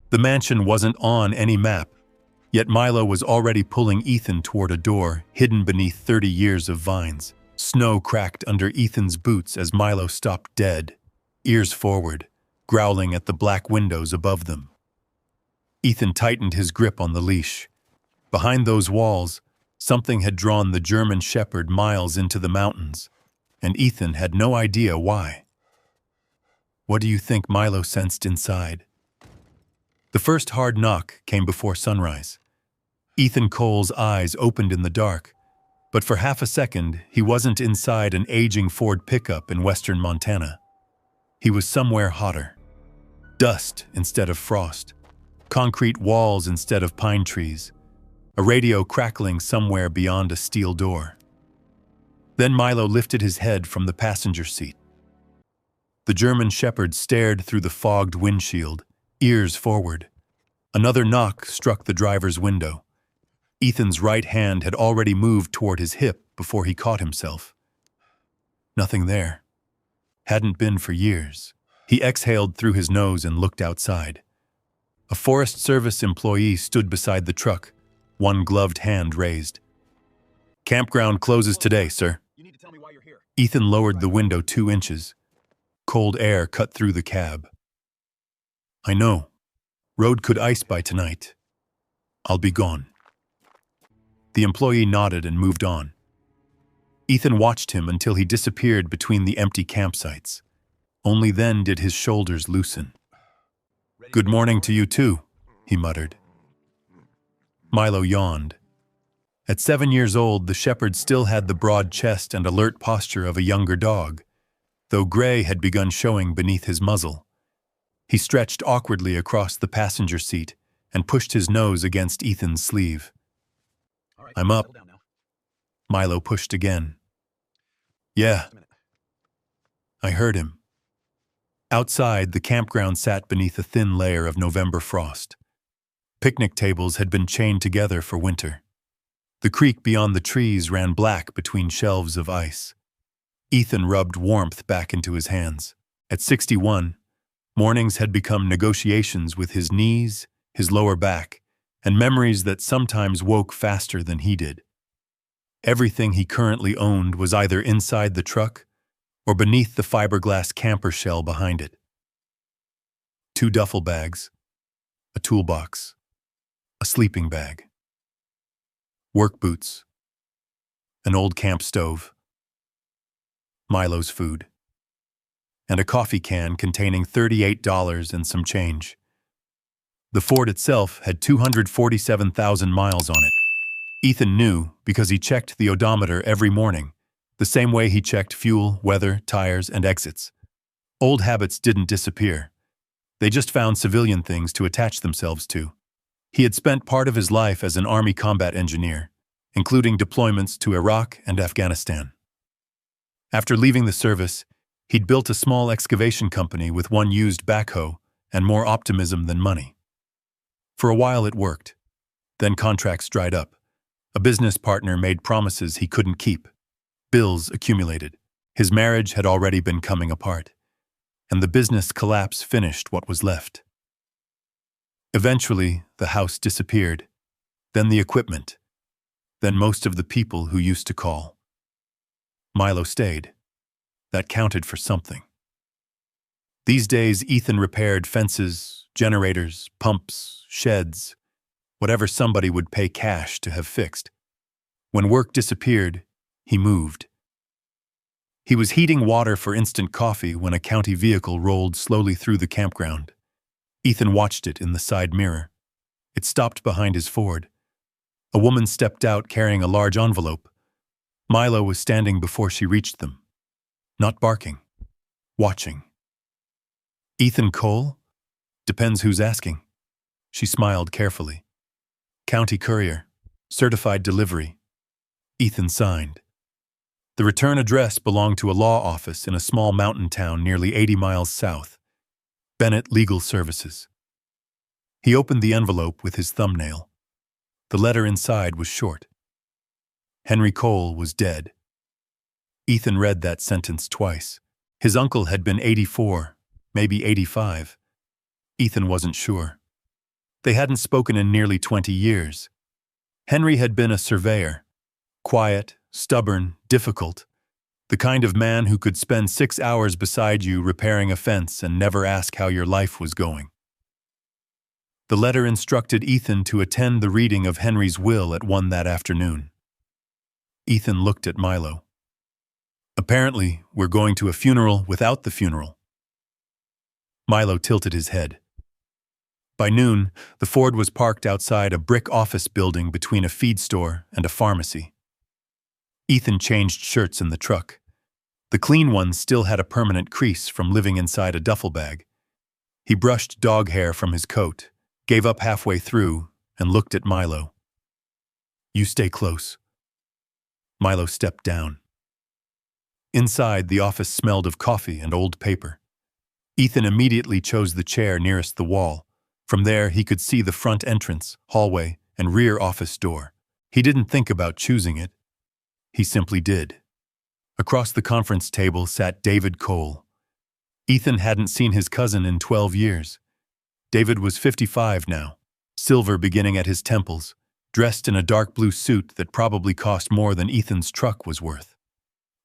The mansion wasn't on any map, yet Milo was already pulling Ethan toward a door hidden beneath 30 years of vines. Snow cracked under Ethan's boots as Milo stopped dead, ears forward, growling at the black windows above them. Ethan tightened his grip on the leash. Behind those walls, something had drawn the German shepherd miles into the mountains, and Ethan had no idea why. What do you think Milo sensed inside? The first hard knock came before sunrise. Ethan Cole's eyes opened in the dark, but for half a second he wasn't inside an aging Ford pickup in western Montana. He was somewhere hotter. Dust instead of frost, concrete walls instead of pine trees, a radio crackling somewhere beyond a steel door. Then Milo lifted his head from the passenger seat. The German shepherd stared through the fogged windshield, ears forward. Another knock struck the driver's window. Ethan's right hand had already moved toward his hip before he caught himself. Nothing there. Hadn't been for years. He exhaled through his nose and looked outside. A Forest Service employee stood beside the truck, one gloved hand raised. "Campground closes today, sir." Ethan lowered the window 2 inches. Cold air cut through the cab. "I know. Road could ice by tonight. I'll be gone." The employee nodded and moved on. Ethan watched him until he disappeared between the empty campsites. Only then did his shoulders loosen. "Good morning to you too," he muttered. Milo yawned. At 7 years old, the shepherd still had the broad chest and alert posture of a younger dog, though gray had begun showing beneath his muzzle. He stretched awkwardly across the passenger seat and pushed his nose against Ethan's sleeve. "I'm up." Milo pushed again. "Yeah." I heard him. Outside, the campground sat beneath a thin layer of November frost. Picnic tables had been chained together for winter. The creek beyond the trees ran black between shelves of ice. Ethan rubbed warmth back into his hands. At 61, mornings had become negotiations with his knees, his lower back, and memories that sometimes woke faster than he did. Everything he currently owned was either inside the truck or beneath the fiberglass camper shell behind it. 2 duffel bags, a toolbox, a sleeping bag, work boots, an old camp stove, Milo's food, and a coffee can containing $38 and some change. The Ford itself had 247,000 miles on it. Ethan knew because he checked the odometer every morning, the same way he checked fuel, weather, tires, and exits. Old habits didn't disappear. They just found civilian things to attach themselves to. He had spent part of his life as an Army combat engineer, including deployments to Iraq and Afghanistan. After leaving the service, he'd built a small excavation company with one used backhoe and more optimism than money. For a while it worked. Then contracts dried up. A business partner made promises he couldn't keep. Bills accumulated. His marriage had already been coming apart, and the business collapse finished what was left. Eventually, the house disappeared, then the equipment, then most of the people who used to call. Milo stayed. That counted for something. These days, Ethan repaired fences, generators, pumps, sheds, whatever somebody would pay cash to have fixed. When work disappeared, he moved. He was heating water for instant coffee when a county vehicle rolled slowly through the campground. Ethan watched it in the side mirror. It stopped behind his Ford. A woman stepped out carrying a large envelope. Milo was standing before she reached them. Not barking. Watching. "Ethan Cole? Depends who's asking." She smiled carefully. "County courier. Certified delivery." Ethan signed. The return address belonged to a law office in a small mountain town nearly 80 miles south. Bennett Legal Services. He opened the envelope with his thumbnail. The letter inside was short. Henry Cole was dead. Ethan read that sentence twice. His uncle had been 84, maybe 85. Ethan wasn't sure. They hadn't spoken in nearly 20 years. Henry had been a surveyor. Quiet, stubborn, difficult. The kind of man who could spend 6 hours beside you repairing a fence and never ask how your life was going. The letter instructed Ethan to attend the reading of Henry's will at 1 that afternoon. Ethan looked at Milo. Apparently, we're going to a funeral without the funeral. Milo tilted his head. By noon, the Ford was parked outside a brick office building between a feed store and a pharmacy. Ethan changed shirts in the truck. The clean one still had a permanent crease from living inside a duffel bag. He brushed dog hair from his coat, gave up halfway through, and looked at Milo. You stay close. Milo stepped down. Inside, the office smelled of coffee and old paper. Ethan immediately chose the chair nearest the wall. From there, he could see the front entrance, hallway, and rear office door. He didn't think about choosing it. He simply did. Across the conference table sat David Cole. Ethan hadn't seen his cousin in 12 years. David was 55 now, silver beginning at his temples, dressed in a dark blue suit that probably cost more than Ethan's truck was worth.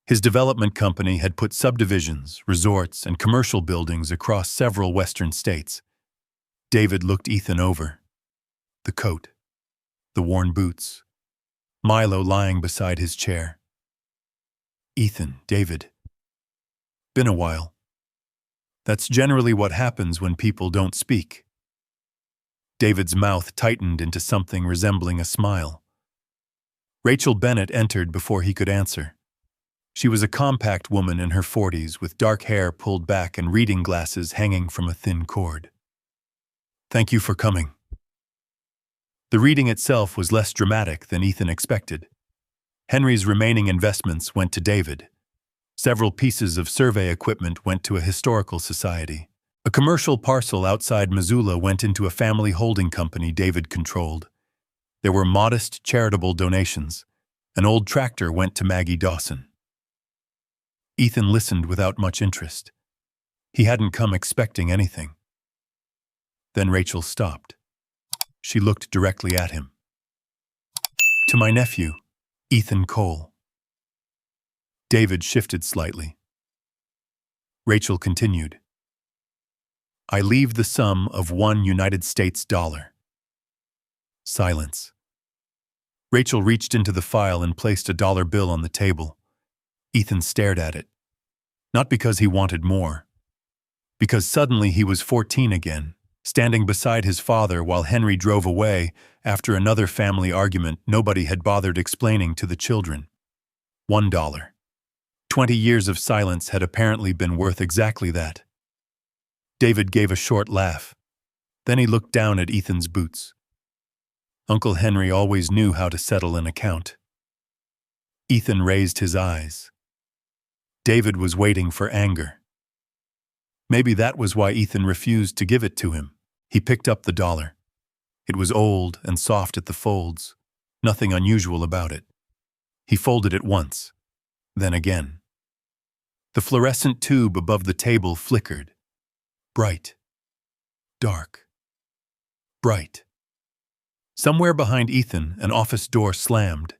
His development company had put subdivisions, resorts, and commercial buildings across several western states. David looked Ethan over. The coat, the worn boots, Milo lying beside his chair. Ethan, David. Been a while. That's generally what happens when people don't speak. David's mouth tightened into something resembling a smile. Rachel Bennett entered before he could answer. She was a compact woman in her 40s with dark hair pulled back and reading glasses hanging from a thin cord. Thank you for coming. The reading itself was less dramatic than Ethan expected. Henry's remaining investments went to David. Several pieces of survey equipment went to a historical society. A commercial parcel outside Missoula went into a family holding company David controlled. There were modest charitable donations. An old tractor went to Maggie Dawson. Ethan listened without much interest. He hadn't come expecting anything. Then Rachel stopped. She looked directly at him. To my nephew, Ethan Cole. David shifted slightly. Rachel continued. I leave the sum of $1 United States dollar. Silence. Rachel reached into the file and placed a dollar bill on the table. Ethan stared at it. Not because he wanted more. Because suddenly he was 14 again, standing beside his father while Henry drove away after another family argument nobody had bothered explaining to the children. $1. 20 years of silence had apparently been worth exactly that. David gave a short laugh. Then he looked down at Ethan's boots. Uncle Henry always knew how to settle an account. Ethan raised his eyes. David was waiting for anger. Maybe that was why Ethan refused to give it to him. He picked up the dollar. It was old and soft at the folds, nothing unusual about it. He folded it once, then again. The fluorescent tube above the table flickered. Bright. Dark. Bright. Somewhere behind Ethan, an office door slammed.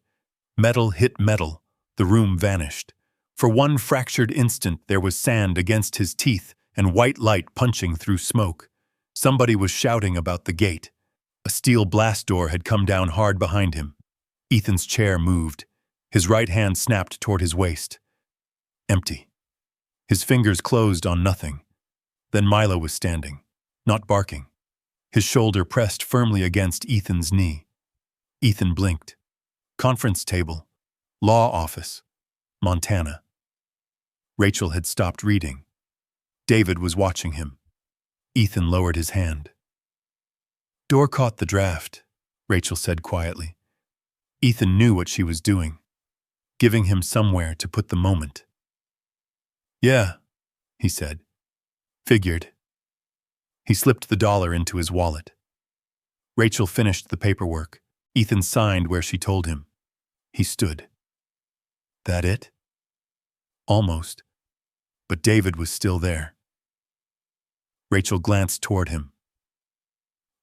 Metal hit metal. The room vanished. For one fractured instant, there was sand against his teeth and white light punching through smoke. Somebody was shouting about the gate. A steel blast door had come down hard behind him. Ethan's chair moved. His right hand snapped toward his waist. Empty. His fingers closed on nothing. Then Milo was standing, not barking. His shoulder pressed firmly against Ethan's knee. Ethan blinked. Conference table. Law office. Montana. Rachel had stopped reading. David was watching him. Ethan lowered his hand. Door caught the draft, Rachel said quietly. Ethan knew what she was doing, giving him somewhere to put the moment. Yeah, he said. Figured. He slipped the dollar into his wallet. Rachel finished the paperwork. Ethan signed where she told him. He stood. That it? Almost. But David was still there. Rachel glanced toward him.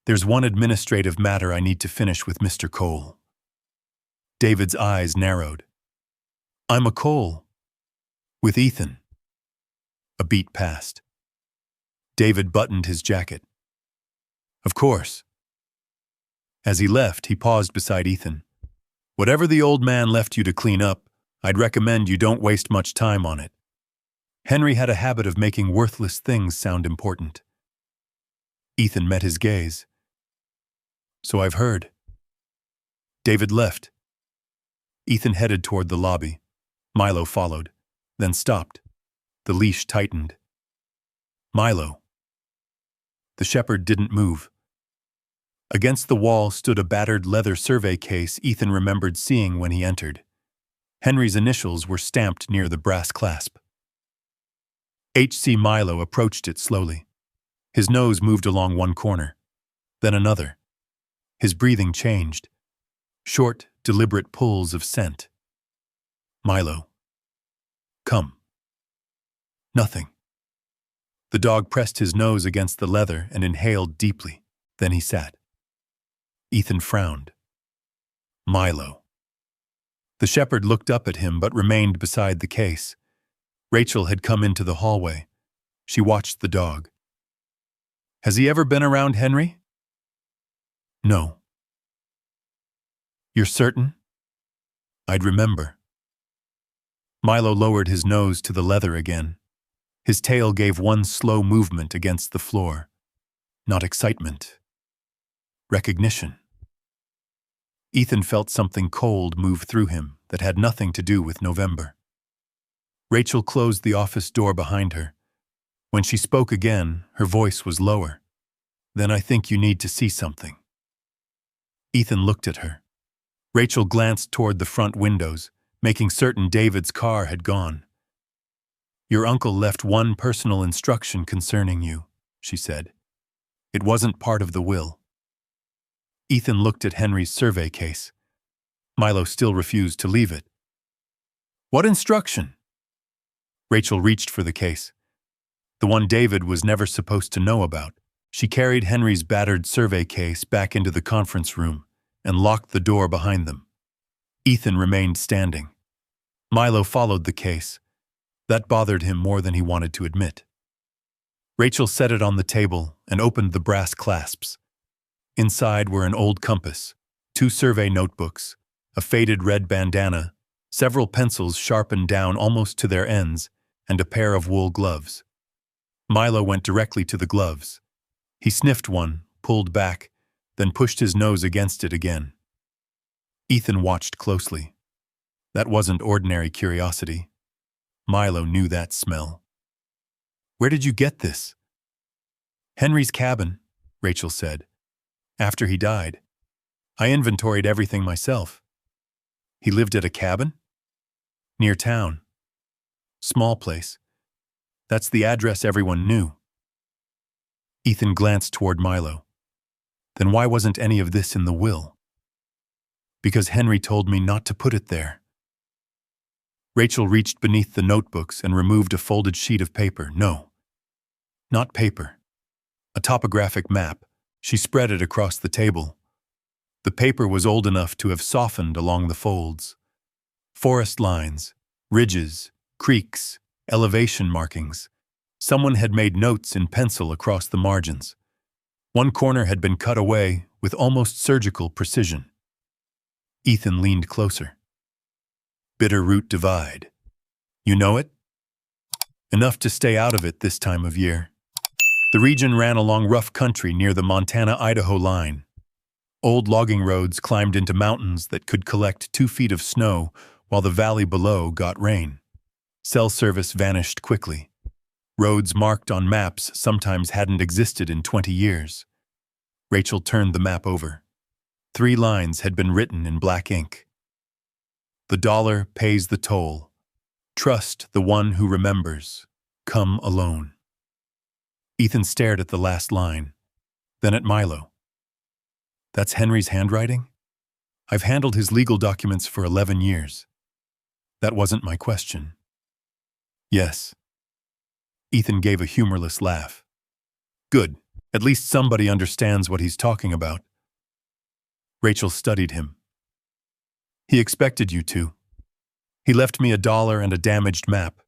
There's one administrative matter I need to finish with Mr. Cole. David's eyes narrowed. I'm a Cole. With Ethan. A beat passed. David buttoned his jacket. Of course. As he left, he paused beside Ethan. Whatever the old man left you to clean up, I'd recommend you don't waste much time on it. Henry had a habit of making worthless things sound important. Ethan met his gaze. So I've heard. David left. Ethan headed toward the lobby. Milo followed, then stopped. The leash tightened. Milo. The shepherd didn't move. Against the wall stood a battered leather survey case Ethan remembered seeing when he entered. Henry's initials were stamped near the brass clasp. H.C. Milo approached it slowly. His nose moved along one corner, then another. His breathing changed. Short, deliberate pulls of scent. Milo. Come. Nothing. The dog pressed his nose against the leather and inhaled deeply. Then he sat. Ethan frowned. Milo. The shepherd looked up at him but remained beside the case. Rachel had come into the hallway. She watched the dog. Has he ever been around Henry? No. You're certain? I'd remember. Milo lowered his nose to the leather again. His tail gave one slow movement against the floor. Not excitement. Recognition. Ethan felt something cold move through him that had nothing to do with November. Rachel closed the office door behind her. When she spoke again, her voice was lower. Then I think you need to see something. Ethan looked at her. Rachel glanced toward the front windows, making certain David's car had gone. Your uncle left one personal instruction concerning you, she said. It wasn't part of the will. Ethan looked at Henry's survey case. Milo still refused to leave it. What instruction? Rachel reached for the case. The one David was never supposed to know about. She carried Henry's battered survey case back into the conference room and locked the door behind them. Ethan remained standing. Milo followed the case. That bothered him more than he wanted to admit. Rachel set it on the table and opened the brass clasps. Inside were an old compass, 2 survey notebooks, a faded red bandana, several pencils sharpened down almost to their ends, and a pair of wool gloves. Milo went directly to the gloves. He sniffed one, pulled back, then pushed his nose against it again. Ethan watched closely. That wasn't ordinary curiosity. Milo knew that smell. Where did you get this? Henry's cabin, Rachel said. After he died. I inventoried everything myself. He lived at a cabin? Near town. Small place. That's the address everyone knew. Ethan glanced toward Milo. Then why wasn't any of this in the will? Because Henry told me not to put it there. Rachel reached beneath the notebooks and removed a folded sheet of paper. No. Not paper. A topographic map. She spread it across the table. The paper was old enough to have softened along the folds. Forest lines, ridges, creeks, elevation markings. Someone had made notes in pencil across the margins. One corner had been cut away with almost surgical precision. Ethan leaned closer. Bitterroot Divide. You know it? Enough to stay out of it this time of year. The region ran along rough country near the Montana-Idaho line. Old logging roads climbed into mountains that could collect 2 feet of snow while the valley below got rain. Cell service vanished quickly. Roads marked on maps sometimes hadn't existed in 20 years. Rachel turned the map over. 3 lines had been written in black ink. The dollar pays the toll. Trust the one who remembers. Come alone. Ethan stared at the last line, then at Milo. That's Henry's handwriting? I've handled his legal documents for 11 years. That wasn't my question. Yes. Ethan gave a humorless laugh. Good. At least somebody understands what he's talking about. Rachel studied him. He expected you to. He left me $1 and a damaged map.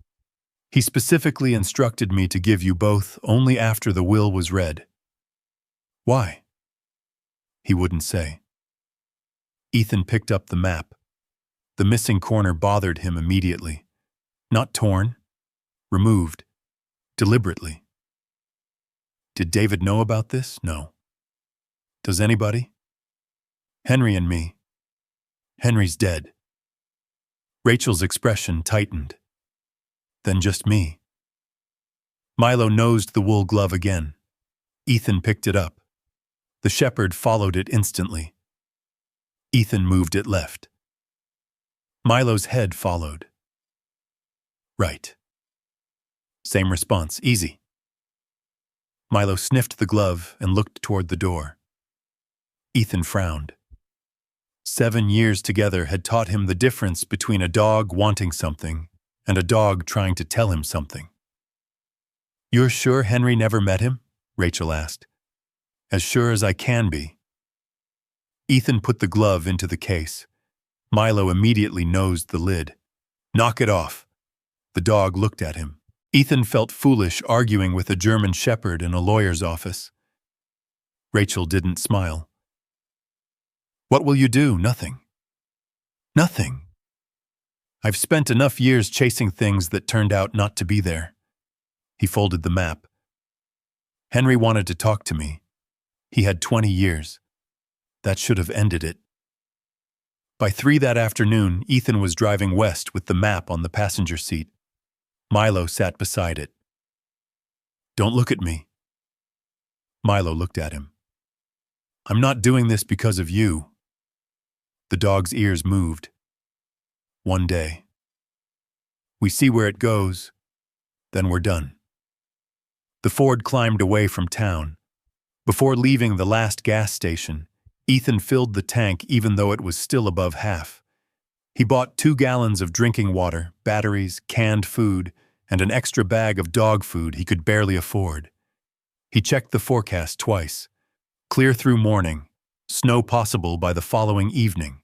He specifically instructed me to give you both only after the will was read. Why? He wouldn't say. Ethan picked up the map. The missing corner bothered him immediately. Not torn, removed, deliberately. Did David know about this? No. Does anybody? Henry and me. Henry's dead. Rachel's expression tightened. Then just me. Milo nosed the wool glove again. Ethan picked it up. The shepherd followed it instantly. Ethan moved it left. Milo's head followed. Right. Same response, easy. Milo sniffed the glove and looked toward the door. Ethan frowned. 7 years together had taught him the difference between a dog wanting something and a dog trying to tell him something. You're sure Henry never met him? Rachel asked. As sure as I can be. Ethan put the glove into the case. Milo immediately nosed the lid. Knock it off. The dog looked at him. Ethan felt foolish arguing with a German shepherd in a lawyer's office. Rachel didn't smile. What will you do? Nothing. Nothing. I've spent enough years chasing things that turned out not to be there. He folded the map. Henry wanted to talk to me. He had 20 years. That should have ended it. By 3 that afternoon, Ethan was driving west with the map on the passenger seat. Milo sat beside it. Don't look at me. Milo looked at him. I'm not doing this because of you. The dog's ears moved. One day. We see where it goes, then we're done. The Ford climbed away from town. Before leaving the last gas station, Ethan filled the tank even though it was still above half. He bought 2 gallons of drinking water, batteries, canned food, and an extra bag of dog food he could barely afford. He checked the forecast twice. Clear through morning, snow possible by the following evening.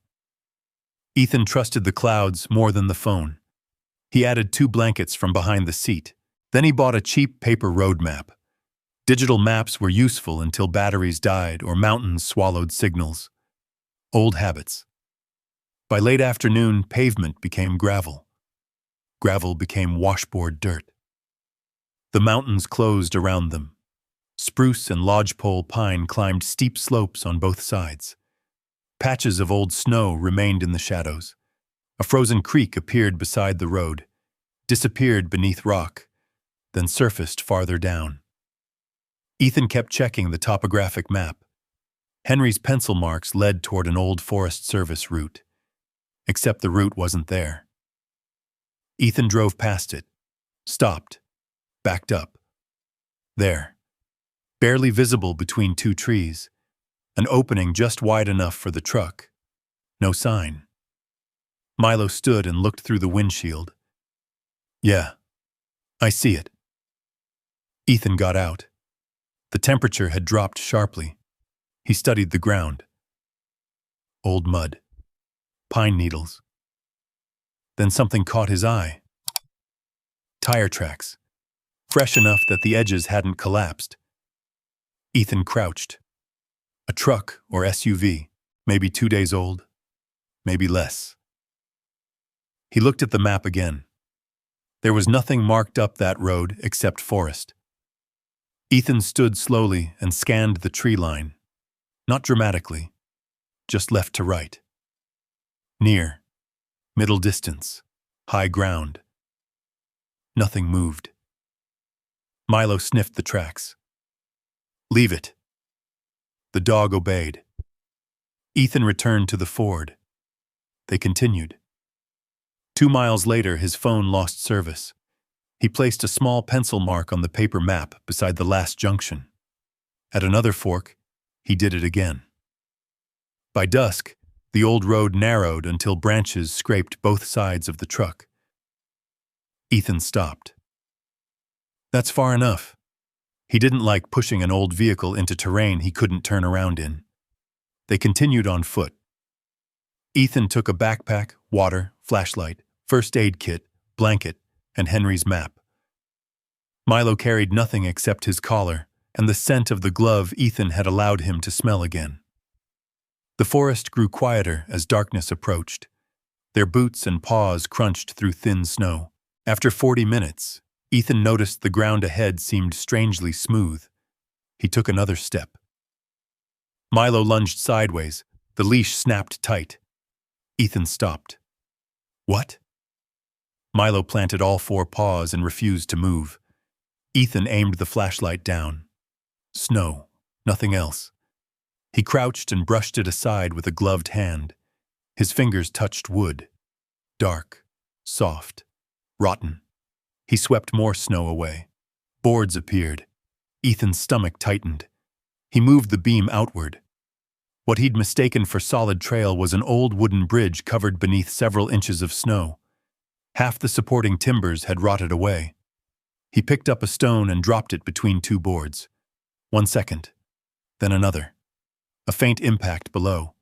Ethan trusted the clouds more than the phone. He added 2 blankets from behind the seat. Then he bought a cheap paper road map. Digital maps were useful until batteries died or mountains swallowed signals. Old habits. By late afternoon, pavement became gravel. Gravel became washboard dirt. The mountains closed around them. Spruce and lodgepole pine climbed steep slopes on both sides. Patches of old snow remained in the shadows. A frozen creek appeared beside the road, disappeared beneath rock, then surfaced farther down. Ethan kept checking the topographic map. Henry's pencil marks led toward an old Forest Service route. Except the route wasn't there. Ethan drove past it, stopped, backed up. There, barely visible between 2 trees, an opening just wide enough for the truck. No sign. Milo stood and looked through the windshield. Yeah, I see it. Ethan got out. The temperature had dropped sharply. He studied the ground. Old mud. Pine needles. Then something caught his eye. Tire tracks. Fresh enough that the edges hadn't collapsed. Ethan crouched. A truck or SUV, maybe 2 days old, maybe less. He looked at the map again. There was nothing marked up that road except forest. Ethan stood slowly and scanned the tree line. Not dramatically, just left to right. Near, middle distance, high ground. Nothing moved. Milo sniffed the tracks. Leave it. The dog obeyed. Ethan returned to the Ford. They continued. 2 miles later, his phone lost service. He placed a small pencil mark on the paper map beside the last junction. At another fork, he did it again. By dusk, the old road narrowed until branches scraped both sides of the truck. Ethan stopped. That's far enough. He didn't like pushing an old vehicle into terrain he couldn't turn around in. They continued on foot. Ethan took a backpack, water, flashlight, first aid kit, blanket, and Henry's map. Milo carried nothing except his collar and the scent of the glove Ethan had allowed him to smell again. The forest grew quieter as darkness approached. Their boots and paws crunched through thin snow. After 40 minutes, Ethan noticed the ground ahead seemed strangely smooth. He took another step. Milo lunged sideways. The leash snapped tight. Ethan stopped. What? Milo planted all 4 paws and refused to move. Ethan aimed the flashlight down. Snow, nothing else. He crouched and brushed it aside with a gloved hand. His fingers touched wood. Dark, soft, rotten. He swept more snow away. Boards appeared. Ethan's stomach tightened. He moved the beam outward. What he'd mistaken for solid trail was an old wooden bridge covered beneath several inches of snow. Half the supporting timbers had rotted away. He picked up a stone and dropped it between 2 boards. 1 second, then another. A faint impact below.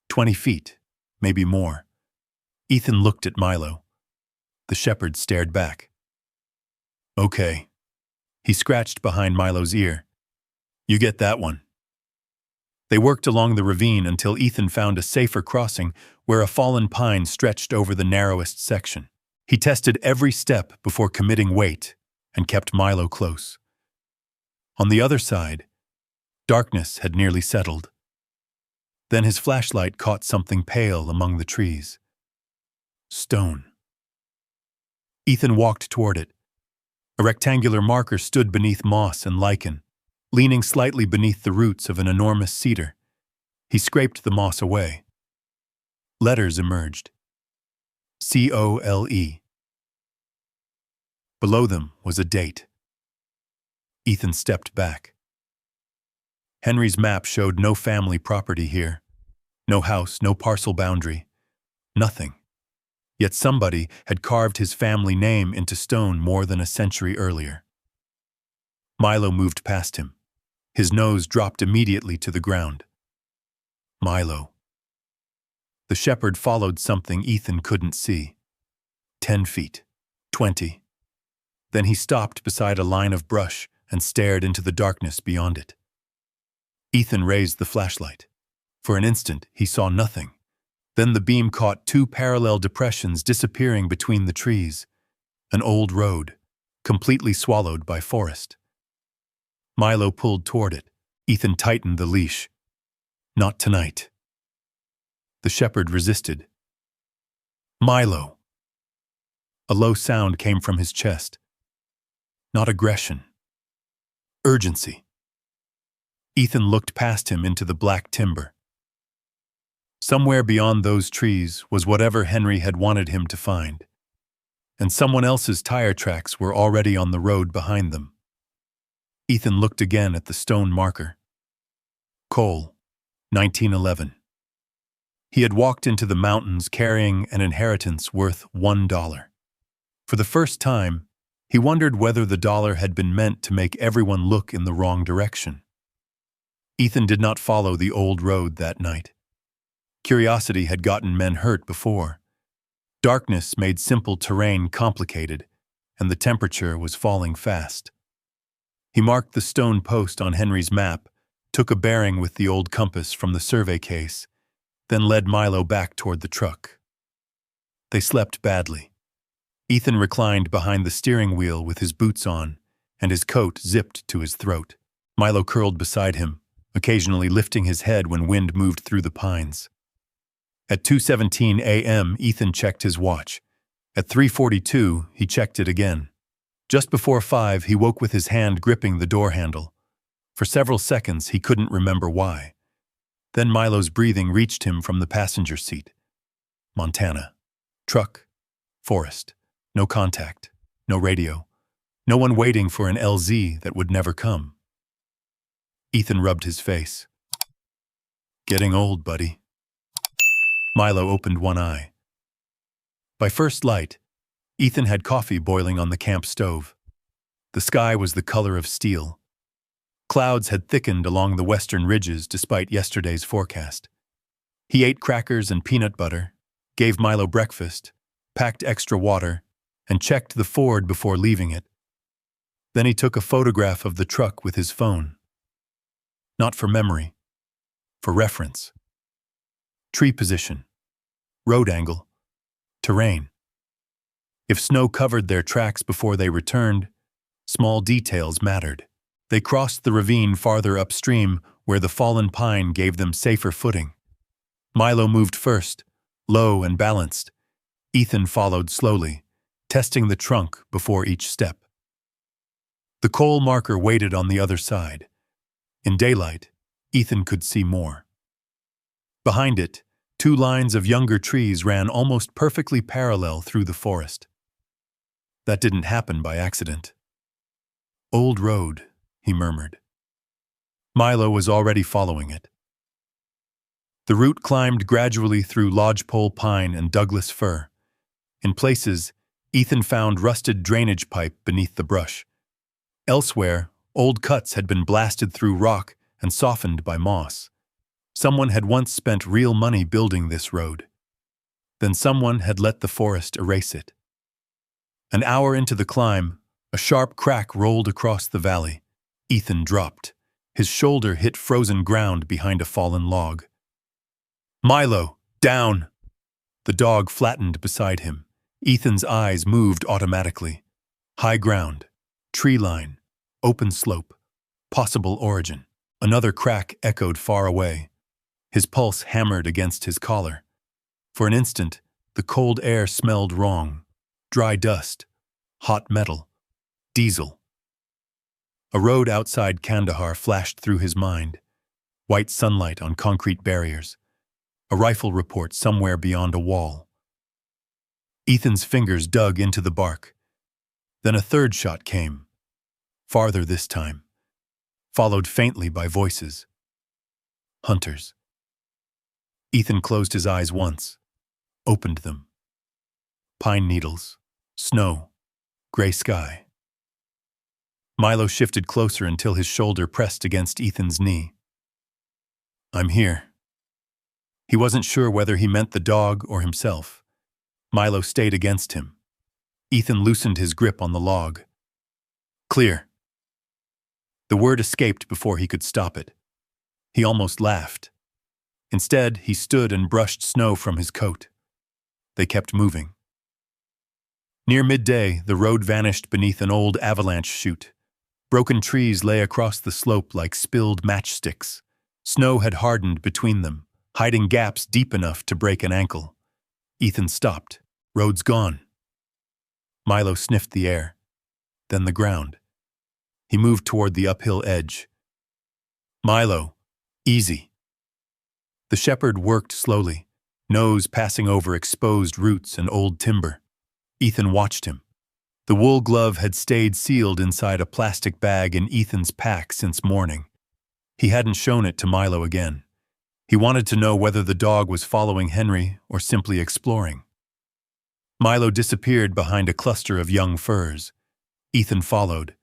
20 feet, maybe more. Ethan looked at Milo. The shepherd stared back. Okay. He scratched behind Milo's ear. You get that one. They worked along the ravine until Ethan found a safer crossing where a fallen pine stretched over the narrowest section. He tested every step before committing weight and kept Milo close. On the other side, darkness had nearly settled. Then his flashlight caught something pale among the trees. Stone. Ethan walked toward it. A rectangular marker stood beneath moss and lichen, leaning slightly beneath the roots of an enormous cedar. He scraped the moss away. Letters emerged. C-O-L-E. Below them was a date. Ethan stepped back. Henry's map showed no family property here. No house, no parcel boundary. Nothing. Yet somebody had carved his family name into stone more than a century earlier. Milo moved past him. His nose dropped immediately to the ground. Milo. The shepherd followed something Ethan couldn't see. 10 feet. 20. Then he stopped beside a line of brush and stared into the darkness beyond it. Ethan raised the flashlight. For an instant, he saw nothing. Then the beam caught 2 parallel depressions disappearing between the trees. An old road, completely swallowed by forest. Milo pulled toward it. Ethan tightened the leash. Not tonight. The shepherd resisted. Milo. A low sound came from his chest. Not aggression. Urgency. Ethan looked past him into the black timber. Somewhere beyond those trees was whatever Henry had wanted him to find, and someone else's tire tracks were already on the road behind them. Ethan looked again at the stone marker. Cole, 1911. He had walked into the mountains carrying an inheritance worth $1. For the first time, he wondered whether the dollar had been meant to make everyone look in the wrong direction. Ethan did not follow the old road that night. Curiosity had gotten men hurt before. Darkness made simple terrain complicated, and the temperature was falling fast. He marked the stone post on Henry's map, took a bearing with the old compass from the survey case, then led Milo back toward the truck. They slept badly. Ethan reclined behind the steering wheel with his boots on, and his coat zipped to his throat. Milo curled beside him, occasionally lifting his head when wind moved through the pines. At 2:17 a.m., Ethan checked his watch. At 3:42, he checked it again. Just before 5, he woke with his hand gripping the door handle. For several seconds, he couldn't remember why. Then Milo's breathing reached him from the passenger seat. Montana. Truck. Forest. No contact. No radio. No one waiting for an LZ that would never come. Ethan rubbed his face. Getting old, buddy. Milo opened one eye. By first light, Ethan had coffee boiling on the camp stove. The sky was the color of steel. Clouds had thickened along the western ridges despite yesterday's forecast. He ate crackers and peanut butter, gave Milo breakfast, packed extra water, and checked the Ford before leaving it. Then he took a photograph of the truck with his phone. Not for memory, for reference. Tree position, road angle, terrain. If snow covered their tracks before they returned, small details mattered. They crossed the ravine farther upstream where the fallen pine gave them safer footing. Milo moved first, low and balanced. Ethan followed slowly, testing the trunk before each step. The coal marker waited on the other side. In daylight, Ethan could see more. Behind it, two lines of younger trees ran almost perfectly parallel through the forest. That didn't happen by accident. "Old road," he murmured. Milo was already following it. The route climbed gradually through lodgepole pine and Douglas fir. In places, Ethan found rusted drainage pipe beneath the brush. Elsewhere, old cuts had been blasted through rock and softened by moss. Someone had once spent real money building this road. Then someone had let the forest erase it. An hour into the climb, a sharp crack rolled across the valley. Ethan dropped. His shoulder hit frozen ground behind a fallen log. "Milo, down!" The dog flattened beside him. Ethan's eyes moved automatically. High ground, tree line, open slope, possible origin. Another crack echoed far away. His pulse hammered against his collar. For an instant, the cold air smelled wrong. Dry dust, hot metal, diesel. A road outside Kandahar flashed through his mind. White sunlight on concrete barriers. A rifle report somewhere beyond a wall. Ethan's fingers dug into the bark. Then a third shot came. Farther this time. Followed faintly by voices. Hunters. Ethan closed his eyes once. Opened them. Pine needles. Snow. Gray sky. Milo shifted closer until his shoulder pressed against Ethan's knee. "I'm here." He wasn't sure whether he meant the dog or himself. Milo stayed against him. Ethan loosened his grip on the log. "Clear." The word escaped before he could stop it. He almost laughed. Instead, he stood and brushed snow from his coat. They kept moving. Near midday, the road vanished beneath an old avalanche chute. Broken trees lay across the slope like spilled matchsticks. Snow had hardened between them, hiding gaps deep enough to break an ankle. Ethan stopped. "Road's gone." Milo sniffed the air, then the ground. He moved toward the uphill edge. "Milo, easy." The shepherd worked slowly, nose passing over exposed roots and old timber. Ethan watched him. The wool glove had stayed sealed inside a plastic bag in Ethan's pack since morning. He hadn't shown it to Milo again. He wanted to know whether the dog was following Henry or simply exploring. Milo disappeared behind a cluster of young firs. Ethan followed.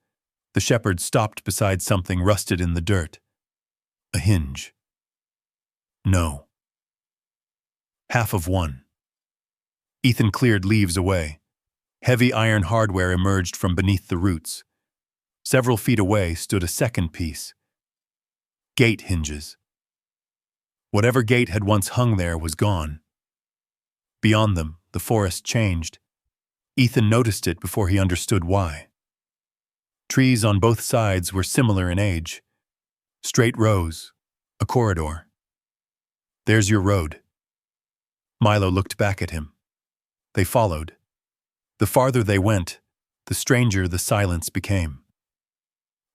The shepherd stopped beside something rusted in the dirt. A hinge. No. Half of one. Ethan cleared leaves away. Heavy iron hardware emerged from beneath the roots. Several feet away stood a second piece. Gate hinges. Whatever gate had once hung there was gone. Beyond them, the forest changed. Ethan noticed it before he understood why. Trees on both sides were similar in age. Straight rows, a corridor. "There's your road." Milo looked back at him. They followed. The farther they went, the stranger the silence became.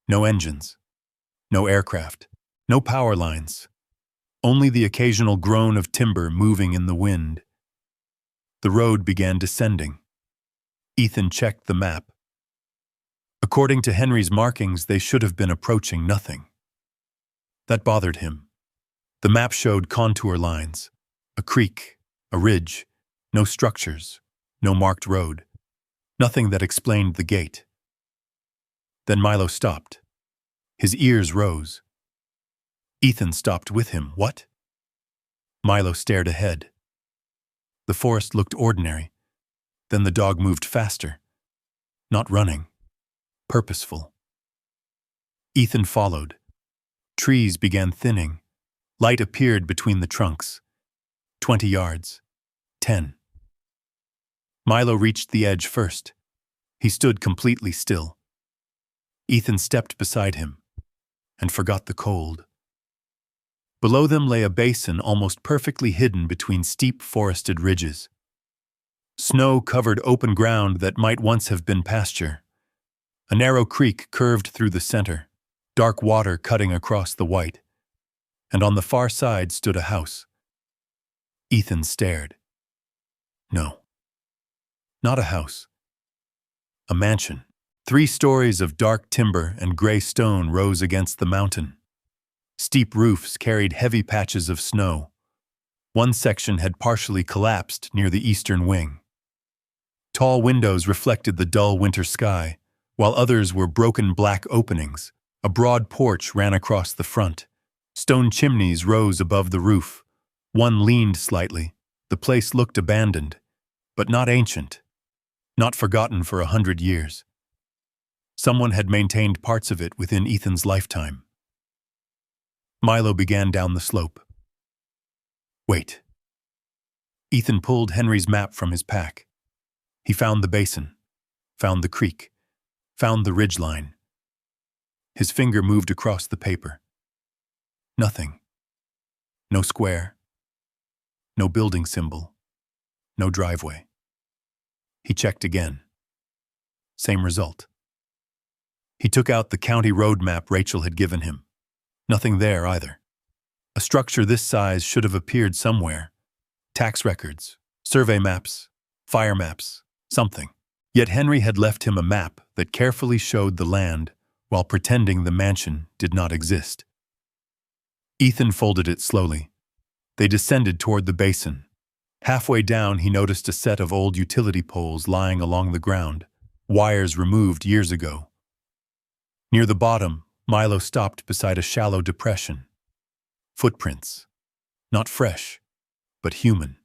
No engines, no aircraft, no power lines, only the occasional groan of timber moving in the wind. The road began descending. Ethan checked the map. According to Henry's markings, they should have been approaching nothing. That bothered him. The map showed contour lines, a creek, a ridge, no structures, no marked road, nothing that explained the gate. Then Milo stopped. His ears rose. Ethan stopped with him. What? Milo stared ahead. The forest looked ordinary. Then the dog moved faster. Not running. Purposeful. Ethan followed. Trees began thinning. Light appeared between the trunks. 20 yards. 10. Milo reached the edge first. He stood completely still. Ethan stepped beside him and forgot the cold. Below them lay a basin almost perfectly hidden between steep forested ridges. Snow covered open ground that might once have been pasture. A narrow creek curved through the center, dark water cutting across the white, and on the far side stood a house. Ethan stared. No. Not a house. A mansion. 3 stories of dark timber and gray stone rose against the mountain. Steep roofs carried heavy patches of snow. One section had partially collapsed near the eastern wing. Tall windows reflected the dull winter sky, while others were broken black openings. A broad porch ran across the front. Stone chimneys rose above the roof. One leaned slightly. The place looked abandoned, but not ancient, not forgotten for 100 years. Someone had maintained parts of it within Ethan's lifetime. Milo began down the slope. Wait. Ethan pulled Henry's map from his pack. He found the basin, found the creek, found the ridgeline. His finger moved across the paper. Nothing. No square. No building symbol. No driveway. He checked again. Same result. He took out the county road map Rachel had given him. Nothing there either. A structure this size should have appeared somewhere. Tax records, survey maps, fire maps, something. Yet Henry had left him a map that carefully showed the land while pretending the mansion did not exist. Ethan folded it slowly. They descended toward the basin. Halfway down, he noticed a set of old utility poles lying along the ground, wires removed years ago. Near the bottom, Milo stopped beside a shallow depression. Footprints. Not fresh, but human.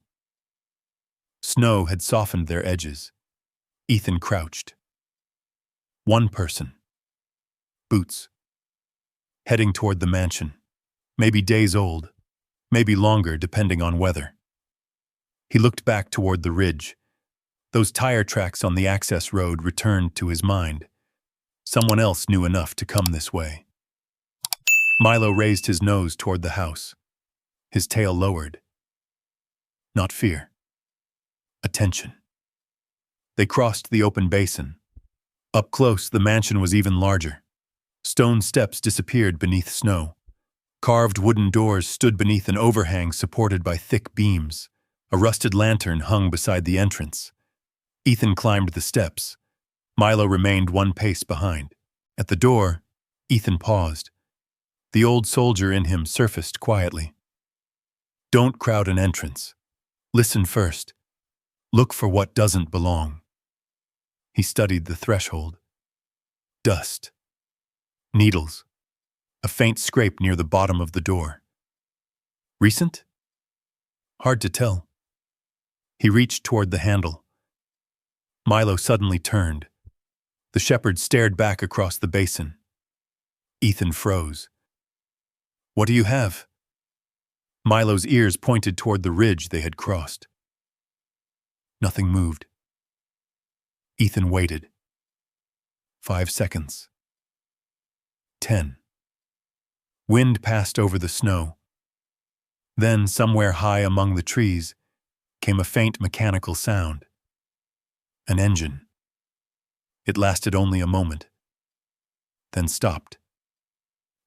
Snow had softened their edges. Ethan crouched. One person. Boots. Heading toward the mansion. Maybe days old. Maybe longer, depending on weather. He looked back toward the ridge. Those tire tracks on the access road returned to his mind. Someone else knew enough to come this way. Milo raised his nose toward the house. His tail lowered. Not fear. Attention. They crossed the open basin. Up close, the mansion was even larger. Stone steps disappeared beneath snow. Carved wooden doors stood beneath an overhang supported by thick beams. A rusted lantern hung beside the entrance. Ethan climbed the steps. Milo remained one pace behind. At the door, Ethan paused. The old soldier in him surfaced quietly. Don't crowd an entrance. Listen first. Look for what doesn't belong. He studied the threshold. Dust. Needles. A faint scrape near the bottom of the door. Recent? Hard to tell. He reached toward the handle. Milo suddenly turned. The shepherd stared back across the basin. Ethan froze. What do you have? Milo's ears pointed toward the ridge they had crossed. Nothing moved. Ethan waited. 5 seconds. 10. Wind passed over the snow. Then, somewhere high among the trees, came a faint mechanical sound. An engine. It lasted only a moment, then stopped.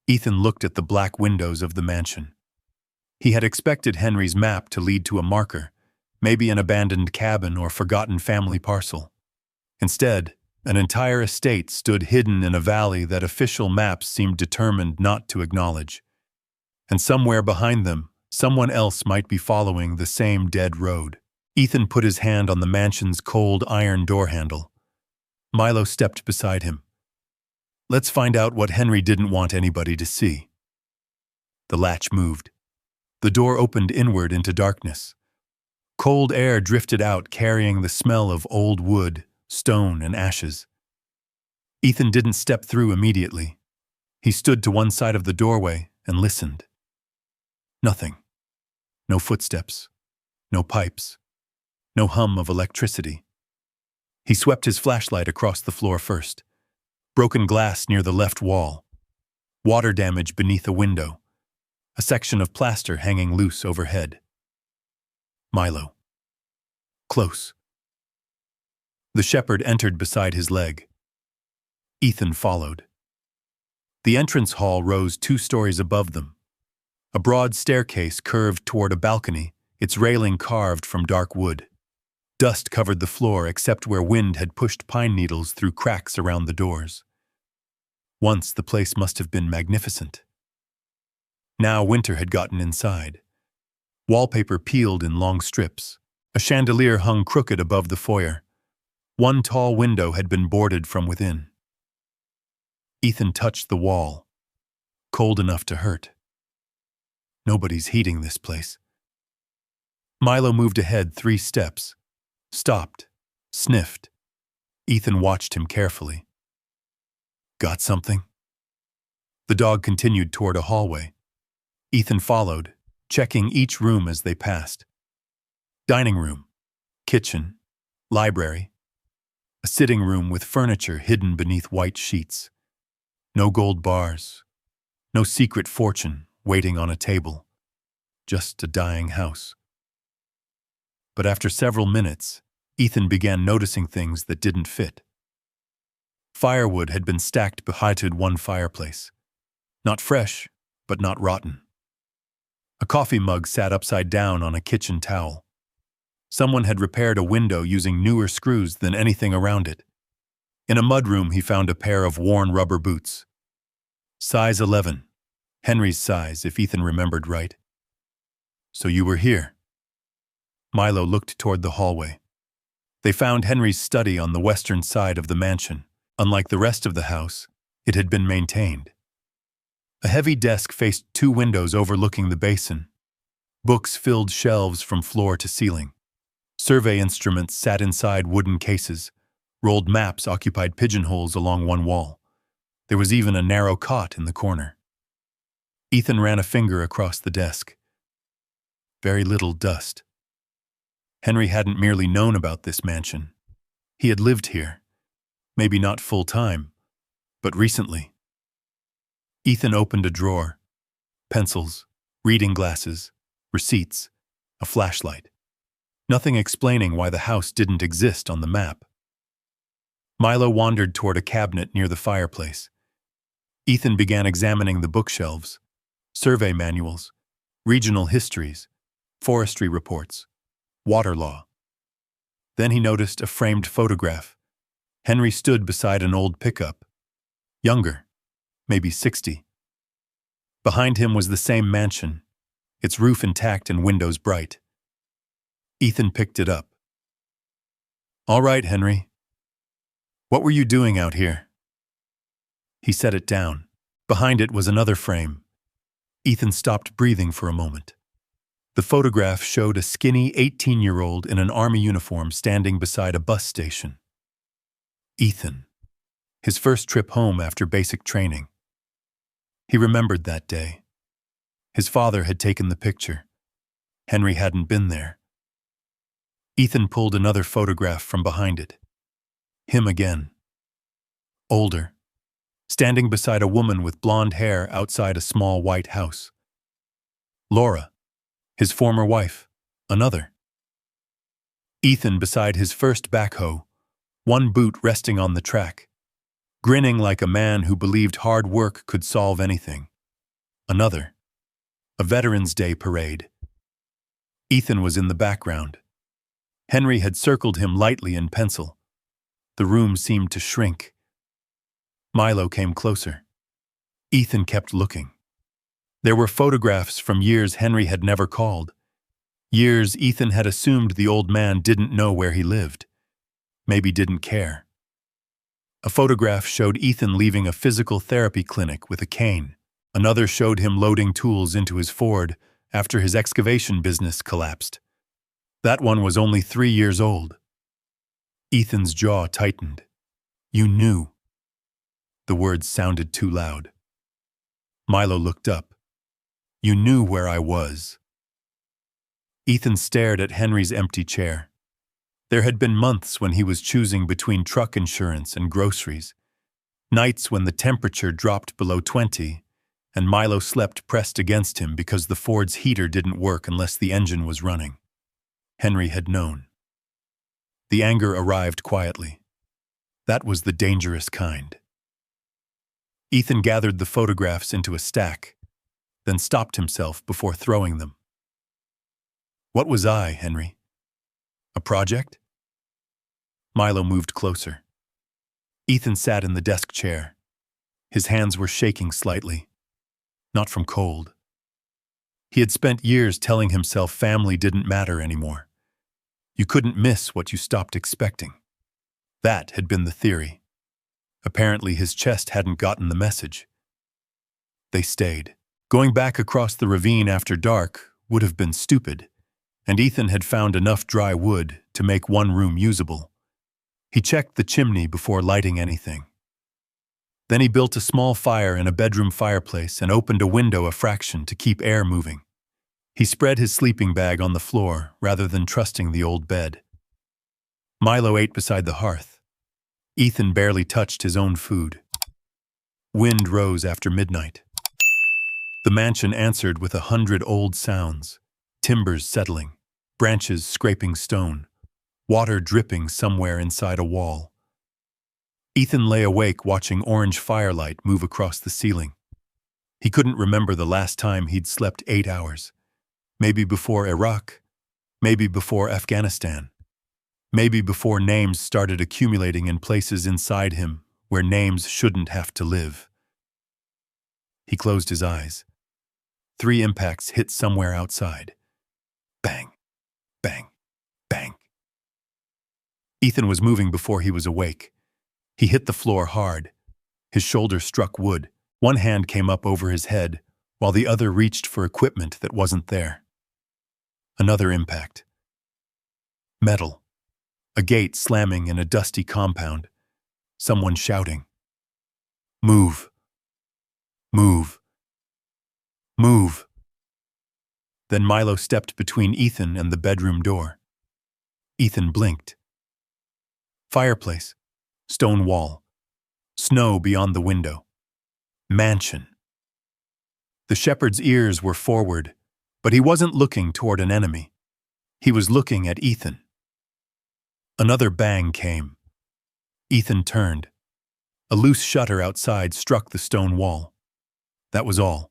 Ethan looked at the black windows of the mansion. He had expected Henry's map to lead to a marker, maybe an abandoned cabin or forgotten family parcel. Instead, an entire estate stood hidden in a valley that official maps seemed determined not to acknowledge. And somewhere behind them, someone else might be following the same dead road. Ethan put his hand on the mansion's cold iron door handle. Milo stepped beside him. Let's find out what Henry didn't want anybody to see. The latch moved. The door opened inward into darkness. Cold air drifted out, carrying the smell of old wood, stone, and ashes. Ethan didn't step through immediately. He stood to one side of the doorway and listened. Nothing. No footsteps. No pipes. No hum of electricity. He swept his flashlight across the floor first. Broken glass near the left wall. Water damage beneath a window. A section of plaster hanging loose overhead. Milo. Close. The shepherd entered beside his leg. Ethan followed. The entrance hall rose 2 stories above them. A broad staircase curved toward a balcony, its railing carved from dark wood. Dust covered the floor except where wind had pushed pine needles through cracks around the doors. Once the place must have been magnificent. Now winter had gotten inside. Wallpaper peeled in long strips. A chandelier hung crooked above the foyer. One tall window had been boarded from within. Ethan touched the wall, cold enough to hurt. Nobody's heating this place. Milo moved ahead 3 steps, stopped, sniffed. Ethan watched him carefully. Got something? The dog continued toward a hallway. Ethan followed, checking each room as they passed. Dining room, kitchen, library. A sitting room with furniture hidden beneath white sheets. No gold bars. No secret fortune waiting on a table. Just a dying house. But after several minutes, Ethan began noticing things that didn't fit. Firewood had been stacked behind one fireplace. Not fresh, but not rotten. A coffee mug sat upside down on a kitchen towel. Someone had repaired a window using newer screws than anything around it. In a mudroom, he found a pair of worn rubber boots. Size 11. Henry's size, if Ethan remembered right. So you were here. Milo looked toward the hallway. They found Henry's study on the western side of the mansion. Unlike the rest of the house, it had been maintained. A heavy desk faced 2 windows overlooking the basin. Books filled shelves from floor to ceiling. Survey instruments sat inside wooden cases. Rolled maps occupied pigeonholes along one wall. There was even a narrow cot in the corner. Ethan ran a finger across the desk. Very little dust. Henry hadn't merely known about this mansion. He had lived here. Maybe not full-time, but recently. Ethan opened a drawer. Pencils, reading glasses, receipts, a flashlight. Nothing explaining why the house didn't exist on the map. Milo wandered toward a cabinet near the fireplace. Ethan began examining the bookshelves, survey manuals, regional histories, forestry reports, water law. Then he noticed a framed photograph. Henry stood beside an old pickup. Younger, maybe 60. Behind him was the same mansion, its roof intact and windows bright. Ethan picked it up. All right, Henry. What were you doing out here? He set it down. Behind it was another frame. Ethan stopped breathing for a moment. The photograph showed a skinny 18-year-old in an army uniform standing beside a bus station. Ethan. His first trip home after basic training. He remembered that day. His father had taken the picture. Henry hadn't been there. Ethan pulled another photograph from behind it. Him again. Older. Standing beside a woman with blonde hair outside a small white house. Laura. His former wife. Another. Ethan beside his first backhoe, one boot resting on the track, grinning like a man who believed hard work could solve anything. Another. A Veterans Day parade. Ethan was in the background. Henry had circled him lightly in pencil. The room seemed to shrink. Milo came closer. Ethan kept looking. There were photographs from years Henry had never called. Years Ethan had assumed the old man didn't know where he lived. Maybe didn't care. A photograph showed Ethan leaving a physical therapy clinic with a cane. Another showed him loading tools into his Ford after his excavation business collapsed. That one was only 3 years old. Ethan's jaw tightened. You knew. The words sounded too loud. Milo looked up. You knew where I was. Ethan stared at Henry's empty chair. There had been months when he was choosing between truck insurance and groceries. Nights when the temperature dropped below 20, and Milo slept pressed against him because the Ford's heater didn't work unless the engine was running. Henry had known. The anger arrived quietly. That was the dangerous kind. Ethan gathered the photographs into a stack, then stopped himself before throwing them. What was I, Henry? A project? Milo moved closer. Ethan sat in the desk chair. His hands were shaking slightly, not from cold. He had spent years telling himself family didn't matter anymore. You couldn't miss what you stopped expecting. That had been the theory. Apparently his chest hadn't gotten the message. They stayed. Going back across the ravine after dark would have been stupid, and Ethan had found enough dry wood to make one room usable. He checked the chimney before lighting anything. Then he built a small fire in a bedroom fireplace and opened a window a fraction to keep air moving. He spread his sleeping bag on the floor rather than trusting the old bed. Milo ate beside the hearth. Ethan barely touched his own food. Wind rose after midnight. The mansion answered with 100 old sounds, timbers settling, branches scraping stone, water dripping somewhere inside a wall. Ethan lay awake watching orange firelight move across the ceiling. He couldn't remember the last time he'd slept 8 hours. Maybe before Iraq, maybe before Afghanistan, maybe before names started accumulating in places inside him where names shouldn't have to live. He closed his eyes. 3 impacts hit somewhere outside. Bang, bang, bang. Ethan was moving before he was awake. He hit the floor hard. His shoulder struck wood. One hand came up over his head, while the other reached for equipment that wasn't there. Another impact. Metal. A gate slamming in a dusty compound. Someone shouting. Move. Move. Move. Then Milo stepped between Ethan and the bedroom door. Ethan blinked. Fireplace. Stone wall. Snow beyond the window. Mansion. The shepherd's ears were forward, but he wasn't looking toward an enemy. He was looking at Ethan. Another bang came. Ethan turned. A loose shutter outside struck the stone wall. That was all.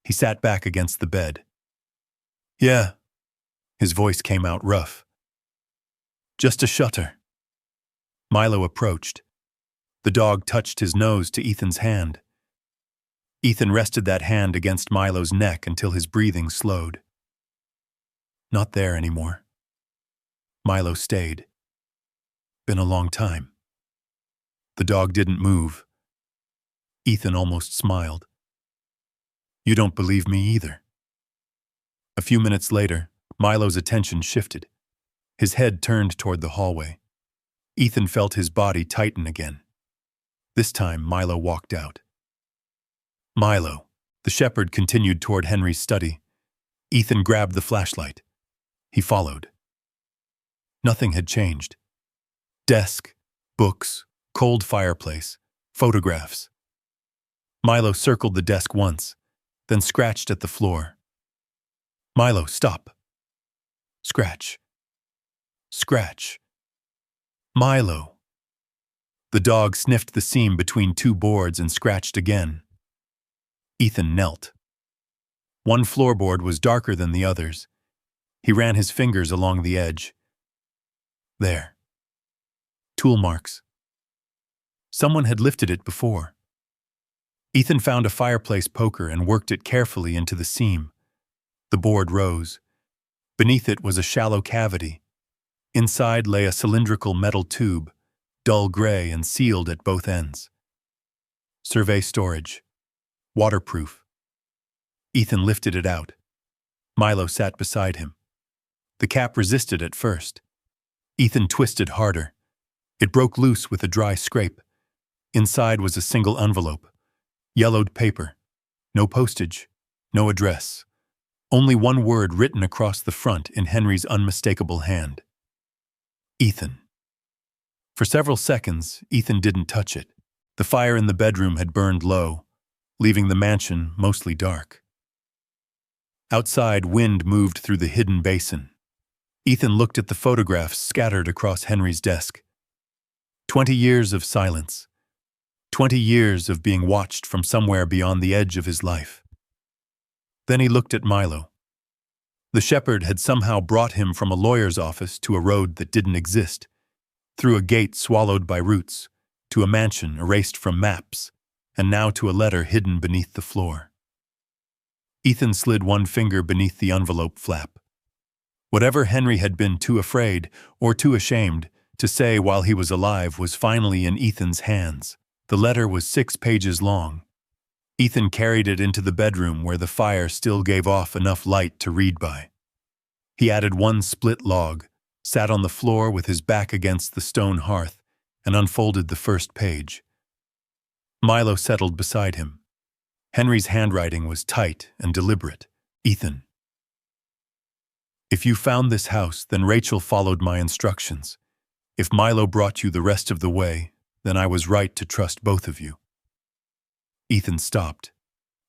He sat back against the bed. Yeah. His voice came out rough. Just a shutter. Milo approached. The dog touched his nose to Ethan's hand. Ethan rested that hand against Milo's neck until his breathing slowed. Not there anymore. Milo stayed. Been a long time. The dog didn't move. Ethan almost smiled. You don't believe me either. A few minutes later, Milo's attention shifted. His head turned toward the hallway. Ethan felt his body tighten again. This time, Milo walked out. Milo. The shepherd continued toward Henry's study. Ethan grabbed the flashlight. He followed. Nothing had changed. Desk, books, cold fireplace, photographs. Milo circled the desk once, then scratched at the floor. Milo, stop. Scratch. Scratch. Milo. The dog sniffed the seam between 2 boards and scratched again. Ethan knelt. One floorboard was darker than the others. He ran his fingers along the edge. There. Tool marks. Someone had lifted it before. Ethan found a fireplace poker and worked it carefully into the seam. The board rose. Beneath it was a shallow cavity. Inside lay a cylindrical metal tube. dull gray and sealed at both ends. Survey storage. Waterproof. Ethan lifted it out. Milo sat beside him. The cap resisted at first. Ethan twisted harder. It broke loose with a dry scrape. Inside was a single envelope. Yellowed paper. No postage. No address. Only one word written across the front in Henry's unmistakable hand. Ethan. For several seconds, Ethan didn't touch it. The fire in the bedroom had burned low, leaving the mansion mostly dark. Outside, wind moved through the hidden basin. Ethan looked at the photographs scattered across Henry's desk. 20 years of silence. 20 years of being watched from somewhere beyond the edge of his life. Then he looked at Milo. The shepherd had somehow brought him from a lawyer's office to a road that didn't exist, through a gate swallowed by roots, to a mansion erased from maps, and now to a letter hidden beneath the floor. Ethan slid one finger beneath the envelope flap. Whatever Henry had been too afraid or too ashamed to say while he was alive was finally in Ethan's hands. The letter was 6 pages long. Ethan carried it into the bedroom where the fire still gave off enough light to read by. He added one split log, sat on the floor with his back against the stone hearth, and unfolded the first page. Milo settled beside him. Henry's handwriting was tight and deliberate. Ethan. If you found this house, then Rachel followed my instructions. If Milo brought you the rest of the way, then I was right to trust both of you. Ethan stopped.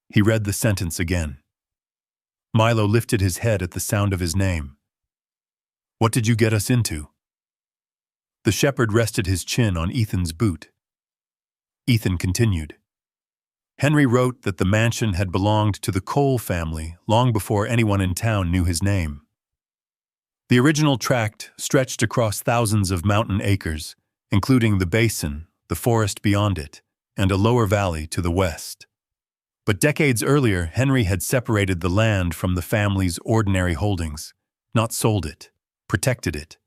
He read the sentence again. Milo lifted his head at the sound of his name. What did you get us into? The shepherd rested his chin on Ethan's boot. Ethan continued. Henry wrote that the mansion had belonged to the Cole family long before anyone in town knew his name. The original tract stretched across thousands of mountain acres, including the basin, the forest beyond it, and a lower valley to the west. But decades earlier, Henry had separated the land from the family's ordinary holdings, not sold it, protected it.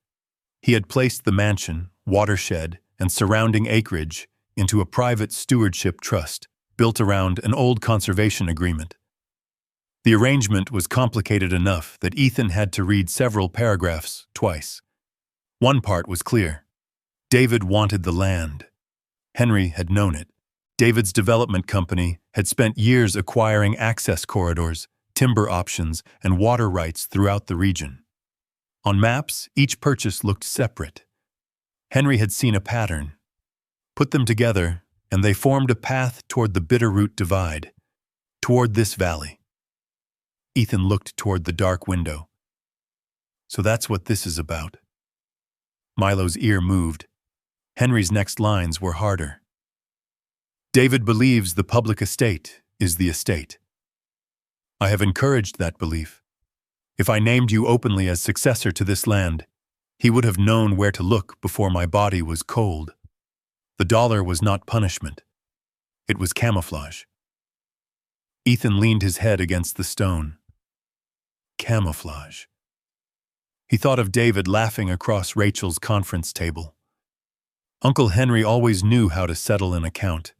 He had placed the mansion, watershed, and surrounding acreage into a private stewardship trust built around an old conservation agreement. The arrangement was complicated enough that Ethan had to read several paragraphs twice. One part was clear. David wanted the land. Henry had known it. David's development company had spent years acquiring access corridors, timber options, and water rights throughout the region. On maps, each purchase looked separate. Henry had seen a pattern. Put them together, and they formed a path toward the Bitterroot Divide, toward this valley. Ethan looked toward the dark window. So that's what this is about. Milo's ear moved. Henry's next lines were harder. David believes the public estate is the estate. I have encouraged that belief. If I named you openly as successor to this land, he would have known where to look before my body was cold. The dollar was not punishment. It was camouflage. Ethan leaned his head against the stone. Camouflage. He thought of David laughing across Rachel's conference table. Uncle Henry always knew how to settle an account.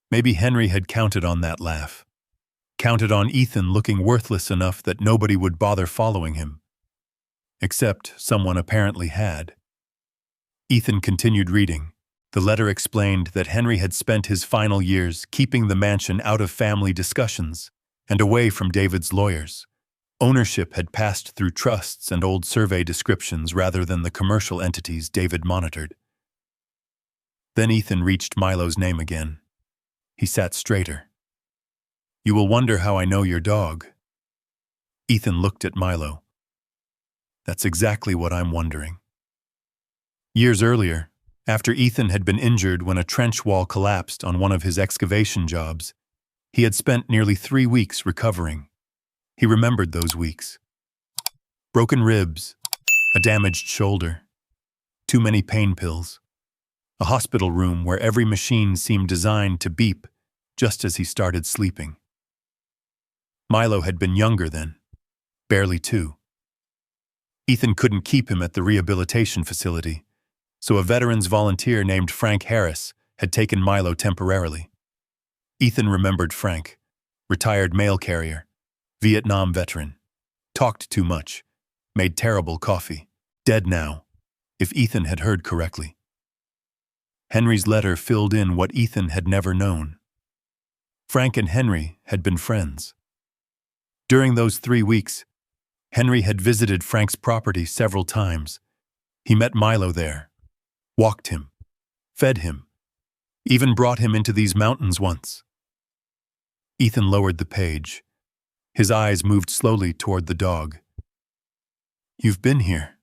Maybe Henry had counted on that laugh. Counted on Ethan looking worthless enough that nobody would bother following him. Except someone apparently had. Ethan continued reading. The letter explained that Henry had spent his final years keeping the mansion out of family discussions and away from David's lawyers. Ownership had passed through trusts and old survey descriptions rather than the commercial entities David monitored. Then Ethan reached Milo's name again. He sat straighter. You will wonder how I know your dog. Ethan looked at Milo. That's exactly what I'm wondering. Years earlier, after Ethan had been injured when a trench wall collapsed on one of his excavation jobs, he had spent nearly 3 weeks recovering. He remembered those weeks. Broken ribs, a damaged shoulder, too many pain pills, a hospital room where every machine seemed designed to beep just as he started sleeping. Milo had been younger then, barely 2. Ethan couldn't keep him at the rehabilitation facility, so a veterans volunteer named Frank Harris had taken Milo temporarily. Ethan remembered Frank, retired mail carrier, Vietnam veteran, talked too much, made terrible coffee, dead now, if Ethan had heard correctly. Henry's letter filled in what Ethan had never known. Frank and Henry had been friends. During those 3 weeks, Henry had visited Frank's property several times. He met Milo there, walked him, fed him, even brought him into these mountains once. Ethan lowered the page. His eyes moved slowly toward the dog. "You've been here."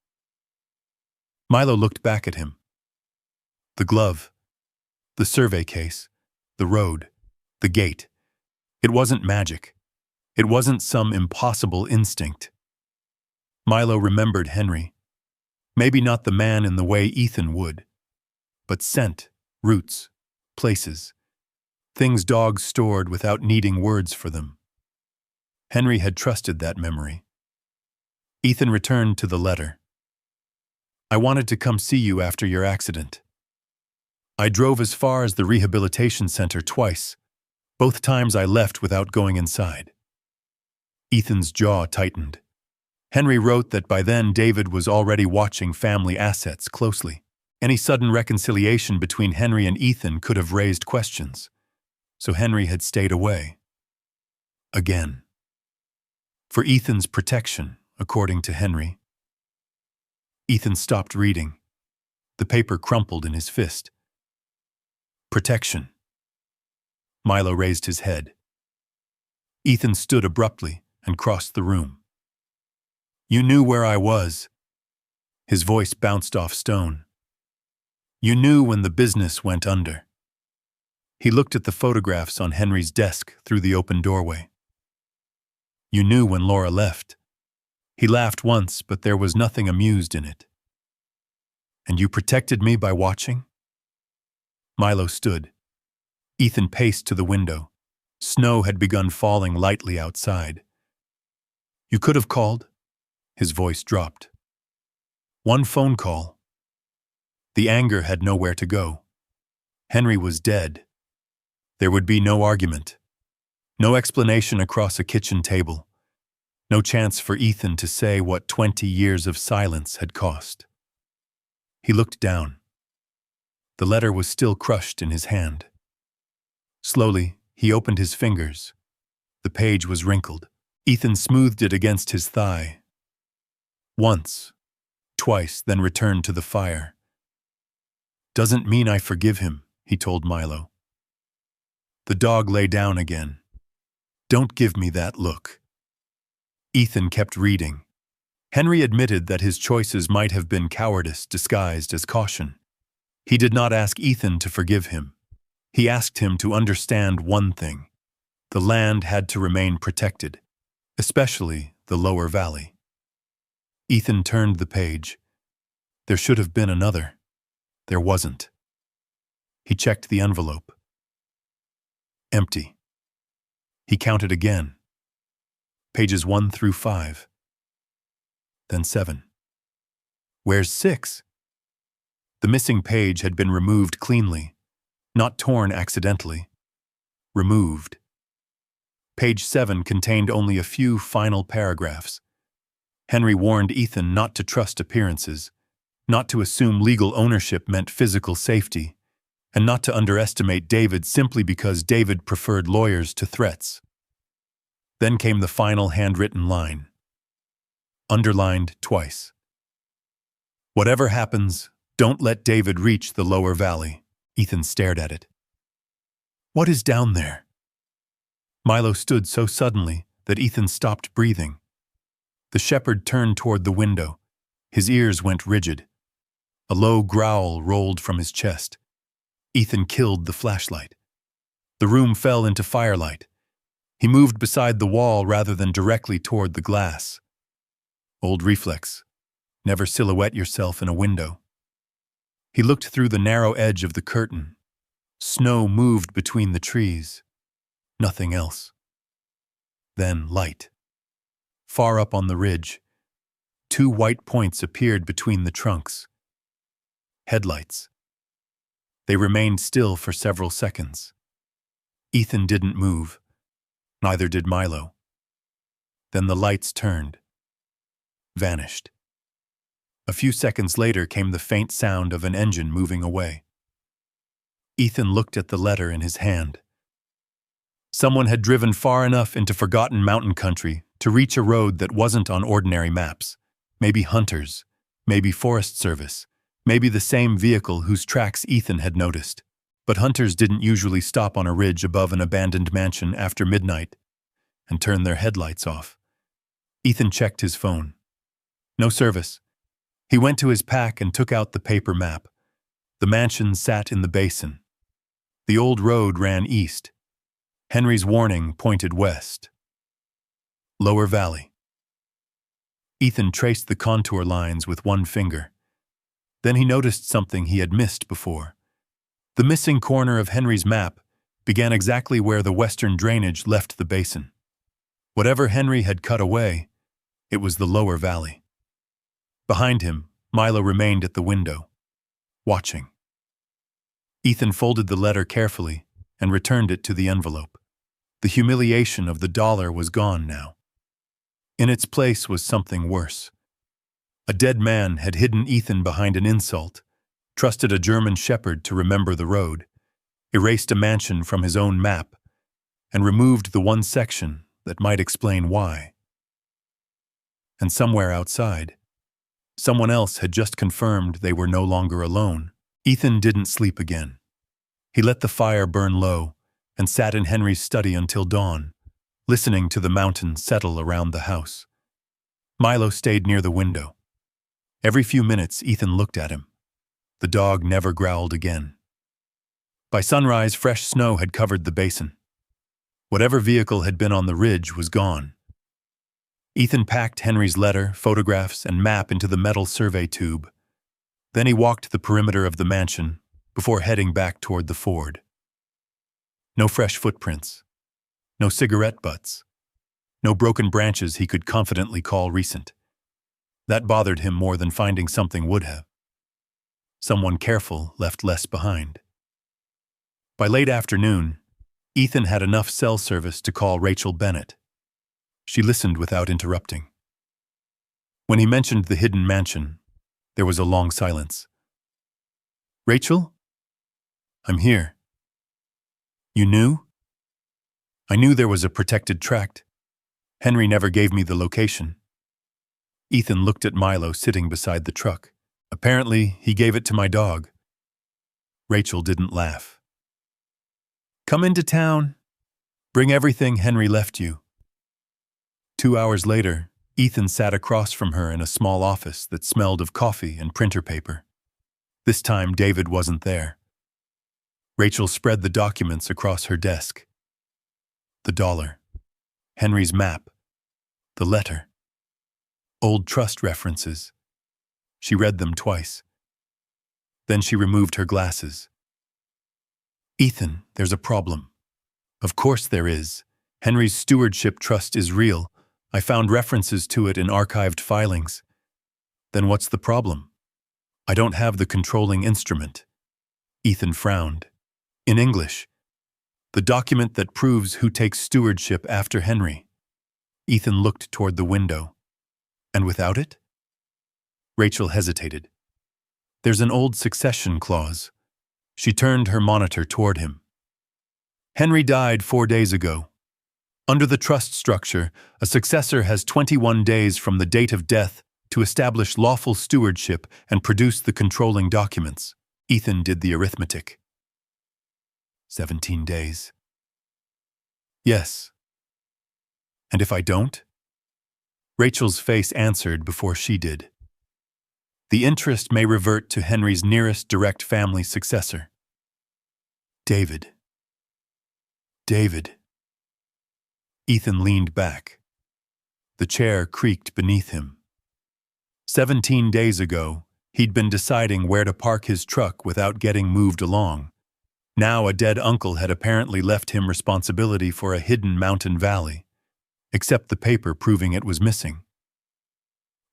Milo looked back at him. The glove, the survey case, the road, the gate. It wasn't magic. It wasn't some impossible instinct. Milo remembered Henry. Maybe not the man in the way Ethan would, but scent, roots, places, things dogs stored without needing words for them. Henry had trusted that memory. Ethan returned to the letter. "I wanted to come see you after your accident. I drove as far as the rehabilitation center twice. Both times I left without going inside." Ethan's jaw tightened. Henry wrote that by then David was already watching family assets closely. Any sudden reconciliation between Henry and Ethan could have raised questions, so Henry had stayed away. Again. For Ethan's protection, according to Henry. Ethan stopped reading. The paper crumpled in his fist. Protection. Milo raised his head. Ethan stood abruptly and crossed the room. "You knew where I was." His voice bounced off stone. "You knew when the business went under." He looked at the photographs on Henry's desk through the open doorway. "You knew when Laura left." He laughed once, but there was nothing amused in it. "And you protected me by watching?" Milo stood. Ethan paced to the window. Snow had begun falling lightly outside. "You could have called." His voice dropped. "One phone call." The anger had nowhere to go. Henry was dead. There would be no argument. No explanation across a kitchen table. No chance for Ethan to say what 20 years of silence had cost. He looked down. The letter was still crushed in his hand. Slowly, he opened his fingers. The page was wrinkled. Ethan smoothed it against his thigh. Once, twice, then returned to the fire. "Doesn't mean I forgive him," he told Milo. The dog lay down again. "Don't give me that look." Ethan kept reading. Henry admitted that his choices might have been cowardice disguised as caution. He did not ask Ethan to forgive him. He asked him to understand one thing. The land had to remain protected, especially the lower valley. Ethan turned the page. There should have been another. There wasn't. He checked the envelope. Empty. He counted again. Pages 1 through 5. Then 7. Where's 6? The missing page had been removed cleanly, not torn accidentally. Removed. Page 7 contained only a few final paragraphs. Henry warned Ethan not to trust appearances, not to assume legal ownership meant physical safety, and not to underestimate David simply because David preferred lawyers to threats. Then came the final handwritten line. Underlined twice. "Whatever happens, don't let David reach the lower valley." Ethan stared at it. "What is down there?" Milo stood so suddenly that Ethan stopped breathing. The shepherd turned toward the window. His ears went rigid. A low growl rolled from his chest. Ethan killed the flashlight. The room fell into firelight. He moved beside the wall rather than directly toward the glass. Old reflex. Never silhouette yourself in a window. He looked through the narrow edge of the curtain. Snow moved between the trees. Nothing else. Then light. Far up on the ridge, 2 white points appeared between the trunks. headlights. They remained still for several seconds. Ethan didn't move. Neither did Milo. Then the lights turned. Vanished. A few seconds later came the faint sound of an engine moving away. Ethan looked at the letter in his hand. Someone had driven far enough into forgotten mountain country to reach a road that wasn't on ordinary maps. Maybe hunters, maybe Forest Service, maybe the same vehicle whose tracks Ethan had noticed. But hunters didn't usually stop on a ridge above an abandoned mansion after midnight and turn their headlights off. Ethan checked his phone. No service. He went to his pack and took out the paper map. The mansion sat in the basin. The old road ran east. Henry's warning pointed west. Lower Valley. Ethan traced the contour lines with one finger. Then he noticed something he had missed before. The missing corner of Henry's map began exactly where the western drainage left the basin. Whatever Henry had cut away, it was the lower valley. Behind him, Milo remained at the window, watching. Ethan folded the letter carefully and returned it to the envelope. The humiliation of the dollar was gone now. In its place was something worse. A dead man had hidden Ethan behind an insult, trusted a German shepherd to remember the road, erased a mansion from his own map, and removed the one section that might explain why. And somewhere outside, someone else had just confirmed they were no longer alone. Ethan didn't sleep again. He let the fire burn low and sat in Henry's study until dawn, listening to the mountain settle around the house. Milo stayed near the window. Every few minutes, Ethan looked at him. The dog never growled again. By sunrise, fresh snow had covered the basin. Whatever vehicle had been on the ridge was gone. Ethan packed Henry's letter, photographs, and map into the metal survey tube. Then he walked the perimeter of the mansion before heading back toward the ford. No fresh footprints. No cigarette butts. No broken branches he could confidently call recent. That bothered him more than finding something would have. Someone careful left less behind. By late afternoon, Ethan had enough cell service to call Rachel Bennett. She listened without interrupting. When he mentioned the hidden mansion, there was a long silence. "Rachel? I'm here. You knew?" "I knew there was a protected tract. Henry never gave me the location." Ethan looked at Milo sitting beside the truck. "Apparently, he gave it to my dog." Rachel didn't laugh. "Come into town. Bring everything Henry left you." 2 hours later, Ethan sat across from her in a small office that smelled of coffee and printer paper. This time, David wasn't there. Rachel spread the documents across her desk. The dollar, Henry's map, the letter, old trust references. She read them twice. Then she removed her glasses. "Ethan, there's a problem." "Of course there is. Henry's stewardship trust is real. I found references to it in archived filings." "Then what's the problem?" "I don't have the controlling instrument." Ethan frowned. "In English. The document that proves who takes stewardship after Henry." Ethan looked toward the window. "And without it?" Rachel hesitated. "There's an old succession clause." She turned her monitor toward him. "Henry died 4 days ago. Under the trust structure, a successor has 21 days from the date of death to establish lawful stewardship and produce the controlling documents." Ethan did the arithmetic. 17 days. "Yes." "And if I don't?" Rachel's face answered before she did. "The interest may revert to Henry's nearest direct family successor." David. David. Ethan leaned back. The chair creaked beneath him. 17 days ago, he'd been deciding where to park his truck without getting moved along. Now a dead uncle had apparently left him responsibility for a hidden mountain valley, except the paper proving it was missing.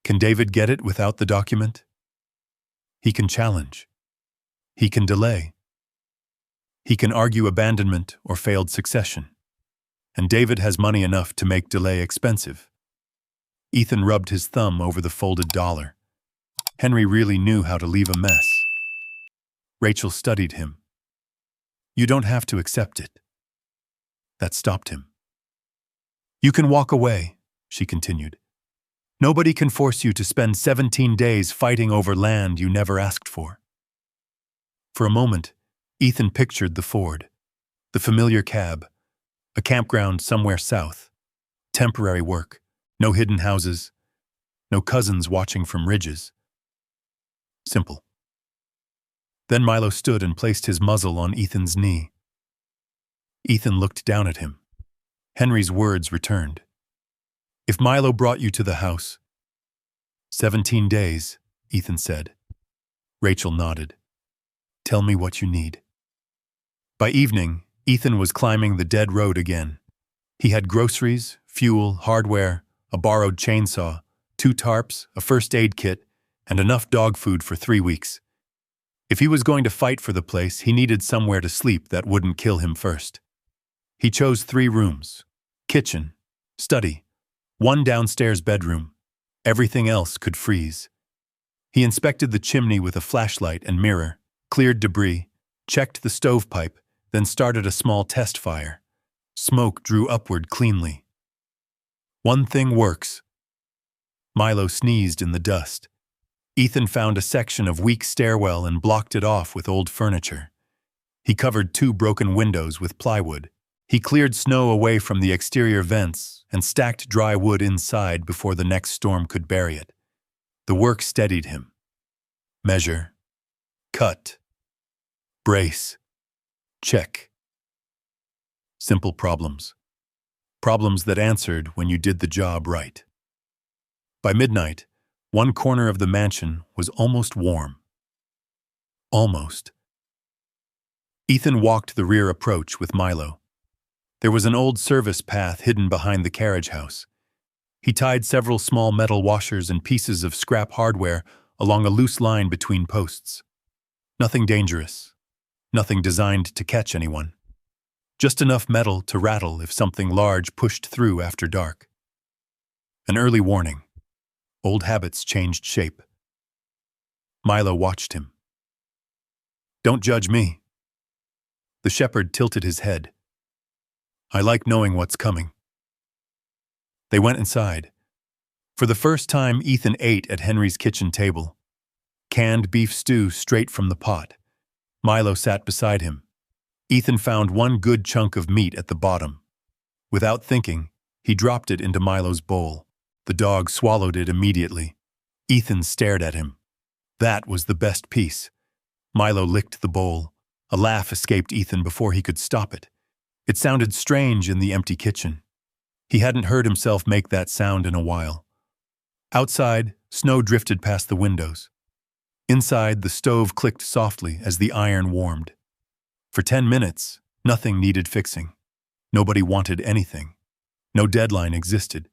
Can David get it without the document? He can challenge. He can delay. He can argue abandonment or failed succession. And David has money enough to make delay expensive. Ethan rubbed his thumb over the folded dollar. Henry really knew how to leave a mess. Rachel studied him. You don't have to accept it. That stopped him. You can walk away, she continued. Nobody can force you to spend 17 days fighting over land you never asked for. For a moment, Ethan pictured the Ford, the familiar cab, a campground somewhere south, temporary work, no hidden houses, no cousins watching from ridges. Simple. Then Milo stood and placed his muzzle on Ethan's knee. Ethan looked down at him. Henry's words returned. If Milo brought you to the house. 17 days, Ethan said. Rachel nodded. Tell me what you need. By evening, Ethan was climbing the dead road again. He had groceries, fuel, hardware, a borrowed chainsaw, 2 tarps, a first aid kit, and enough dog food for 3 weeks. If he was going to fight for the place, he needed somewhere to sleep that wouldn't kill him first. He chose 3 rooms: kitchen, study, 1 downstairs bedroom. Everything else could freeze. He inspected the chimney with a flashlight and mirror, cleared debris, checked the stovepipe, then started a small test fire. Smoke drew upward cleanly. One thing works. Milo sneezed in the dust. Ethan found a section of weak stairwell and blocked it off with old furniture. He covered 2 broken windows with plywood. He cleared snow away from the exterior vents and stacked dry wood inside before the next storm could bury it. The work steadied him. Measure. Cut. Brace. Check. Simple problems. Problems that answered when you did the job right. By midnight, 1 corner of the mansion was almost warm. Almost. Ethan walked the rear approach with Milo. There was an old service path hidden behind the carriage house. He tied several small metal washers and pieces of scrap hardware along a loose line between posts. Nothing dangerous. Nothing designed to catch anyone. Just enough metal to rattle if something large pushed through after dark. An early warning. Old habits changed shape. Milo watched him. Don't judge me. The shepherd tilted his head. I like knowing what's coming. They went inside. For the first time, Ethan ate at Henry's kitchen table. Canned beef stew straight from the pot. Milo sat beside him. Ethan found 1 good chunk of meat at the bottom. Without thinking, he dropped it into Milo's bowl. The dog swallowed it immediately. Ethan stared at him. That was the best piece. Milo licked the bowl. A laugh escaped Ethan before he could stop it. It sounded strange in the empty kitchen. He hadn't heard himself make that sound in a while. Outside, snow drifted past the windows. Inside, the stove clicked softly as the iron warmed. For 10 minutes, nothing needed fixing. Nobody wanted anything. No deadline existed.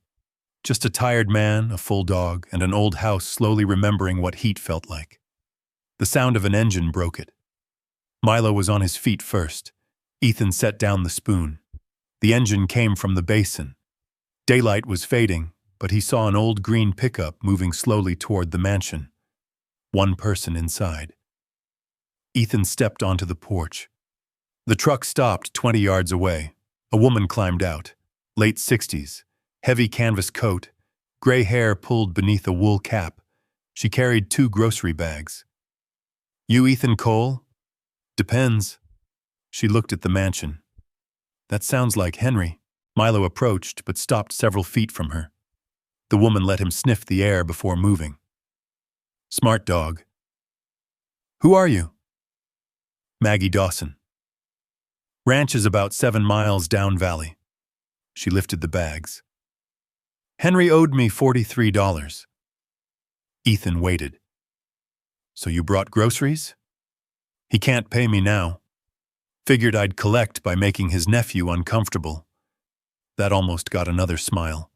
Just a tired man, a full dog, and an old house slowly remembering what heat felt like. The sound of an engine broke it. Milo was on his feet first. Ethan set down the spoon. The engine came from the basin. Daylight was fading, but he saw an old green pickup moving slowly toward the mansion. 1 person inside. Ethan stepped onto the porch. The truck stopped 20 yards away. A woman climbed out. Late 60s. Heavy canvas coat. Gray hair pulled beneath a wool cap. She carried 2 grocery bags. You Ethan Cole? Depends. She looked at the mansion. That sounds like Henry. Milo approached but stopped several feet from her. The woman let him sniff the air before moving. Smart dog. Who are you? Maggie Dawson. Ranch is about 7 miles down valley. She lifted the bags. Henry owed me $43. Ethan waited. So you brought groceries? He can't pay me now. Figured I'd collect by making his nephew uncomfortable. That almost got another smile.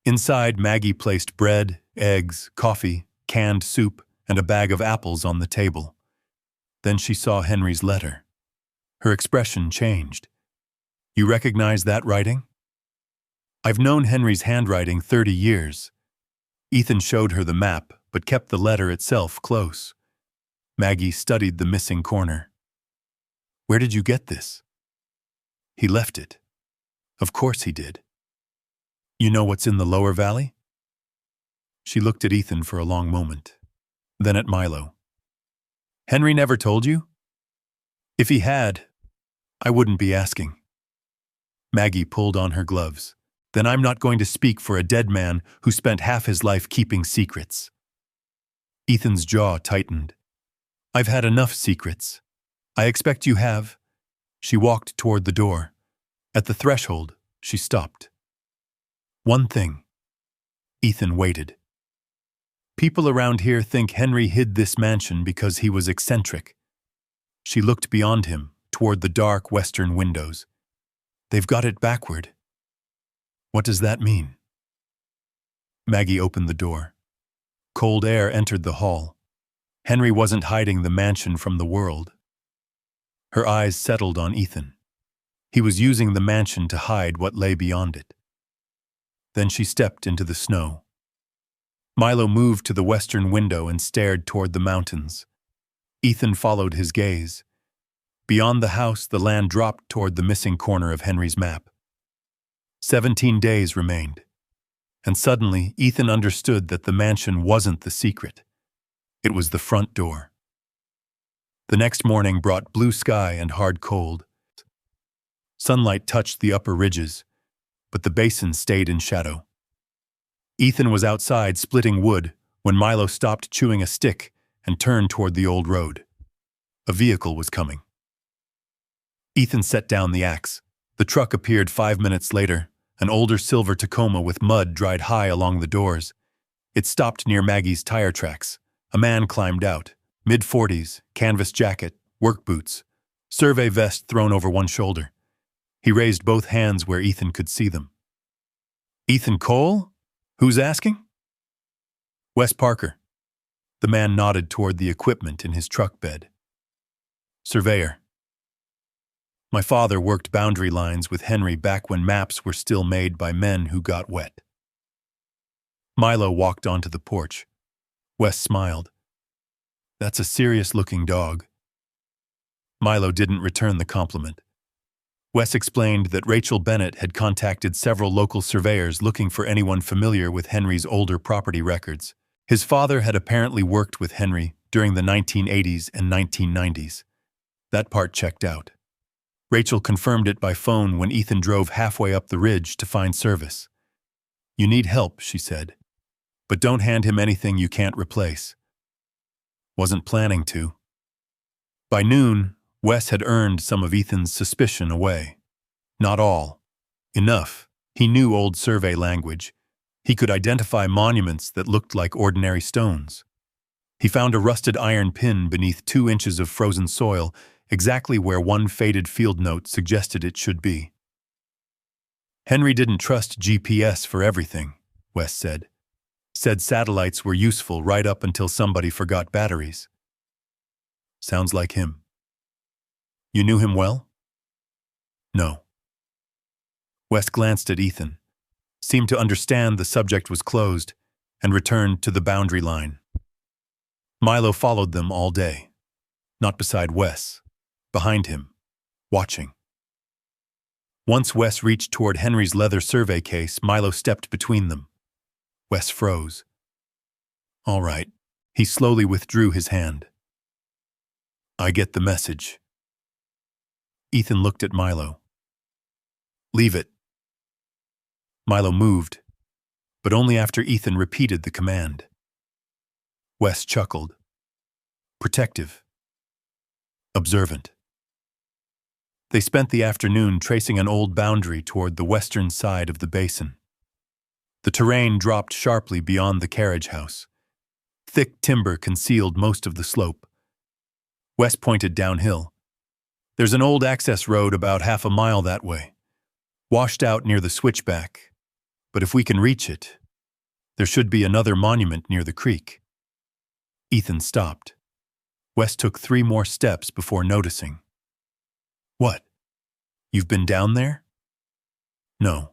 Inside, Maggie placed bread, eggs, coffee, canned soup, and a bag of apples on the table. Then she saw Henry's letter. Her expression changed. You recognize that writing? I've known Henry's handwriting 30 years. Ethan showed her the map, but kept the letter itself close. Maggie studied the missing corner. Where did you get this? He left it. Of course he did. You know what's in the lower valley? She looked at Ethan for a long moment, then at Milo. Henry never told you? If he had, I wouldn't be asking. Maggie pulled on her gloves. Then I'm not going to speak for a dead man who spent half his life keeping secrets. Ethan's jaw tightened. I've had enough secrets. I expect you have. She walked toward the door. At the threshold, she stopped. One thing. Ethan waited. People around here think Henry hid this mansion because he was eccentric. She looked beyond him, toward the dark western windows. They've got it backward. What does that mean? Maggie opened the door. Cold air entered the hall. Henry wasn't hiding the mansion from the world. Her eyes settled on Ethan. He was using the mansion to hide what lay beyond it. Then she stepped into the snow. Milo moved to the western window and stared toward the mountains. Ethan followed his gaze. Beyond the house, the land dropped toward the missing corner of Henry's map. 17 days remained. And suddenly, Ethan understood that the mansion wasn't the secret. It was the front door. The next morning brought blue sky and hard cold. Sunlight touched the upper ridges, but the basin stayed in shadow. Ethan was outside splitting wood when Milo stopped chewing a stick and turned toward the old road. A vehicle was coming. Ethan set down the axe. The truck appeared 5 minutes later, an older silver Tacoma with mud dried high along the doors. It stopped near Maggie's tire tracks. A man climbed out, mid-40s, canvas jacket, work boots, survey vest thrown over one shoulder. He raised both hands where Ethan could see them. Ethan Cole? Who's asking? Wes Parker. The man nodded toward the equipment in his truck bed. Surveyor. My father worked boundary lines with Henry back when maps were still made by men who got wet. Milo walked onto the porch. Wes smiled. That's a serious-looking dog. Milo didn't return the compliment. Wes explained that Rachel Bennett had contacted several local surveyors looking for anyone familiar with Henry's older property records. His father had apparently worked with Henry during the 1980s and 1990s. That part checked out. Rachel confirmed it by phone when Ethan drove halfway up the ridge to find service. You need help, she said. But don't hand him anything you can't replace. Wasn't planning to. By noon, Wes had earned some of Ethan's suspicion away. Not all. Enough. He knew old survey language. He could identify monuments that looked like ordinary stones. He found a rusted iron pin beneath 2 inches of frozen soil, exactly where one faded field note suggested it should be. Henry didn't trust GPS for everything, Wes said. Said satellites were useful right up until somebody forgot batteries. Sounds like him. You knew him well? No. Wes glanced at Ethan, seemed to understand the subject was closed, and returned to the boundary line. Milo followed them all day. Not beside Wes. Behind him, watching. Once Wes reached toward Henry's leather survey case, Milo stepped between them. Wes froze. All right. He slowly withdrew his hand. I get the message. Ethan looked at Milo. Leave it. Milo moved, but only after Ethan repeated the command. Wes chuckled. Protective. Observant. They spent the afternoon tracing an old boundary toward the western side of the basin. The terrain dropped sharply beyond the carriage house. Thick timber concealed most of the slope. Wes pointed downhill. There's an old access road about half a mile that way, washed out near the switchback. But if we can reach it, there should be another monument near the creek. Ethan stopped. Wes took 3 more steps before noticing. What? You've been down there? No.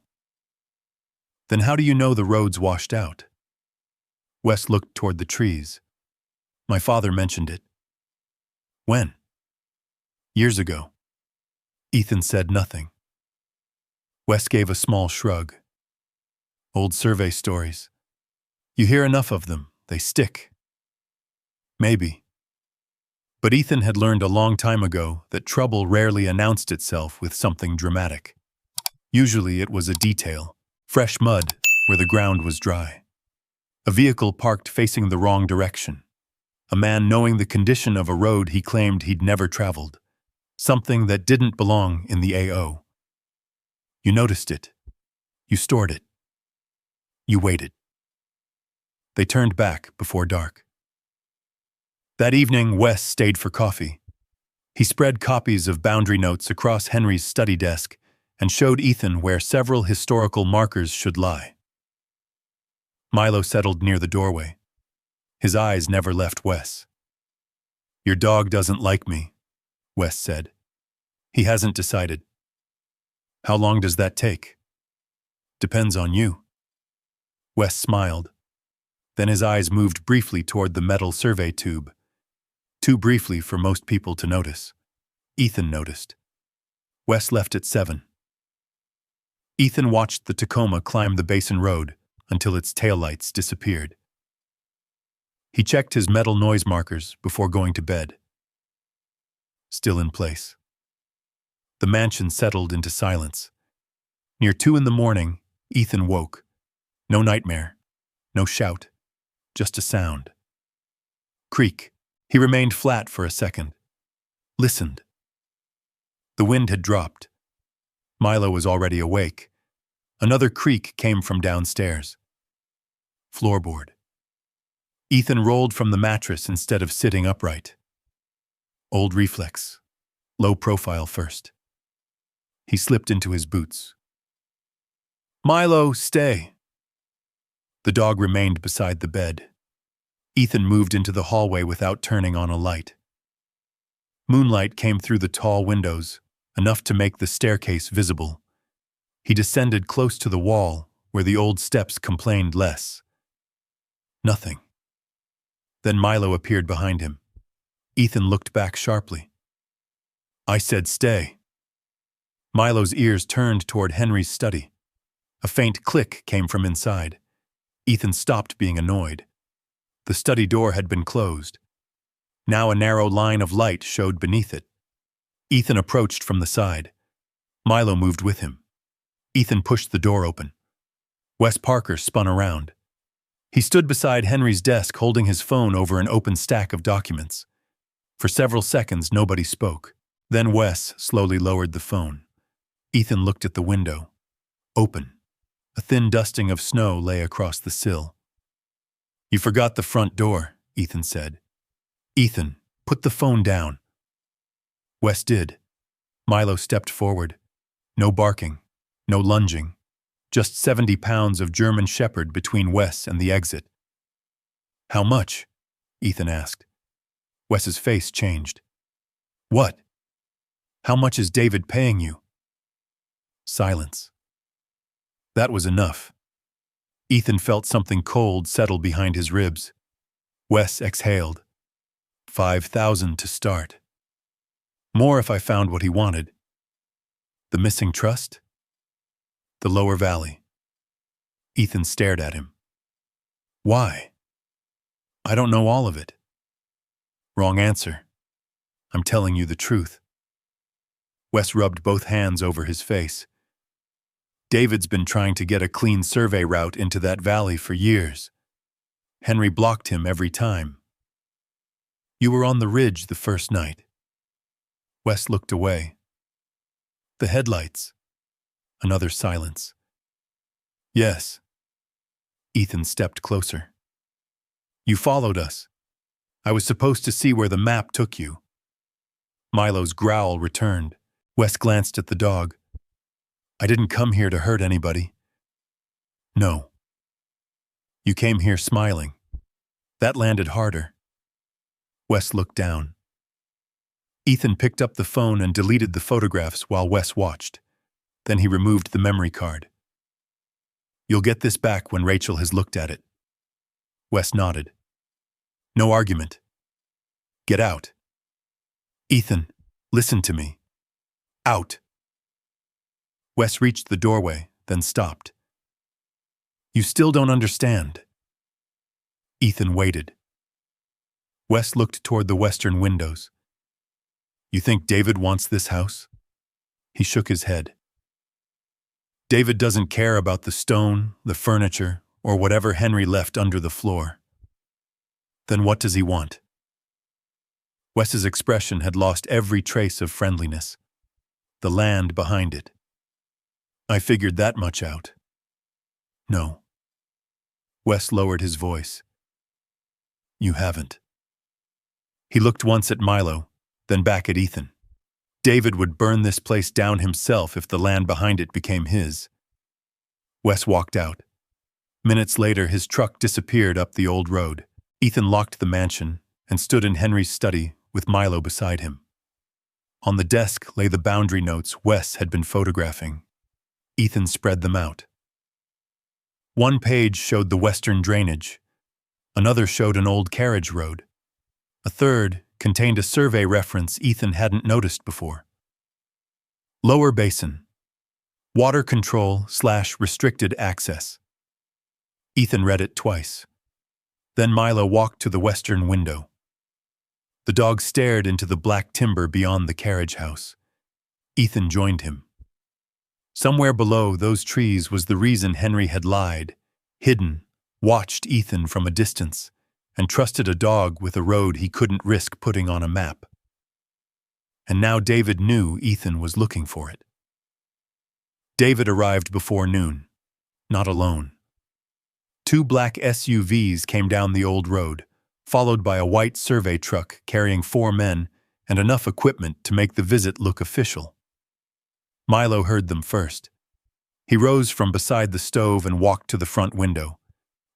Then how do you know the road's washed out? Wes looked toward the trees. My father mentioned it. When? Years ago. Ethan said nothing. Wes gave a small shrug. Old survey stories. You hear enough of them, they stick. Maybe. But Ethan had learned a long time ago that trouble rarely announced itself with something dramatic. Usually it was a detail, fresh mud where the ground was dry. A vehicle parked facing the wrong direction. A man knowing the condition of a road he claimed he'd never traveled. Something that didn't belong in the AO. You noticed it. You stored it. You waited. They turned back before dark. That evening, Wes stayed for coffee. He spread copies of boundary notes across Henry's study desk and showed Ethan where several historical markers should lie. Milo settled near the doorway. His eyes never left Wes. Your dog doesn't like me, Wes said. He hasn't decided. How long does that take? Depends on you. Wes smiled. Then his eyes moved briefly toward the metal survey tube. Too briefly for most people to notice. Ethan noticed. Wes left at 7. Ethan watched the Tacoma climb the Basin Road until its taillights disappeared. He checked his metal noise markers before going to bed. Still in place. The mansion settled into silence. Near 2 in the morning, Ethan woke. No nightmare, no shout, just a sound. Creak. He remained flat for a second. Listened. The wind had dropped. Milo was already awake. Another creak came from downstairs. Floorboard. Ethan rolled from the mattress instead of sitting upright. Old reflex. Low profile first. He slipped into his boots. Milo, stay. The dog remained beside the bed. Ethan moved into the hallway without turning on a light. Moonlight came through the tall windows, enough to make the staircase visible. He descended close to the wall, where the old steps complained less. Nothing. Then Milo appeared behind him. Ethan looked back sharply. I said stay. Milo's ears turned toward Henry's study. A faint click came from inside. Ethan stopped being annoyed. The study door had been closed. Now a narrow line of light showed beneath it. Ethan approached from the side. Milo moved with him. Ethan pushed the door open. Wes Parker spun around. He stood beside Henry's desk holding his phone over an open stack of documents. For several seconds, nobody spoke. Then Wes slowly lowered the phone. Ethan looked at the window. Open. A thin dusting of snow lay across the sill. You forgot the front door, Ethan said. Ethan, put the phone down. Wes did. Milo stepped forward. No barking, no lunging. Just 70 pounds of German Shepherd between Wes and the exit. How much? Ethan asked. Wes's face changed. What? How much is David paying you? Silence. That was enough. Ethan felt something cold settle behind his ribs. Wes exhaled. 5,000 to start. More if I found what he wanted. The missing trust? The lower valley. Ethan stared at him. Why? I don't know all of it. Wrong answer. I'm telling you the truth. Wes rubbed both hands over his face. David's been trying to get a clean survey route into that valley for years. Henry blocked him every time. You were on the ridge the first night. Wes looked away. The headlights. Another silence. Yes. Ethan stepped closer. You followed us. I was supposed to see where the map took you. Milo's growl returned. Wes glanced at the dog. I didn't come here to hurt anybody. No. You came here smiling. That landed harder. Wes looked down. Ethan picked up the phone and deleted the photographs while Wes watched. Then he removed the memory card. "You'll get this back when Rachel has looked at it." Wes nodded. "No argument. Get out." "Ethan, listen to me. Out." Wes reached the doorway, then stopped. "You still don't understand." Ethan waited. Wes looked toward the western windows. "You think David wants this house?" He shook his head. "David doesn't care about the stone, the furniture, or whatever Henry left under the floor." "Then what does he want?" Wes's expression had lost every trace of friendliness. The land behind it. "I figured that much out." "No." Wes lowered his voice. "You haven't." He looked once at Milo, then back at Ethan. David would burn this place down himself if the land behind it became his. Wes walked out. Minutes later, his truck disappeared up the old road. Ethan locked the mansion and stood in Henry's study with Milo beside him. On the desk lay the boundary notes Wes had been photographing. Ethan spread them out. One page showed the western drainage. Another showed an old carriage road. A third contained a survey reference Ethan hadn't noticed before. Lower Basin. Water control/restricted access. Ethan read it twice. Then Milo walked to the western window. The dog stared into the black timber beyond the carriage house. Ethan joined him. Somewhere below those trees was the reason Henry had lied, hidden, watched Ethan from a distance, and trusted a dog with a road he couldn't risk putting on a map. And now David knew Ethan was looking for it. David arrived before noon, not alone. 2 black SUVs came down the old road, followed by a white survey truck carrying 4 men and enough equipment to make the visit look official. Milo heard them first. He rose from beside the stove and walked to the front window.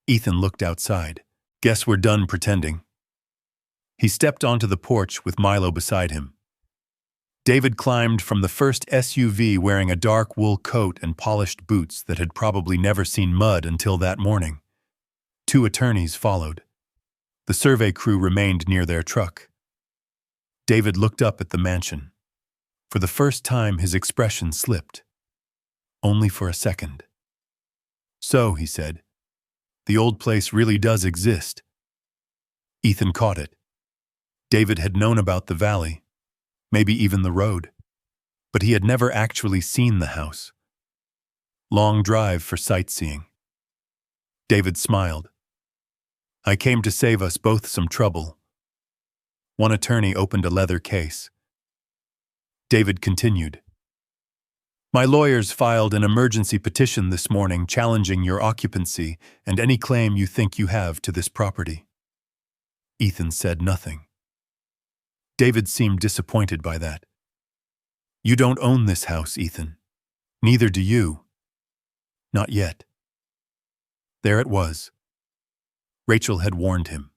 Ethan looked outside. "Guess we're done pretending." He stepped onto the porch with Milo beside him. David climbed from the first SUV wearing a dark wool coat and polished boots that had probably never seen mud until that morning. 2 attorneys followed. The survey crew remained near their truck. David looked up at the mansion. For the first time, his expression slipped. Only for a second. "So," he said, "the old place really does exist." Ethan caught it. David had known about the valley, maybe even the road, but he had never actually seen the house. Long drive for sightseeing. David smiled. "I came to save us both some trouble." One attorney opened a leather case. David continued. "My lawyers filed an emergency petition this morning challenging your occupancy and any claim you think you have to this property." Ethan said nothing. David seemed disappointed by that. "You don't own this house, Ethan. Neither do you. Not yet." There it was. Rachel had warned him.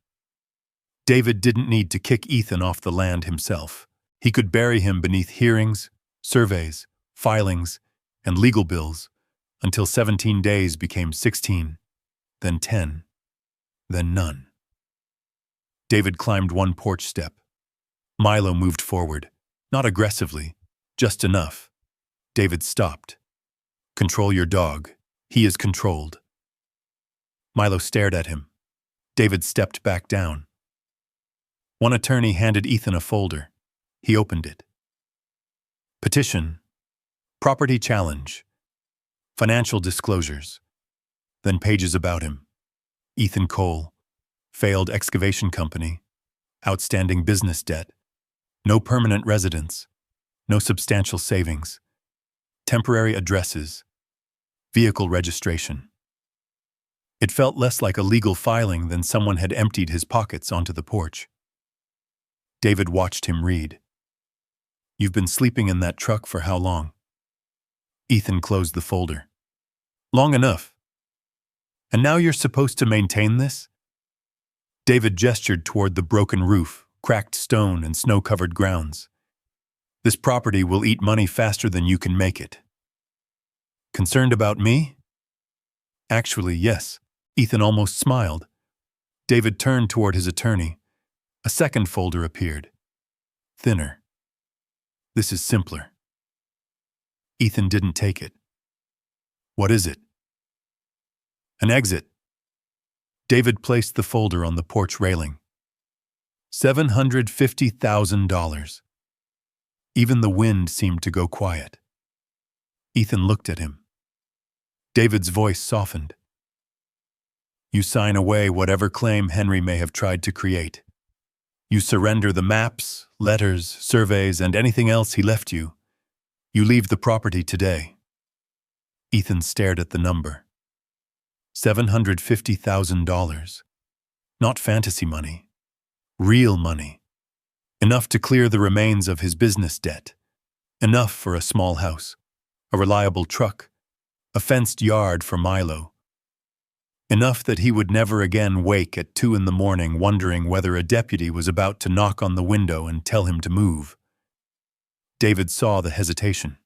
David didn't need to kick Ethan off the land himself. He could bury him beneath hearings, surveys, filings, and legal bills until 17 days became 16, then 10, then none. David climbed one porch step. Milo moved forward, not aggressively, just enough. David stopped. "Control your dog. He is controlled." Milo stared at him. David stepped back down. One attorney handed Ethan a folder. He opened it. Petition. Property challenge. Financial disclosures. Then pages about him. Ethan Cole. Failed excavation company. Outstanding business debt. No permanent residence. No substantial savings. Temporary addresses. Vehicle registration. It felt less like a legal filing than someone had emptied his pockets onto the porch. David watched him read. "You've been sleeping in that truck for how long?" Ethan closed the folder. "Long enough. And now you're supposed to maintain this?" David gestured toward the broken roof cracked stone and snow-covered grounds. This property will eat money faster than you can make it. Concerned about me? Actually, yes. Ethan almost smiled. David turned toward his attorney. A second folder appeared. Thinner. This is simpler. Ethan didn't take it. What is it? An exit. David placed the folder on the porch railing. $750,000. Even the wind seemed to go quiet. Ethan looked at him. David's voice softened. You sign away whatever claim Henry may have tried to create. You surrender the maps, letters, surveys, and anything else he left you. You leave the property today. Ethan stared at the number. $750,000. Not fantasy money. Real money. Enough to clear the remains of his business debt. Enough for a small house, a reliable truck, a fenced yard for Milo. Enough that he would never again wake at 2 a.m. wondering whether a deputy was about to knock on the window and tell him to move. David saw the hesitation.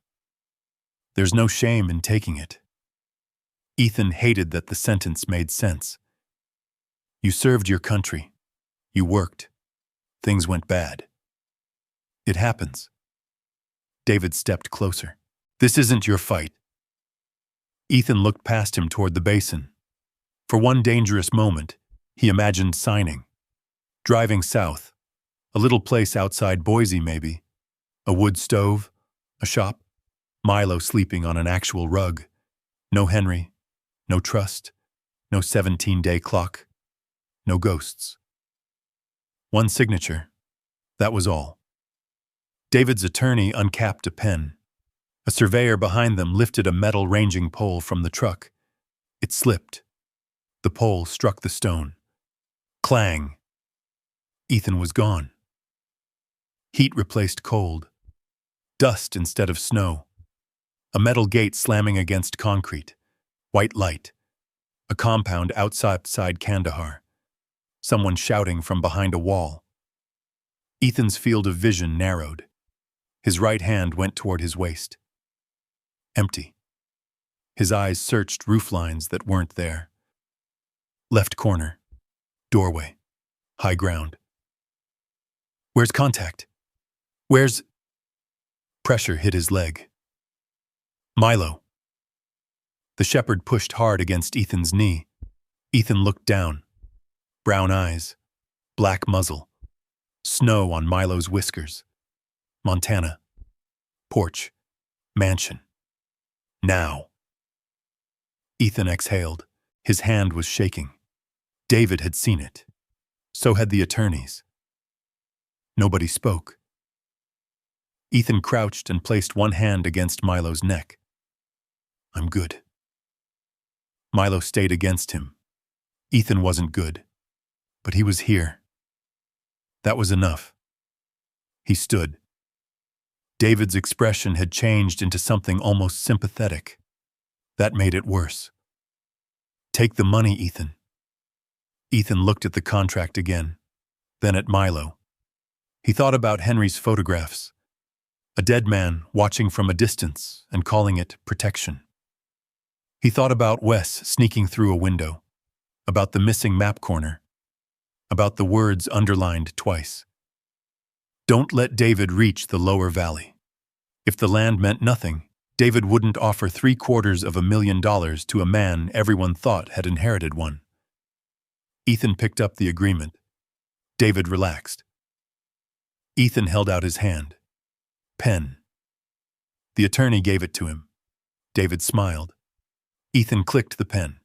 There's no shame in taking it. Ethan hated that the sentence made sense. You served your country. You worked. Things went bad. It happens. David stepped closer. This isn't your fight. Ethan looked past him toward the basin. For one dangerous moment, he imagined signing. Driving south. A little place outside Boise, maybe. A wood stove. A shop. Milo sleeping on an actual rug. No Henry. No trust. No 17-day clock. No ghosts. One signature. That was all. David's attorney uncapped a pen. A surveyor behind them lifted a metal ranging pole from the truck. It slipped. The pole struck the stone. Clang. Ethan was gone. Heat replaced cold. Dust instead of snow. A metal gate slamming against concrete. White light. A compound outside Kandahar. Someone shouting from behind a wall. Ethan's field of vision narrowed. His right hand went toward his waist. Empty. His eyes searched rooflines that weren't there. Left corner. Doorway. High ground. Where's contact? Where's... Pressure hit his leg. Milo. The shepherd pushed hard against Ethan's knee. Ethan looked down. Brown eyes. Black muzzle. Snow on Milo's whiskers. Montana. Porch. Mansion. Now. Ethan exhaled. His hand was shaking. David had seen it. So had the attorneys. Nobody spoke. Ethan crouched and placed one hand against Milo's neck. I'm good. Milo stayed against him. Ethan wasn't good, but he was here. That was enough. He stood. David's expression had changed into something almost sympathetic. That made it worse. Take the money, Ethan. Ethan looked at the contract again, then at Milo. He thought about Henry's photographs. A dead man watching from a distance and calling it protection. He thought about Wes sneaking through a window, about the missing map corner, about the words underlined twice. Don't let David reach the lower valley. If the land meant nothing, David wouldn't offer $750,000 to a man everyone thought had inherited one. Ethan picked up the agreement. David relaxed. Ethan held out his hand. Pen. The attorney gave it to him. David smiled. Ethan clicked the pen,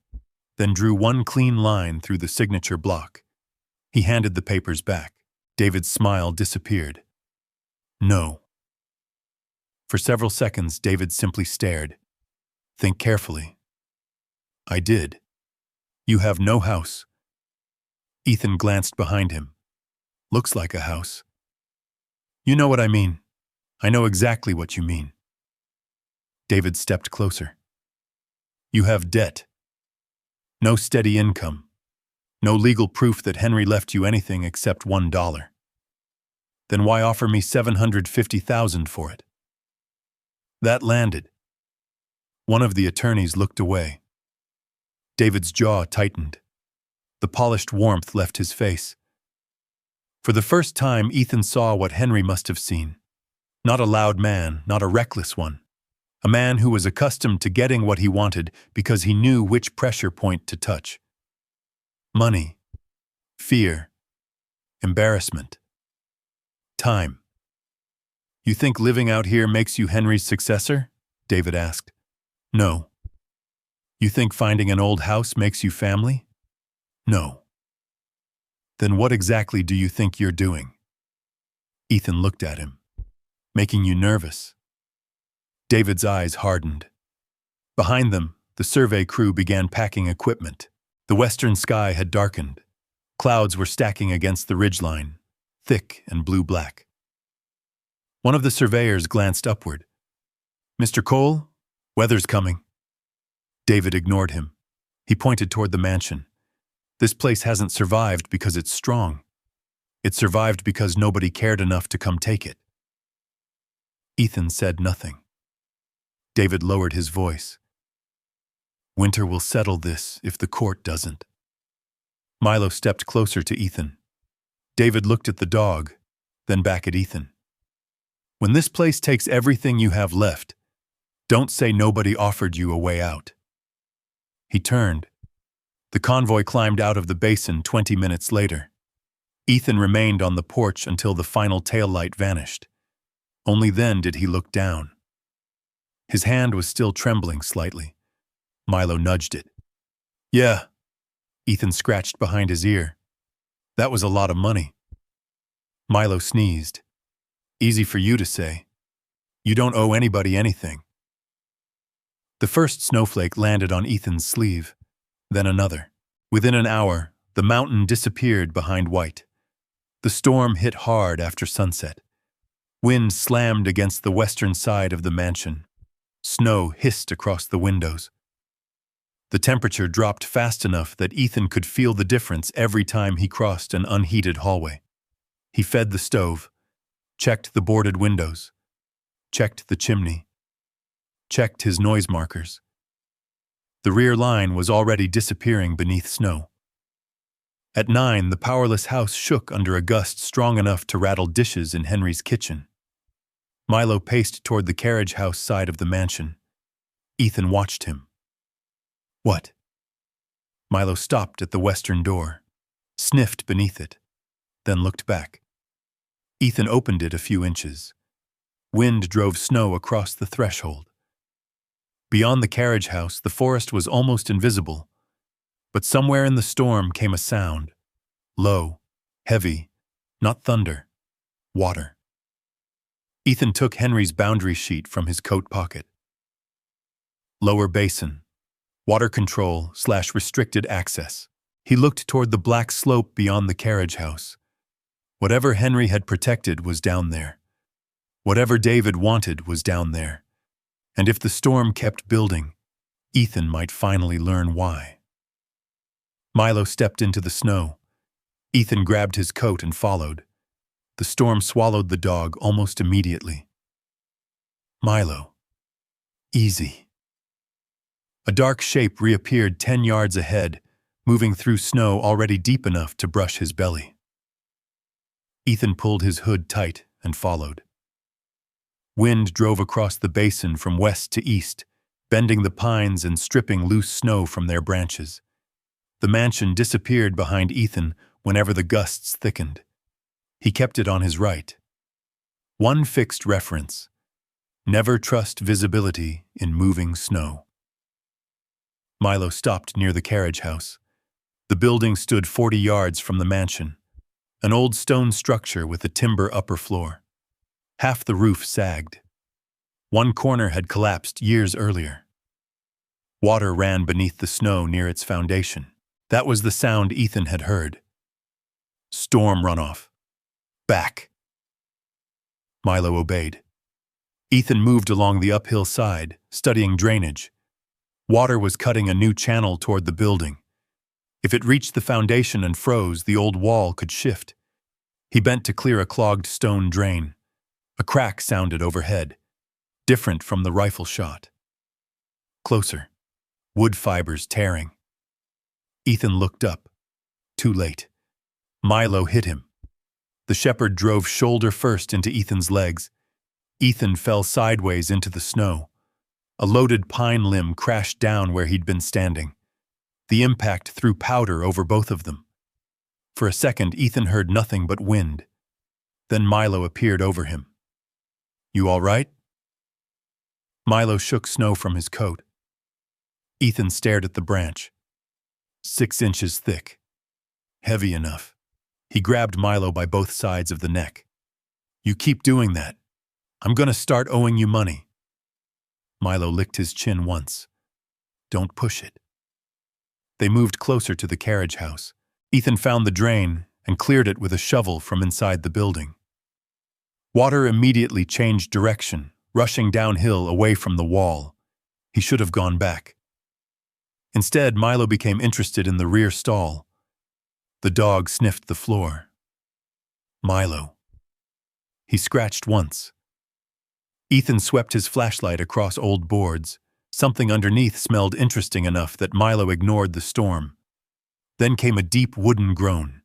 then drew one clean line through the signature block. He handed the papers back. David's smile disappeared. No. For several seconds, David simply stared. Think carefully. I did. You have no house. Ethan glanced behind him. Looks like a house. You know what I mean. I know exactly what you mean. David stepped closer. You have debt. No steady income. No legal proof that Henry left you anything except $1. Then why offer me $750,000 for it? That landed. One of the attorneys looked away. David's jaw tightened. The polished warmth left his face. For the first time, Ethan saw what Henry must have seen. Not a loud man, not a reckless one. A man who was accustomed to getting what he wanted because he knew which pressure point to touch. Money, fear, embarrassment, time. You think living out here makes you Henry's successor? David asked. No. You think finding an old house makes you family? No. Then what exactly do you think you're doing? Ethan looked at him. Making you nervous? David's eyes hardened. Behind them, the survey crew began packing equipment. The western sky had darkened. Clouds were stacking against the ridgeline, thick and blue-black. One of the surveyors glanced upward. Mr. Cole, weather's coming. David ignored him. He pointed toward the mansion. This place hasn't survived because it's strong. It survived because nobody cared enough to come take it. Ethan said nothing. David lowered his voice. Winter will settle this if the court doesn't. Milo stepped closer to Ethan. David looked at the dog, then back at Ethan. When this place takes everything you have left, don't say nobody offered you a way out. He turned. The convoy climbed out of the basin 20 minutes later. Ethan remained on the porch until the final taillight vanished. Only then did he look down. His hand was still trembling slightly. Milo nudged it. Yeah. Ethan scratched behind his ear. That was a lot of money. Milo sneezed. Easy for you to say. You don't owe anybody anything. The first snowflake landed on Ethan's sleeve, then another. Within an hour, the mountain disappeared behind white. The storm hit hard after sunset. Wind slammed against the western side of the mansion. Snow hissed across the windows. The temperature dropped fast enough that Ethan could feel the difference every time he crossed an unheated hallway. He fed the stove, checked the boarded windows, checked the chimney, checked his noise markers. The rear line was already disappearing beneath snow. At 9, the powerless house shook under a gust strong enough to rattle dishes in Henry's kitchen. Milo paced toward the carriage house side of the mansion. Ethan watched him. What? Milo stopped at the western door, sniffed beneath it, then looked back. Ethan opened it a few inches. Wind drove snow across the threshold. Beyond the carriage house, the forest was almost invisible, but somewhere in the storm came a sound. Low, heavy, not thunder, water. Ethan took Henry's boundary sheet from his coat pocket. Lower basin, water control / restricted access. He looked toward the black slope beyond the carriage house. Whatever Henry had protected was down there. Whatever David wanted was down there. And if the storm kept building, Ethan might finally learn why. Milo stepped into the snow. Ethan grabbed his coat and followed. The storm swallowed the dog almost immediately. Milo. Easy. A dark shape reappeared 10 yards ahead, moving through snow already deep enough to brush his belly. Ethan pulled his hood tight and followed. Wind drove across the basin from west to east, bending the pines and stripping loose snow from their branches. The mansion disappeared behind Ethan whenever the gusts thickened. He kept it on his right. One fixed reference: never trust visibility in moving snow. Milo stopped near the carriage house. The building stood 40 yards from the mansion, an old stone structure with a timber upper floor. Half the roof sagged. One corner had collapsed years earlier. Water ran beneath the snow near its foundation. That was the sound Ethan had heard. Storm runoff. Back. Milo obeyed. Ethan moved along the uphill side, studying drainage. Water was cutting a new channel toward the building. If it reached the foundation and froze, the old wall could shift. He bent to clear a clogged stone drain. A crack sounded overhead, different from the rifle shot. Closer. Wood fibers tearing. Ethan looked up. Too late. Milo hit him. The shepherd drove shoulder first into Ethan's legs. Ethan fell sideways into the snow. A loaded pine limb crashed down where he'd been standing. The impact threw powder over both of them. For a second, Ethan heard nothing but wind. Then Milo appeared over him. "You all right?" Milo shook snow from his coat. Ethan stared at the branch. 6 inches thick. Heavy enough. He grabbed Milo by both sides of the neck. "You keep doing that. I'm gonna start owing you money." Milo licked his chin once. "Don't push it." They moved closer to the carriage house. Ethan found the drain and cleared it with a shovel from inside the building. Water immediately changed direction, rushing downhill away from the wall. He should have gone back. Instead, Milo became interested in the rear stall. The dog sniffed the floor. Milo. He scratched once. Ethan swept his flashlight across old boards. Something underneath smelled interesting enough that Milo ignored the storm. Then came a deep wooden groan.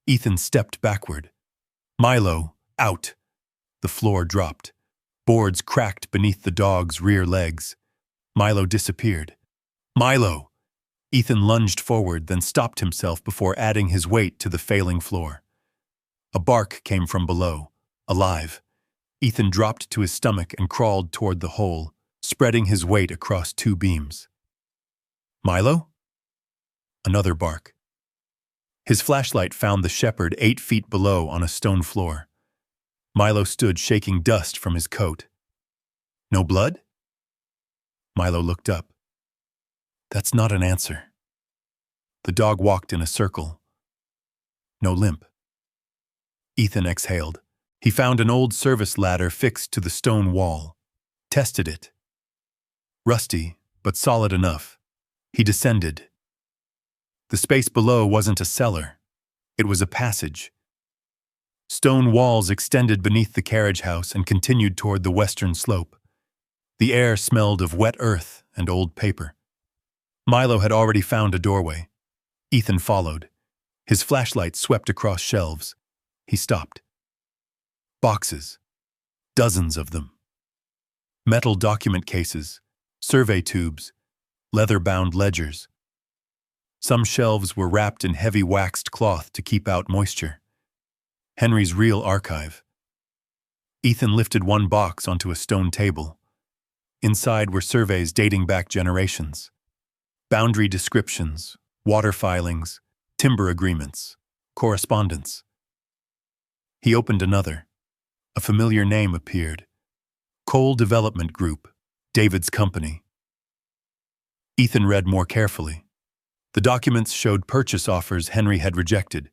Ethan stepped backward. "Milo, out!" The floor dropped. Boards cracked beneath the dog's rear legs. Milo disappeared. "Milo!" Ethan lunged forward, then stopped himself before adding his weight to the failing floor. A bark came from below, alive. Ethan dropped to his stomach and crawled toward the hole, spreading his weight across 2 beams. "Milo?" Another bark. His flashlight found the shepherd 8 feet below on a stone floor. Milo stood shaking dust from his coat. "No blood?" Milo looked up. "That's not an answer." The dog walked in a circle. "No limp." Ethan exhaled. He found an old service ladder fixed to the stone wall. Tested it. Rusty, but solid enough. He descended. The space below wasn't a cellar. It was a passage. Stone walls extended beneath the carriage house and continued toward the western slope. The air smelled of wet earth and old paper. Milo had already found a doorway. Ethan followed. His flashlight swept across shelves. He stopped. Boxes. Dozens of them. Metal document cases, survey tubes, leather-bound ledgers. Some shelves were wrapped in heavy waxed cloth to keep out moisture. Henry's real archive. Ethan lifted one box onto a stone table. Inside were surveys dating back generations. Boundary descriptions, water filings, timber agreements, correspondence. He opened another. A familiar name appeared. Cole Development Group, David's company. Ethan read more carefully. The documents showed purchase offers Henry had rejected,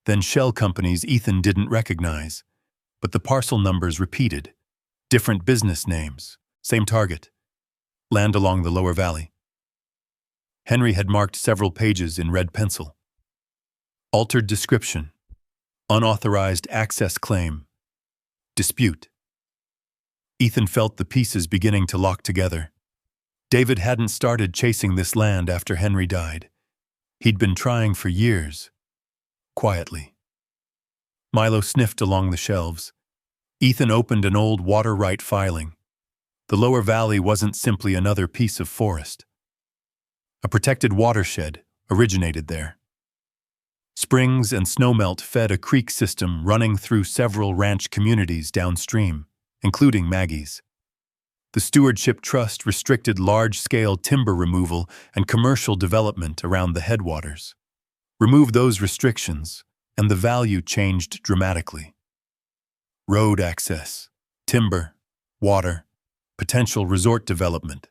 then shell companies Ethan didn't recognize, but the parcel numbers repeated. Different business names, same target. Land along the lower valley. Henry had marked several pages in red pencil. Altered description. Unauthorized access claim. Dispute. Ethan felt the pieces beginning to lock together. David hadn't started chasing this land after Henry died. He'd been trying for years. Quietly. Milo sniffed along the shelves. Ethan opened an old water right filing. The lower valley wasn't simply another piece of forest. A protected watershed originated there. Springs and snowmelt fed a creek system running through several ranch communities downstream, including Maggie's. The Stewardship Trust restricted large-scale timber removal and commercial development around the headwaters. Remove those restrictions, and the value changed dramatically. Road access, timber, water, potential resort development,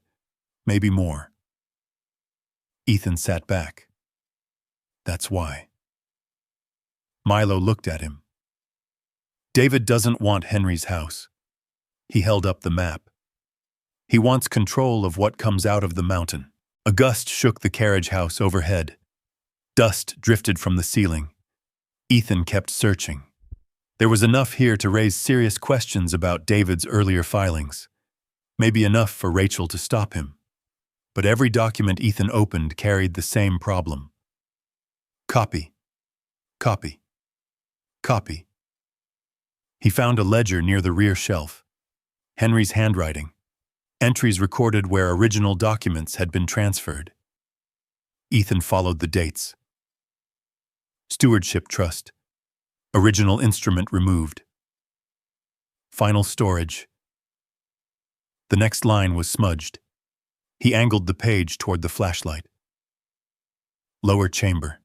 maybe more. Ethan sat back. That's why. Milo looked at him. David doesn't want Henry's house. He held up the map. He wants control of what comes out of the mountain. A gust shook the carriage house overhead. Dust drifted from the ceiling. Ethan kept searching. There was enough here to raise serious questions about David's earlier filings, maybe enough for Rachel to stop him. But every document Ethan opened carried the same problem. Copy. Copy. Copy. He found a ledger near the rear shelf. Henry's handwriting. Entries recorded where original documents had been transferred. Ethan followed the dates. Stewardship trust. Original instrument removed. Final storage. The next line was smudged. He angled the page toward the flashlight. Lower chamber.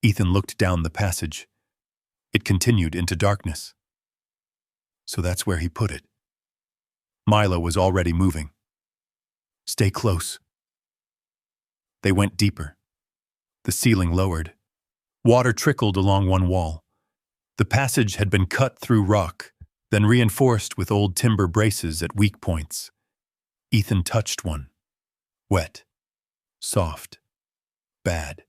Ethan looked down the passage. It continued into darkness. So that's where he put it. Milo was already moving. Stay close. They went deeper. The ceiling lowered. Water trickled along one wall. The passage had been cut through rock, then reinforced with old timber braces at weak points. Ethan touched one. Wet. Soft. Bad.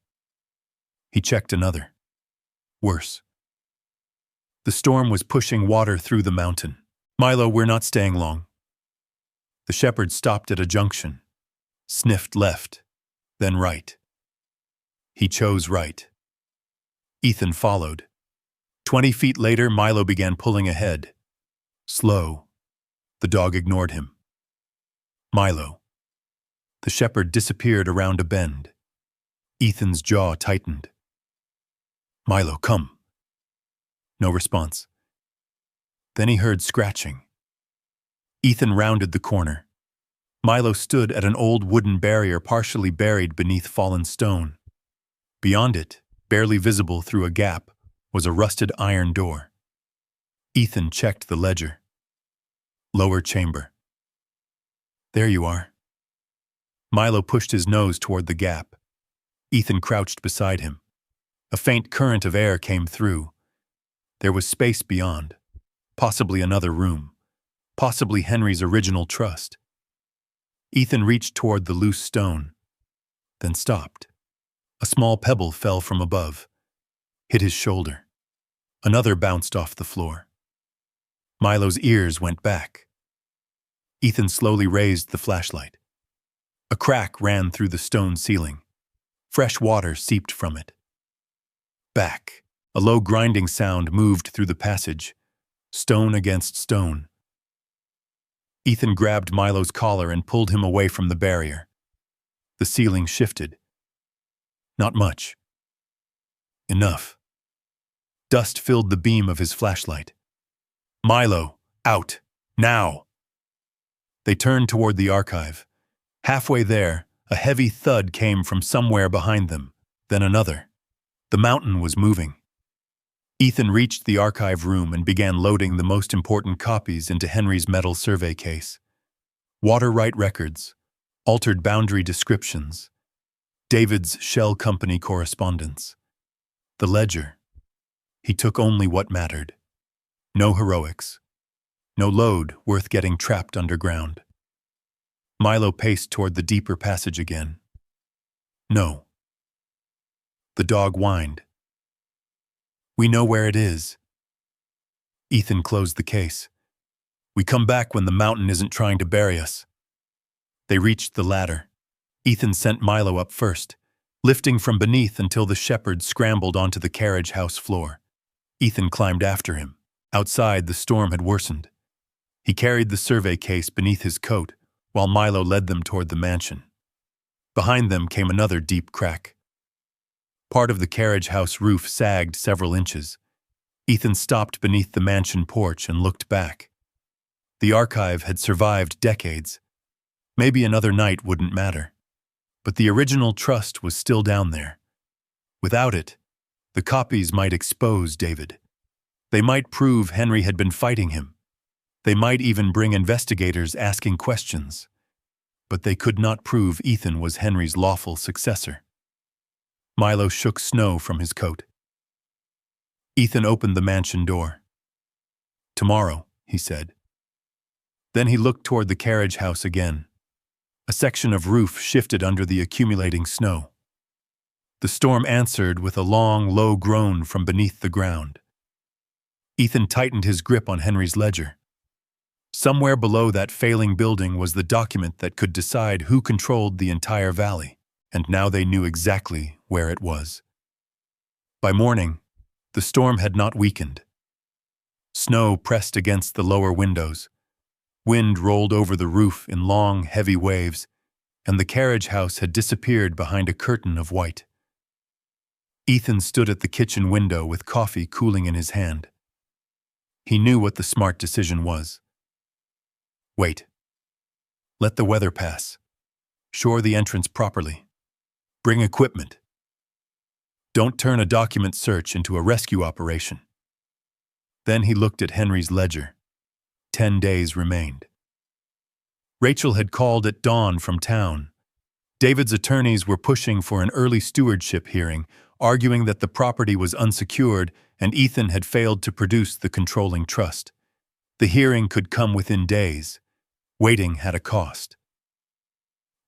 He checked another. Worse. The storm was pushing water through the mountain. Milo, we're not staying long. The shepherd stopped at a junction, sniffed left, then right. He chose right. Ethan followed. 20 feet later, Milo began pulling ahead. Slow. The dog ignored him. Milo. The shepherd disappeared around a bend. Ethan's jaw tightened. Milo, come. No response. Then he heard scratching. Ethan rounded the corner. Milo stood at an old wooden barrier partially buried beneath fallen stone. Beyond it, barely visible through a gap, was a rusted iron door. Ethan checked the ledger. Lower chamber. There you are. Milo pushed his nose toward the gap. Ethan crouched beside him. A faint current of air came through. There was space beyond, possibly another room, possibly Henry's original trust. Ethan reached toward the loose stone, then stopped. A small pebble fell from above, hit his shoulder. Another bounced off the floor. Milo's ears went back. Ethan slowly raised the flashlight. A crack ran through the stone ceiling. Fresh water seeped from it. Back. A low grinding sound moved through the passage, stone against stone. Ethan grabbed Milo's collar and pulled him away from the barrier. The ceiling shifted. Not much. Enough. Dust filled the beam of his flashlight. Milo, out, now! They turned toward the archive. Halfway there, a heavy thud came from somewhere behind them, then another. The mountain was moving. Ethan reached the archive room and began loading the most important copies into Henry's metal survey case. Water right records, altered boundary descriptions, David's shell company correspondence. The ledger. He took only what mattered. No heroics. No load worth getting trapped underground. Milo paced toward the deeper passage again. No. The dog whined. We know where it is. Ethan closed the case. We come back when the mountain isn't trying to bury us. They reached the ladder. Ethan sent Milo up first, lifting from beneath until the shepherd scrambled onto the carriage house floor. Ethan climbed after him. Outside, the storm had worsened. He carried the survey case beneath his coat, while Milo led them toward the mansion. Behind them came another deep crack. Part of the carriage house roof sagged several inches. Ethan stopped beneath the mansion porch and looked back. The archive had survived decades. Maybe another night wouldn't matter. But the original trust was still down there. Without it, the copies might expose David. They might prove Henry had been fighting him. They might even bring investigators asking questions. But they could not prove Ethan was Henry's lawful successor. Milo shook snow from his coat. Ethan opened the mansion door. Tomorrow, he said. Then he looked toward the carriage house again. A section of roof shifted under the accumulating snow. The storm answered with a long, low groan from beneath the ground. Ethan tightened his grip on Henry's ledger. Somewhere below that failing building was the document that could decide who controlled the entire valley, and now they knew exactly where it was. By morning, the storm had not weakened. Snow pressed against the lower windows. Wind rolled over the roof in long, heavy waves, and the carriage house had disappeared behind a curtain of white. Ethan stood at the kitchen window with coffee cooling in his hand. He knew what the smart decision was. Wait. Let the weather pass. Shore the entrance properly. Bring equipment. Don't turn a document search into a rescue operation. Then he looked at Henry's ledger. 10 days remained. Rachel had called at dawn from town. David's attorneys were pushing for an early stewardship hearing, arguing that the property was unsecured and Ethan had failed to produce the controlling trust. The hearing could come within days. Waiting had a cost.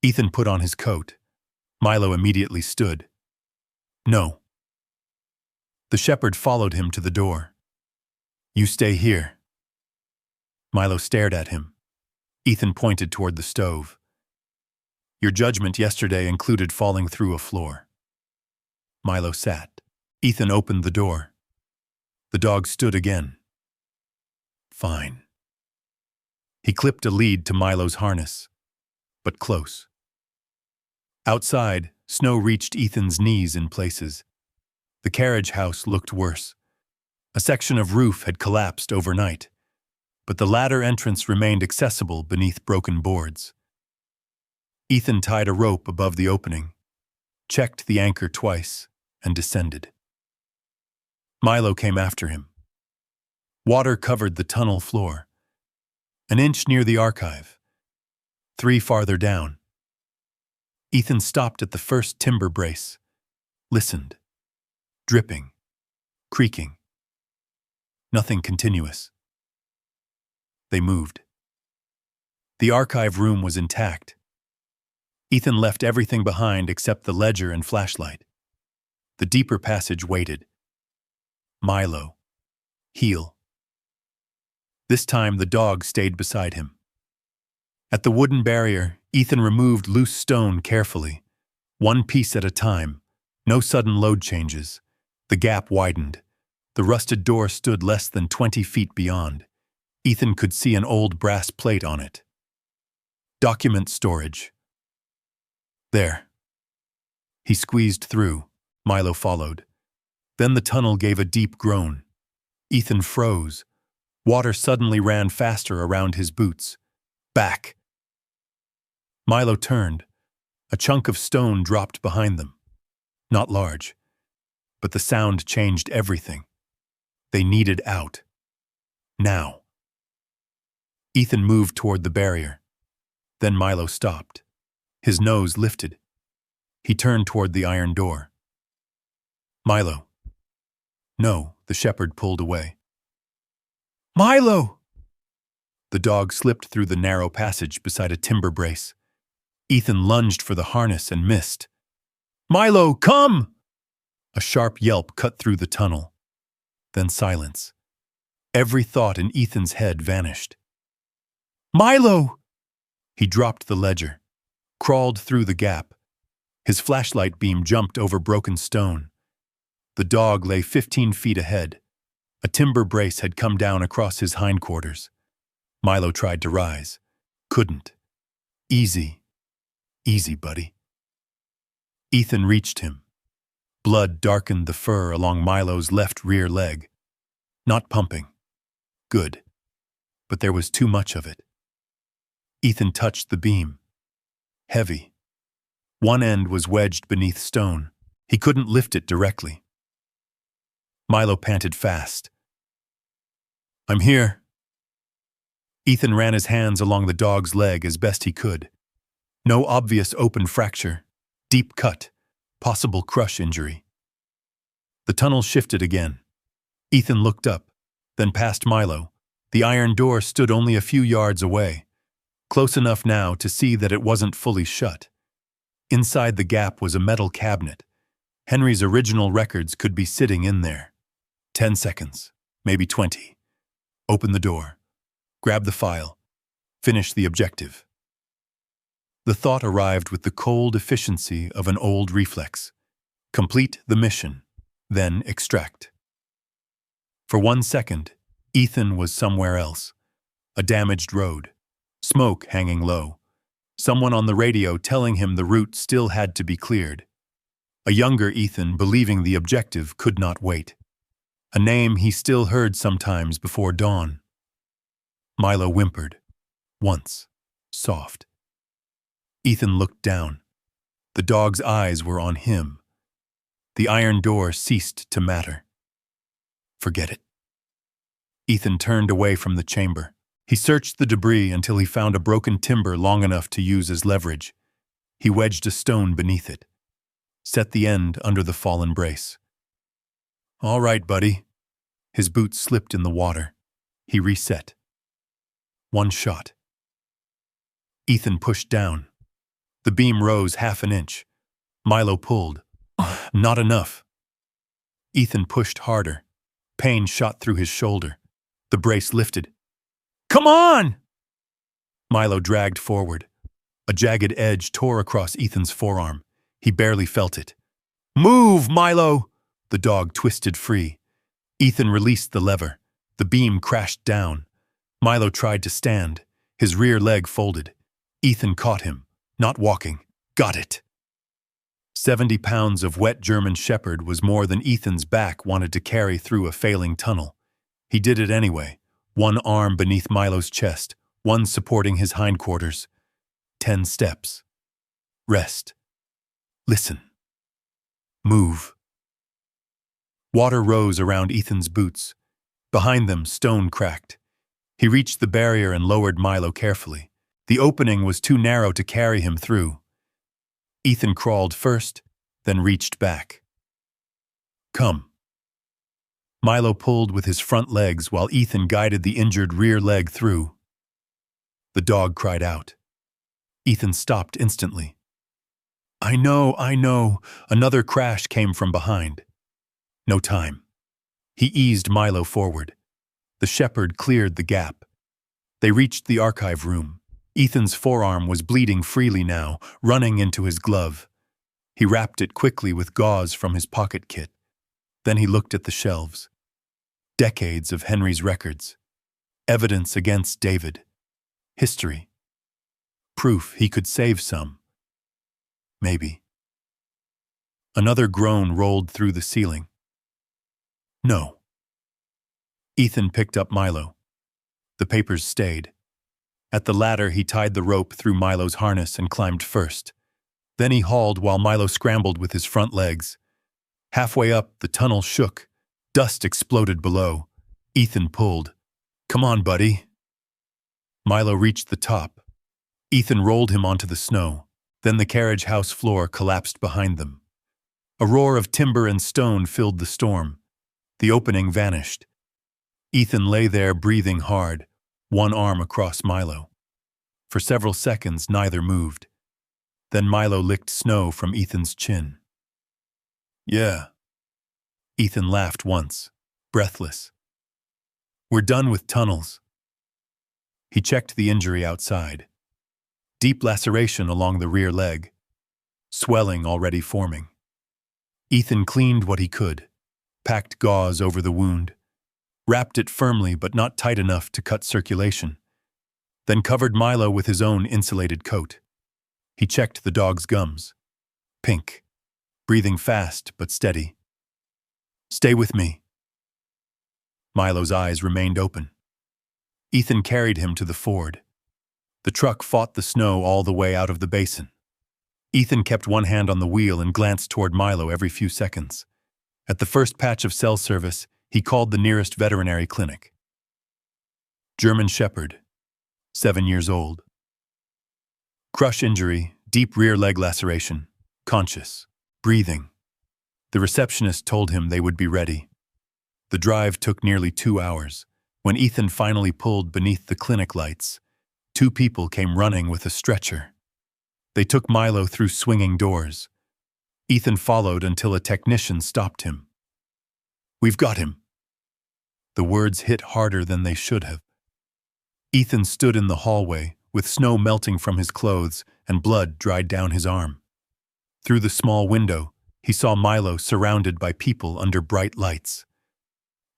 Ethan put on his coat. Milo immediately stood. No. The shepherd followed him to the door. You stay here. Milo stared at him. Ethan pointed toward the stove. Your judgment yesterday included falling through a floor. Milo sat. Ethan opened the door. The dog stood again. Fine. He clipped a lead to Milo's harness, but close. Outside, snow reached Ethan's knees in places. The carriage house looked worse. A section of roof had collapsed overnight, but the ladder entrance remained accessible beneath broken boards. Ethan tied a rope above the opening, checked the anchor twice, and descended. Milo came after him. Water covered the tunnel floor. An inch near the archive. 3 farther down. Ethan stopped at the first timber brace, listened. Dripping, creaking. Nothing continuous. They moved. The archive room was intact. Ethan left everything behind except the ledger and flashlight. The deeper passage waited. Milo. Heel. This time the dog stayed beside him. At the wooden barrier, Ethan removed loose stone carefully, one piece at a time, no sudden load changes. The gap widened. The rusted door stood less than 20 feet beyond. Ethan could see an old brass plate on it. Document storage. There. He squeezed through. Milo followed. Then the tunnel gave a deep groan. Ethan froze. Water suddenly ran faster around his boots. Back. Milo turned. A chunk of stone dropped behind them. Not large. But the sound changed everything. They needed out. Now. Ethan moved toward the barrier. Then Milo stopped. His nose lifted. He turned toward the iron door. Milo. No, the shepherd pulled away. Milo! The dog slipped through the narrow passage beside a timber brace. Ethan lunged for the harness and missed. Milo, come! A sharp yelp cut through the tunnel. Then silence. Every thought in Ethan's head vanished. Milo! He dropped the ledger, crawled through the gap. His flashlight beam jumped over broken stone. The dog lay 15 feet ahead. A timber brace had come down across his hindquarters. Milo tried to rise. Couldn't. Easy. Easy, buddy. Ethan reached him. Blood darkened the fur along Milo's left rear leg. Not pumping. Good. But there was too much of it. Ethan touched the beam. Heavy. One end was wedged beneath stone. He couldn't lift it directly. Milo panted fast. I'm here. Ethan ran his hands along the dog's leg as best he could. No obvious open fracture. Deep cut. Possible crush injury. The tunnel shifted again. Ethan looked up, then past Milo. The iron door stood only a few yards away, close enough now to see that it wasn't fully shut. Inside the gap was a metal cabinet. Henry's original records could be sitting in there. 10 seconds. maybe 20. Open the door. Grab the file. Finish the objective. The thought arrived with the cold efficiency of an old reflex. Complete the mission, then extract. For 1 second, Ethan was somewhere else. A damaged road. Smoke hanging low. Someone on the radio telling him the route still had to be cleared. A younger Ethan believing the objective could not wait. A name he still heard sometimes before dawn. Milo whimpered. Once. Soft. Ethan looked down. The dog's eyes were on him. The iron door ceased to matter. Forget it. Ethan turned away from the chamber. He searched the debris until he found a broken timber long enough to use as leverage. He wedged a stone beneath it. Set the end under the fallen brace. All right, buddy. His boots slipped in the water. He reset. 1 shot. Ethan pushed down. The beam rose 1/2 inch. Milo pulled. Not enough. Ethan pushed harder. Pain shot through his shoulder. The brace lifted. Come on! Milo dragged forward. A jagged edge tore across Ethan's forearm. He barely felt it. Move, Milo! The dog twisted free. Ethan released the lever. The beam crashed down. Milo tried to stand. His rear leg folded. Ethan caught him. Not walking. Got it. 70 pounds of wet German Shepherd was more than Ethan's back wanted to carry through a failing tunnel. He did it anyway, 1 arm beneath Milo's chest, 1 supporting his hindquarters. 10 steps. Rest. Listen. Move. Water rose around Ethan's boots. Behind them, stone cracked. He reached the barrier and lowered Milo carefully. The opening was too narrow to carry him through. Ethan crawled first, then reached back. Come. Milo pulled with his front legs while Ethan guided the injured rear leg through. The dog cried out. Ethan stopped instantly. I know. Another crash came from behind. No time. He eased Milo forward. The shepherd cleared the gap. They reached the archive room. Ethan's forearm was bleeding freely now, running into his glove. He wrapped it quickly with gauze from his pocket kit. Then he looked at the shelves. Decades of Henry's records. Evidence against David. History. Proof he could save some. Maybe. Another groan rolled through the ceiling. No. Ethan picked up Milo. The papers stayed. At the ladder, he tied the rope through Milo's harness and climbed first. Then he hauled while Milo scrambled with his front legs. Halfway up, the tunnel shook. Dust exploded below. Ethan pulled. Come on, buddy. Milo reached the top. Ethan rolled him onto the snow. Then the carriage house floor collapsed behind them. A roar of timber and stone filled the storm. The opening vanished. Ethan lay there breathing hard, 1 arm across Milo. For several seconds, neither moved. Then Milo licked snow from Ethan's chin. Yeah. Ethan laughed once, breathless. We're done with tunnels. He checked the injury outside. Deep laceration along the rear leg. Swelling already forming. Ethan cleaned what he could, packed gauze over the wound, wrapped it firmly but not tight enough to cut circulation, then covered Milo with his own insulated coat. He checked the dog's gums. Pink. Breathing fast but steady. Stay with me. Milo's eyes remained open. Ethan carried him to the ford. The truck fought the snow all the way out of the basin. Ethan kept 1 hand on the wheel and glanced toward Milo every few seconds. At the first patch of cell service, he called the nearest veterinary clinic. German Shepherd, 7 years old. Crush injury, deep rear leg laceration, conscious, breathing. The receptionist told him they would be ready. The drive took nearly 2 hours. When Ethan finally pulled beneath the clinic lights, 2 people came running with a stretcher. They took Milo through swinging doors. Ethan followed until a technician stopped him. We've got him. The words hit harder than they should have. Ethan stood in the hallway, with snow melting from his clothes and blood dried down his arm. Through the small window, he saw Milo surrounded by people under bright lights.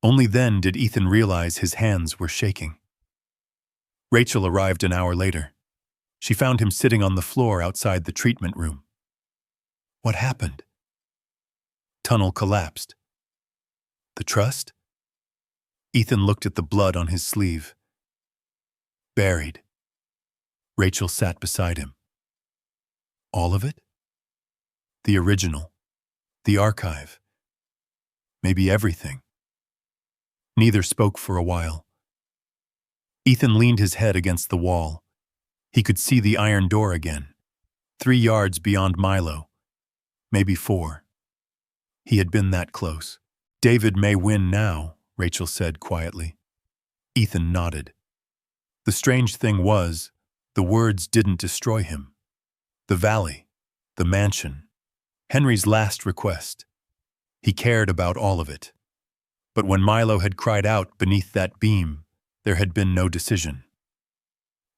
Only then did Ethan realize his hands were shaking. Rachel arrived an hour later. She found him sitting on the floor outside the treatment room. What happened? Tunnel collapsed. The trust? Ethan looked at the blood on his sleeve. Buried. Rachel sat beside him. All of it? The original. The archive. Maybe everything. Neither spoke for a while. Ethan leaned his head against the wall. He could see the iron door again, 3 yards beyond Milo. Maybe 4. He had been that close. David may win now, Rachel said quietly. Ethan nodded. The strange thing was, the words didn't destroy him. The valley, the mansion, Henry's last request. He cared about all of it. But when Milo had cried out beneath that beam, there had been no decision.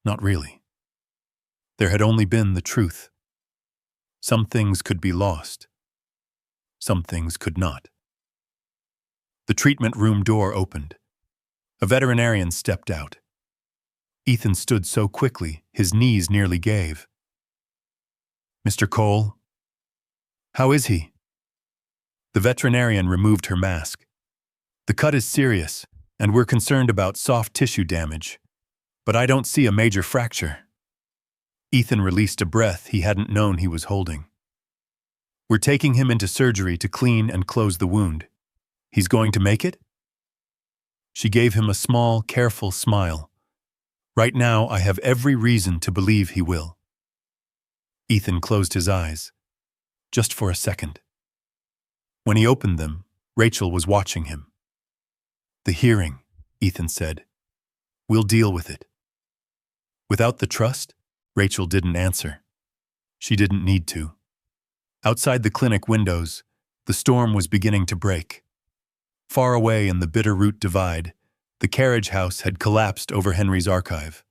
Not really. There had only been the truth. Some things could be lost. Some things could not. The treatment room door opened. A veterinarian stepped out. Ethan stood so quickly, his knees nearly gave. Mr. Cole? How is he? The veterinarian removed her mask. The cut is serious, and we're concerned about soft tissue damage, but I don't see a major fracture. Ethan released a breath he hadn't known he was holding. We're taking him into surgery to clean and close the wound. He's going to make it? She gave him a small, careful smile. Right now, I have every reason to believe he will. Ethan closed his eyes, just for a second. When he opened them, Rachel was watching him. The hearing, Ethan said. We'll deal with it. Without the trust, Rachel didn't answer. She didn't need to. Outside the clinic windows, the storm was beginning to break. Far away in the Bitterroot Divide, the carriage house had collapsed over Henry's archive.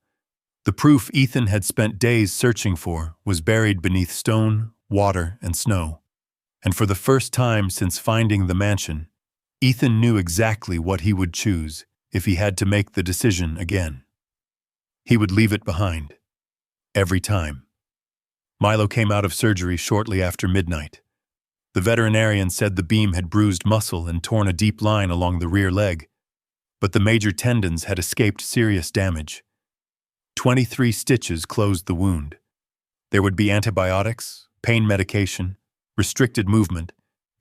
The proof Ethan had spent days searching for was buried beneath stone, water, and snow. And for the first time since finding the mansion, Ethan knew exactly what he would choose if he had to make the decision again. He would leave it behind. Every time. Milo came out of surgery shortly after midnight. The veterinarian said the beam had bruised muscle and torn a deep line along the rear leg, but the major tendons had escaped serious damage. 23 stitches closed the wound. There would be antibiotics, pain medication, restricted movement,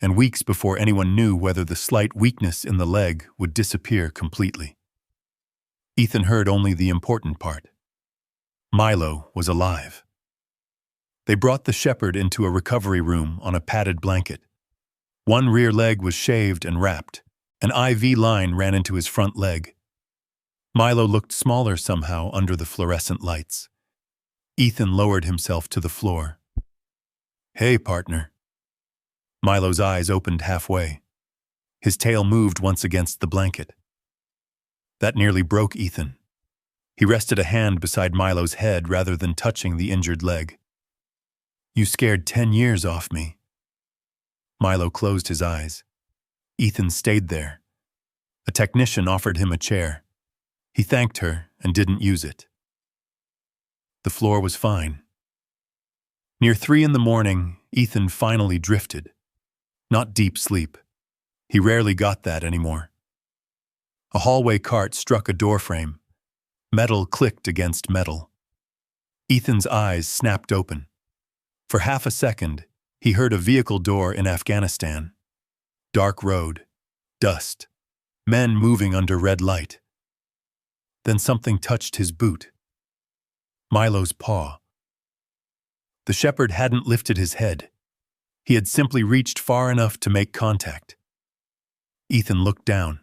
and weeks before anyone knew whether the slight weakness in the leg would disappear completely. Ethan heard only the important part. Milo was alive. They brought the shepherd into a recovery room on a padded blanket. One rear leg was shaved and wrapped. An IV line ran into his front leg. Milo looked smaller somehow under the fluorescent lights. Ethan lowered himself to the floor. Hey, partner. Milo's eyes opened halfway. His tail moved once against the blanket. That nearly broke Ethan. He rested a hand beside Milo's head rather than touching the injured leg. You scared 10 years off me. Milo closed his eyes. Ethan stayed there. A technician offered him a chair. He thanked her and didn't use it. The floor was fine. Near 3 in the morning, Ethan finally drifted. Not deep sleep. He rarely got that anymore. A hallway cart struck a doorframe. Metal clicked against metal. Ethan's eyes snapped open. For half a second, he heard a vehicle door in Afghanistan. Dark road, dust, men moving under red light. Then something touched his boot. Milo's paw. The shepherd hadn't lifted his head. He had simply reached far enough to make contact. Ethan looked down.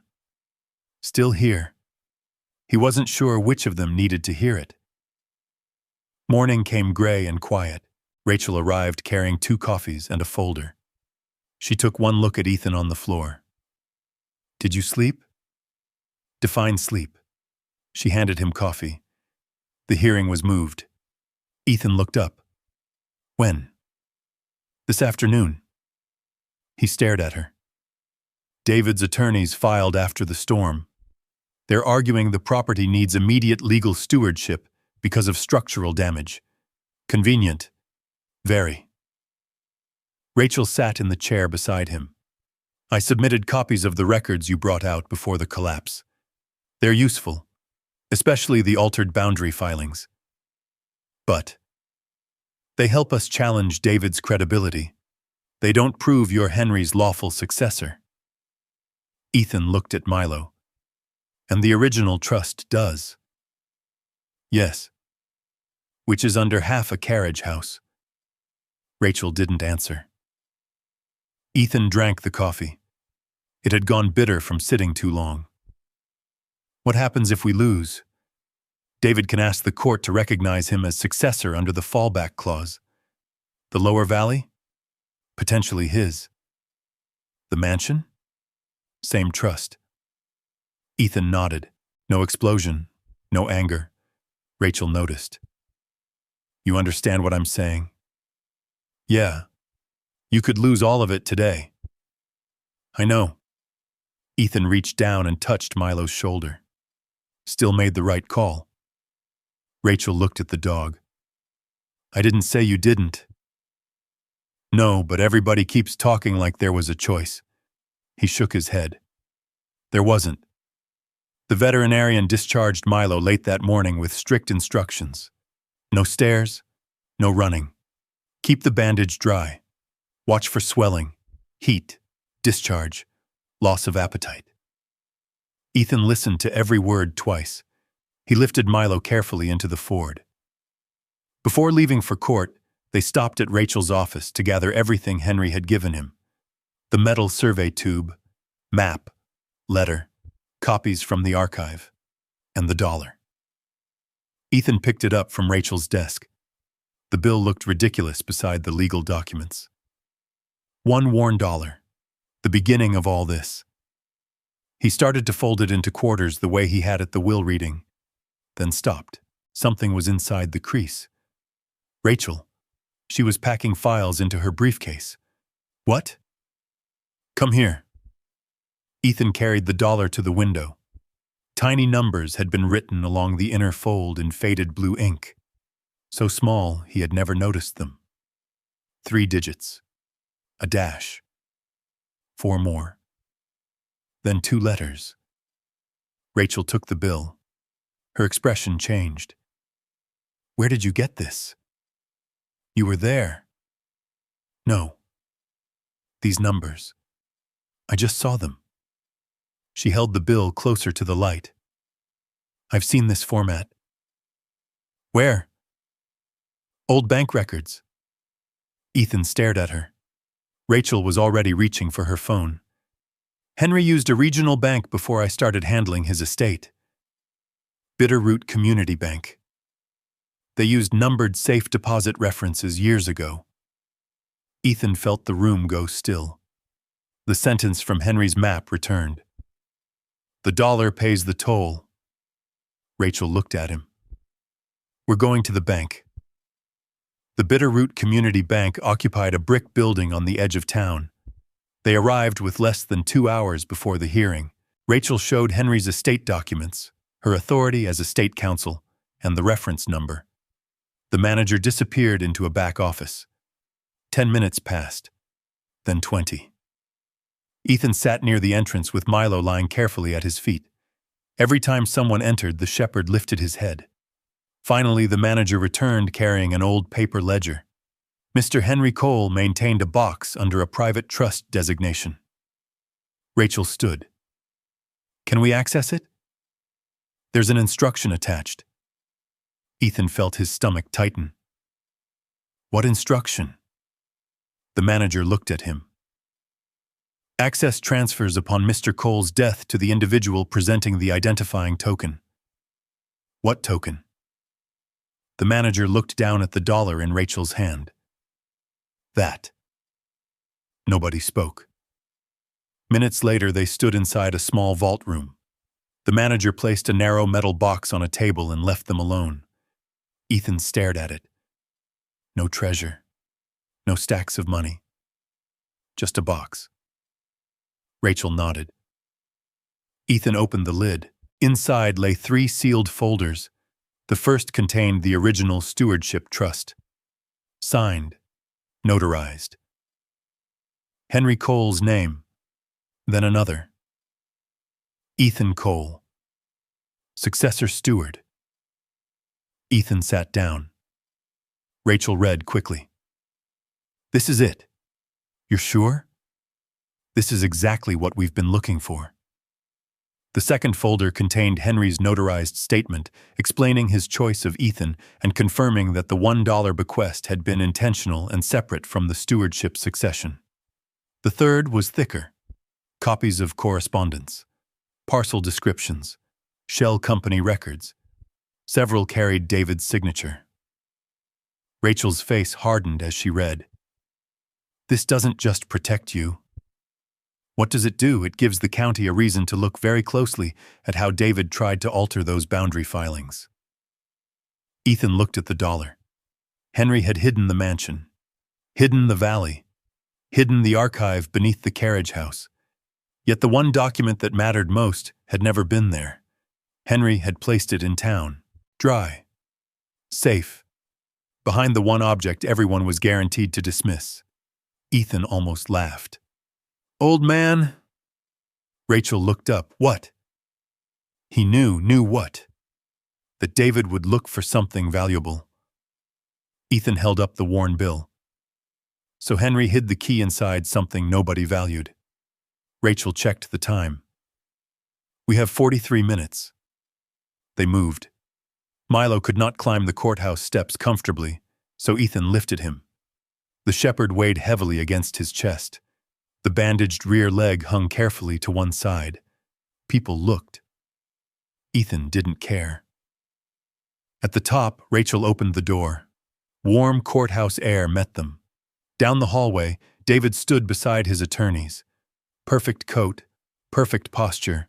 Still here. He wasn't sure which of them needed to hear it. Morning came gray and quiet. Rachel arrived carrying 2 coffees and a folder. She took one look at Ethan on the floor. Did you sleep? Define sleep. She handed him coffee. The hearing was moved. Ethan looked up. When? This afternoon. He stared at her. David's attorneys filed after the storm. They're arguing the property needs immediate legal stewardship because of structural damage. Convenient. Very. Rachel sat in the chair beside him. I submitted copies of the records you brought out before the collapse. They're useful, especially the altered boundary filings. But they help us challenge David's credibility. They don't prove you're Henry's lawful successor. Ethan looked at Milo. And the original trust does. Yes. Which is under half a carriage house. Rachel didn't answer. Ethan drank the coffee. It had gone bitter from sitting too long. What happens if we lose? David can ask the court to recognize him as successor under the fallback clause. The lower valley? Potentially his. The mansion? Same trust. Ethan nodded. No explosion, no anger. Rachel noticed. You understand what I'm saying? Yeah. You could lose all of it today. I know. Ethan reached down and touched Milo's shoulder. Still made the right call. Rachel looked at the dog. I didn't say you didn't. No, but everybody keeps talking like there was a choice. He shook his head. There wasn't. The veterinarian discharged Milo late that morning with strict instructions. No stairs, no running. Keep the bandage dry. Watch for swelling, heat, discharge, loss of appetite. Ethan listened to every word twice. He lifted Milo carefully into the Ford. Before leaving for court, they stopped at Rachel's office to gather everything Henry had given him. The metal survey tube, map, letter, copies from the archive, and the dollar. Ethan picked it up from Rachel's desk. The bill looked ridiculous beside the legal documents. One worn dollar, the beginning of all this. He started to fold it into quarters the way he had at the will reading, then stopped. Something was inside the crease. Rachel. She was packing files into her briefcase. What? Come here. Ethan carried the dollar to the window. Tiny numbers had been written along the inner fold in faded blue ink. So small he had never noticed them. 3 digits. A dash. 4 more. Then 2 letters. Rachel took the bill. Her expression changed. Where did you get this? You were there. No. These numbers. I just saw them. She held the bill closer to the light. I've seen this format. Where? Old bank records. Ethan stared at her. Rachel was already reaching for her phone. Henry used a regional bank before I started handling his estate. Bitterroot Community Bank. They used numbered safe deposit references years ago. Ethan felt the room go still. The sentence from Henry's map returned. The dollar pays the toll. Rachel looked at him. We're going to the bank. The Bitterroot Community Bank occupied a brick building on the edge of town. They arrived with less than 2 hours before the hearing. Rachel showed Henry's estate documents, her authority as estate counsel, and the reference number. The manager disappeared into a back office. 10 minutes passed, then 20. Ethan sat near the entrance with Milo lying carefully at his feet. Every time someone entered, the shepherd lifted his head. Finally, the manager returned carrying an old paper ledger. Mr. Henry Cole maintained a box under a private trust designation. Rachel stood. Can we access it? There's an instruction attached. Ethan felt his stomach tighten. What instruction? The manager looked at him. Access transfers upon Mr. Cole's death to the individual presenting the identifying token. What token? The manager looked down at the dollar in Rachel's hand. That. Nobody spoke. Minutes later, they stood inside a small vault room. The manager placed a narrow metal box on a table and left them alone. Ethan stared at it. No treasure. No stacks of money. Just a box. Rachel nodded. Ethan opened the lid. Inside lay 3 sealed folders. The first contained the original stewardship trust. Signed. Notarized. Henry Cole's name. Then another. Ethan Cole. Successor steward. Ethan sat down. Rachel read quickly. This is it. You're sure? This is exactly what we've been looking for. The second folder contained Henry's notarized statement explaining his choice of Ethan and confirming that the $1 bequest had been intentional and separate from the stewardship succession. The third was thicker. Copies of correspondence, parcel descriptions, shell company records. Several carried David's signature. Rachel's face hardened as she read. This doesn't just protect you. What does it do? It gives the county a reason to look very closely at how David tried to alter those boundary filings. Ethan looked at the dollar. Henry had hidden the mansion, hidden the valley, hidden the archive beneath the carriage house. Yet the one document that mattered most had never been there. Henry had placed it in town, dry, safe, behind the one object everyone was guaranteed to dismiss. Ethan almost laughed. Old man? Rachel looked up. What? He knew what? That David would look for something valuable. Ethan held up the worn bill. So Henry hid the key inside something nobody valued. Rachel checked the time. We have 43 minutes. They moved. Milo could not climb the courthouse steps comfortably, so Ethan lifted him. The shepherd weighed heavily against his chest. The bandaged rear leg hung carefully to one side. People looked. Ethan didn't care. At the top, Rachel opened the door. Warm courthouse air met them. Down the hallway, David stood beside his attorneys. Perfect coat, perfect posture.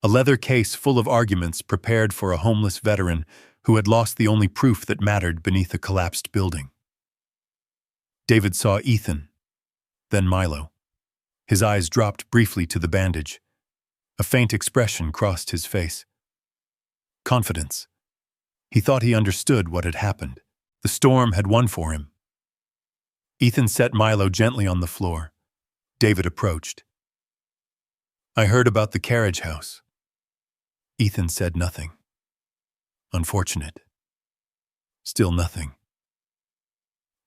A leather case full of arguments prepared for a homeless veteran who had lost the only proof that mattered beneath a collapsed building. David saw Ethan, then Milo. His eyes dropped briefly to the bandage. A faint expression crossed his face. Confidence. He thought he understood what had happened. The storm had won for him. Ethan set Milo gently on the floor. David approached. I heard about the carriage house. Ethan said nothing. Unfortunate. Still nothing.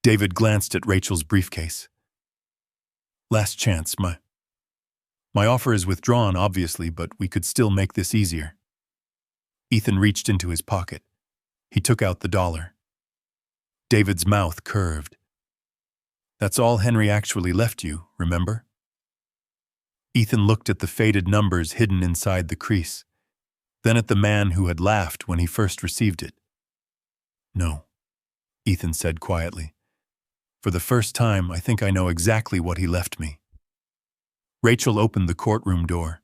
David glanced at Rachel's briefcase. Last chance, my offer is withdrawn, obviously, but we could still make this easier. Ethan reached into his pocket. He took out the dollar. David's mouth curved. That's all Henry actually left you, remember? Ethan looked at the faded numbers hidden inside the crease, then at the man who had laughed when he first received it. No, Ethan said quietly. For the first time, I think I know exactly what he left me. Rachel opened the courtroom door.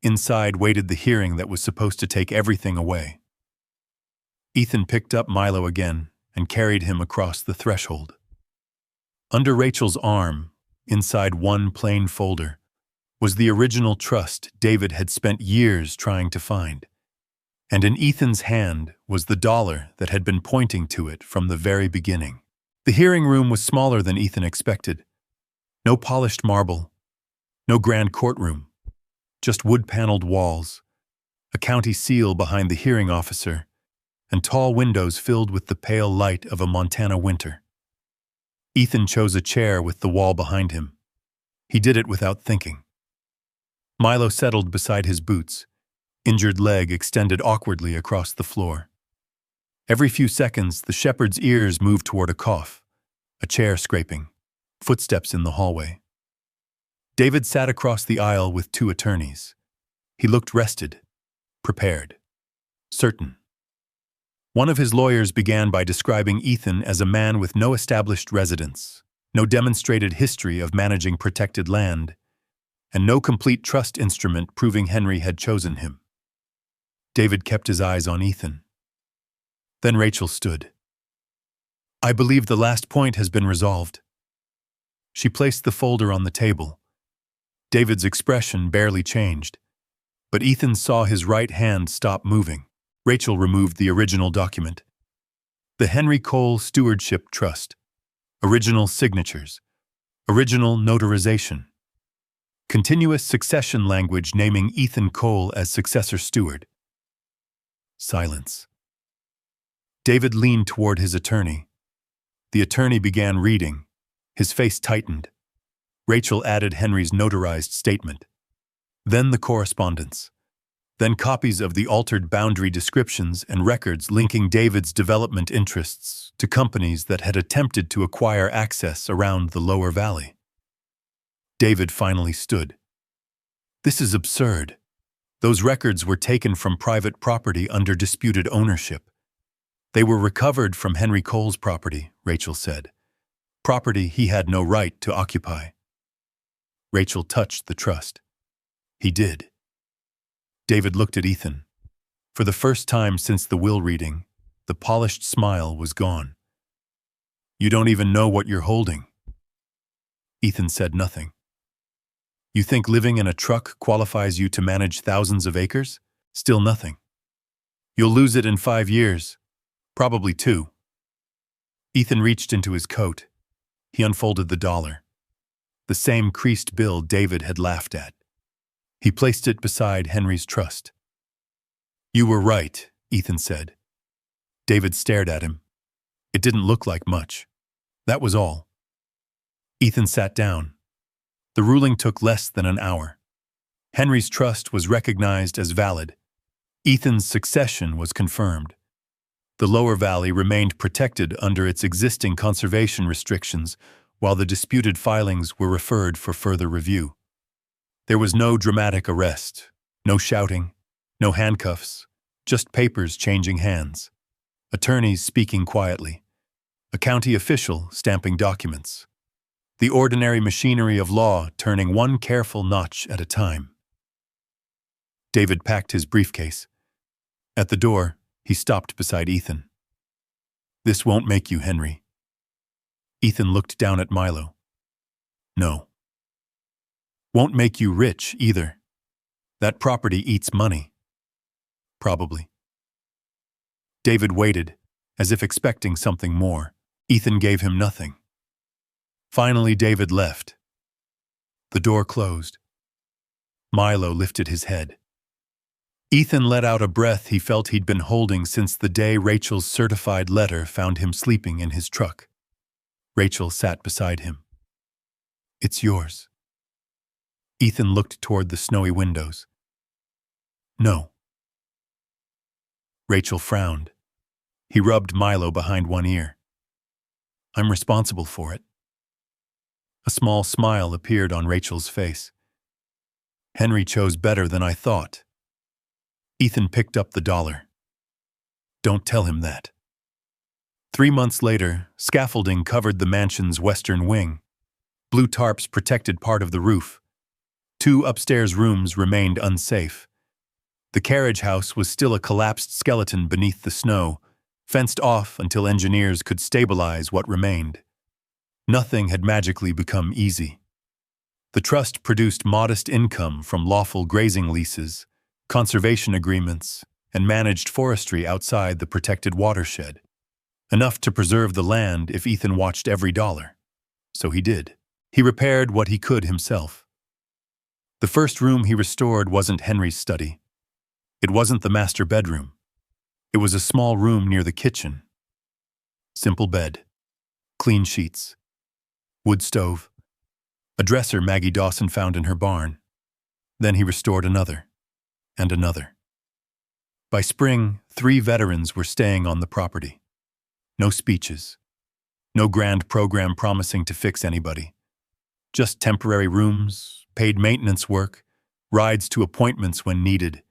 Inside waited the hearing that was supposed to take everything away. Ethan picked up Milo again and carried him across the threshold. Under Rachel's arm, inside one plain folder, was the original trust David had spent years trying to find. And in Ethan's hand was the dollar that had been pointing to it from the very beginning. The hearing room was smaller than Ethan expected. No polished marble, no grand courtroom, just wood-paneled walls, a county seal behind the hearing officer, and tall windows filled with the pale light of a Montana winter. Ethan chose a chair with the wall behind him. He did it without thinking. Milo settled beside his boots, injured leg extended awkwardly across the floor. Every few seconds, the shepherd's ears moved toward a cough, a chair scraping, footsteps in the hallway. David sat across the aisle with 2 attorneys. He looked rested, prepared, certain. One of his lawyers began by describing Ethan as a man with no established residence, no demonstrated history of managing protected land, and no complete trust instrument proving Henry had chosen him. David kept his eyes on Ethan. Then Rachel stood. "I believe the last point has been resolved." She placed the folder on the table. David's expression barely changed, but Ethan saw his right hand stop moving. Rachel removed the original document. The Henry Cole Stewardship Trust. Original signatures. Original notarization. Continuous succession language naming Ethan Cole as successor steward. Silence. David leaned toward his attorney. The attorney began reading. His face tightened. Rachel added Henry's notarized statement. Then the correspondence. Then copies of the altered boundary descriptions and records linking David's development interests to companies that had attempted to acquire access around the lower valley. David finally stood. "This is absurd. Those records were taken from private property under disputed ownership. They were recovered from Henry Cole's property," Rachel said. "Property he had no right to occupy." Rachel touched the trust. "He did." David looked at Ethan. For the first time since the will reading, the polished smile was gone. "You don't even know what you're holding." Ethan said nothing. "You think living in a truck qualifies you to manage thousands of acres? Still nothing. You'll lose it in 5 years. Probably 2. Ethan reached into his coat. He unfolded the dollar. The same creased bill David had laughed at. He placed it beside Henry's trust. "You were right," Ethan said. David stared at him. It didn't look like much. That was all. Ethan sat down. The ruling took less than an hour. Henry's trust was recognized as valid. Ethan's succession was confirmed. The lower valley remained protected under its existing conservation restrictions, while the disputed filings were referred for further review. There was no dramatic arrest, no shouting, no handcuffs, just papers changing hands, attorneys speaking quietly, a county official stamping documents, the ordinary machinery of law turning one careful notch at a time. David packed his briefcase. At the door, he stopped beside Ethan. "This won't make you Henry." Ethan looked down at Milo. "No. Won't make you rich, either. That property eats money." "Probably." David waited, as if expecting something more. Ethan gave him nothing. Finally, David left. The door closed. Milo lifted his head. Ethan let out a breath he felt he'd been holding since the day Rachel's certified letter found him sleeping in his truck. Rachel sat beside him. "It's yours." Ethan looked toward the snowy windows. "No." Rachel frowned. He rubbed Milo behind one ear. "I'm responsible for it." A small smile appeared on Rachel's face. "Henry chose better than I thought." Ethan picked up the dollar. "Don't tell him that." 3 months later, scaffolding covered the mansion's western wing. Blue tarps protected part of the roof. 2 upstairs rooms remained unsafe. The carriage house was still a collapsed skeleton beneath the snow, fenced off until engineers could stabilize what remained. Nothing had magically become easy. The trust produced modest income from lawful grazing leases, conservation agreements, and managed forestry outside the protected watershed. Enough to preserve the land if Ethan watched every dollar. So he did. He repaired what he could himself. The first room he restored wasn't Henry's study. It wasn't the master bedroom. It was a small room near the kitchen. Simple bed, clean sheets, wood stove, a dresser Maggie Dawson found in her barn. Then he restored another, and another. By spring, 3 veterans were staying on the property. No speeches. No grand program promising to fix anybody. Just temporary rooms, paid maintenance work, rides to appointments when needed,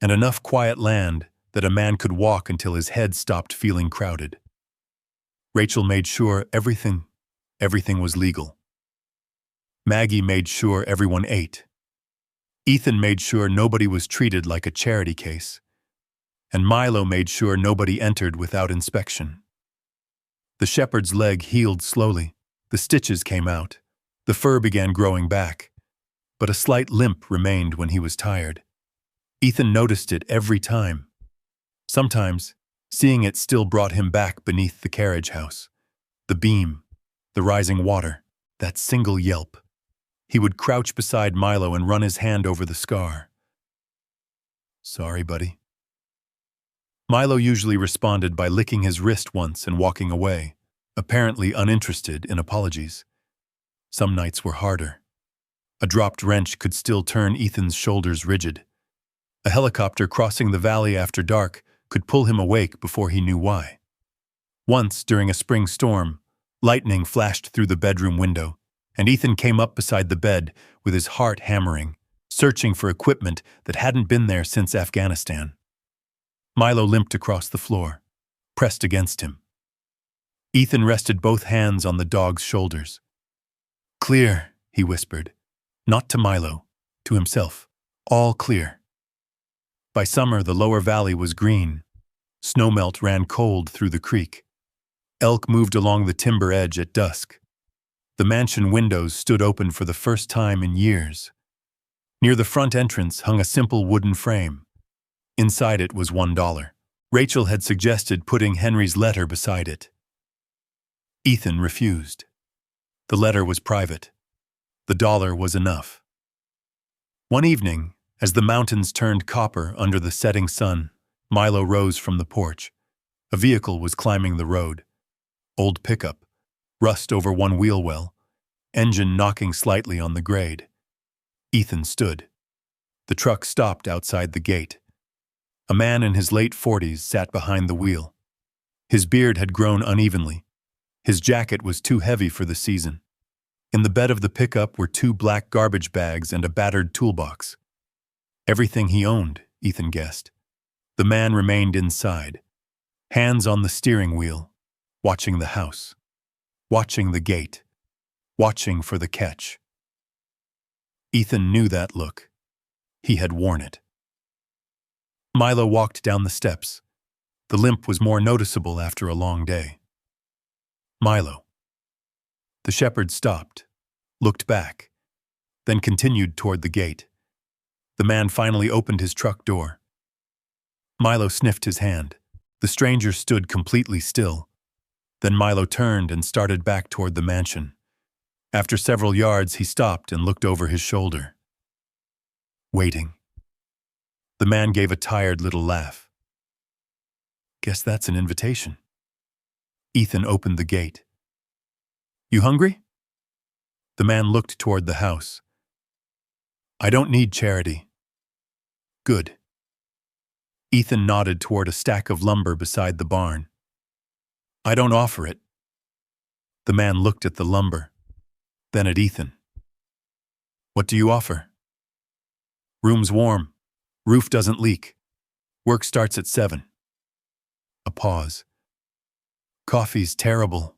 and enough quiet land that a man could walk until his head stopped feeling crowded. Rachel made sure everything was legal. Maggie made sure everyone ate. Ethan made sure nobody was treated like a charity case. and Milo made sure nobody entered without inspection. The shepherd's leg healed slowly. The stitches came out. The fur began growing back, but a slight limp remained when he was tired. Ethan noticed it every time. Sometimes, seeing it still brought him back beneath the carriage house. The beam, the rising water, that single yelp. He would crouch beside Milo and run his hand over the scar. "Sorry, buddy." Milo usually responded by licking his wrist once and walking away, apparently uninterested in apologies. Some nights were harder. A dropped wrench could still turn Ethan's shoulders rigid. A helicopter crossing the valley after dark could pull him awake before he knew why. Once, during a spring storm, lightning flashed through the bedroom window, and Ethan came up beside the bed with his heart hammering, searching for equipment that hadn't been there since Afghanistan. Milo limped across the floor, pressed against him. Ethan rested both hands on the dog's shoulders. "Clear," he whispered. Not to Milo, to himself. All clear. By summer, the lower valley was green. Snowmelt ran cold through the creek. Elk moved along the timber edge at dusk. The mansion windows stood open for the first time in years. Near the front entrance hung a simple wooden frame. Inside it was $1. Rachel had suggested putting Henry's letter beside it. Ethan refused. The letter was private. The $1 was enough. One evening, as the mountains turned copper under the setting sun, Milo rose from the porch. A vehicle was climbing the road. Old pickup, rust over one wheel well, engine knocking slightly on the grade. Ethan stood. The truck stopped outside the gate. A man in his late 40s sat behind the wheel. His beard had grown unevenly. His jacket was too heavy for the season. In the bed of the pickup were 2 black garbage bags and a battered toolbox. Everything he owned, Ethan guessed. The man remained inside, hands on the steering wheel, watching the house, watching the gate, watching for the catch. Ethan knew that look. He had worn it. Milo walked down the steps. The limp was more noticeable after a long day. "Milo." The shepherd stopped, looked back, then continued toward the gate. The man finally opened his truck door. Milo sniffed his hand. The stranger stood completely still. Then Milo turned and started back toward the mansion. After several yards, he stopped and looked over his shoulder. Waiting. The man gave a tired little laugh. "Guess that's an invitation." Ethan opened the gate. "You hungry?" The man looked toward the house. "I don't need charity." "Good." Ethan nodded toward a stack of lumber beside the barn. "I don't offer it." The man looked at the lumber, then at Ethan. "What do you offer?" "Room's warm. Roof doesn't leak. Work starts at 7. A pause. "Coffee's terrible."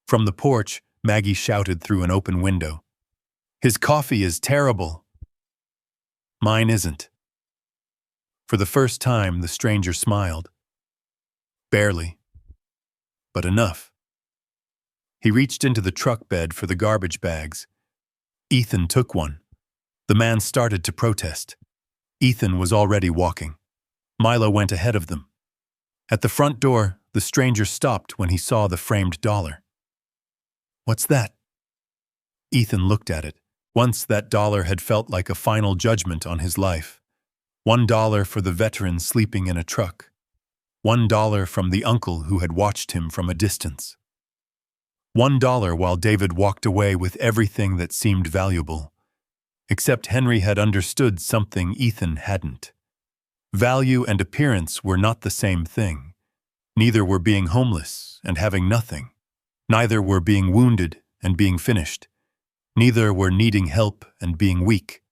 From the porch, Maggie shouted through an open window. "His coffee is terrible." "Mine isn't." For the first time, the stranger smiled. Barely, but enough. He reached into the truck bed for the garbage bags. Ethan took one. The man started to protest. Ethan was already walking. Milo went ahead of them. At the front door, the stranger stopped when he saw the framed $1. "What's that?" Ethan looked at it. Once that $1 had felt like a final judgment on his life. $1 for the veteran sleeping in a truck. $1 from the uncle who had watched him from a distance. $1 while David walked away with everything that seemed valuable. Except Henry had understood something Ethan hadn't. Value and appearance were not the same thing. Neither were being homeless and having nothing. Neither were being wounded and being finished. Neither were needing help and being weak.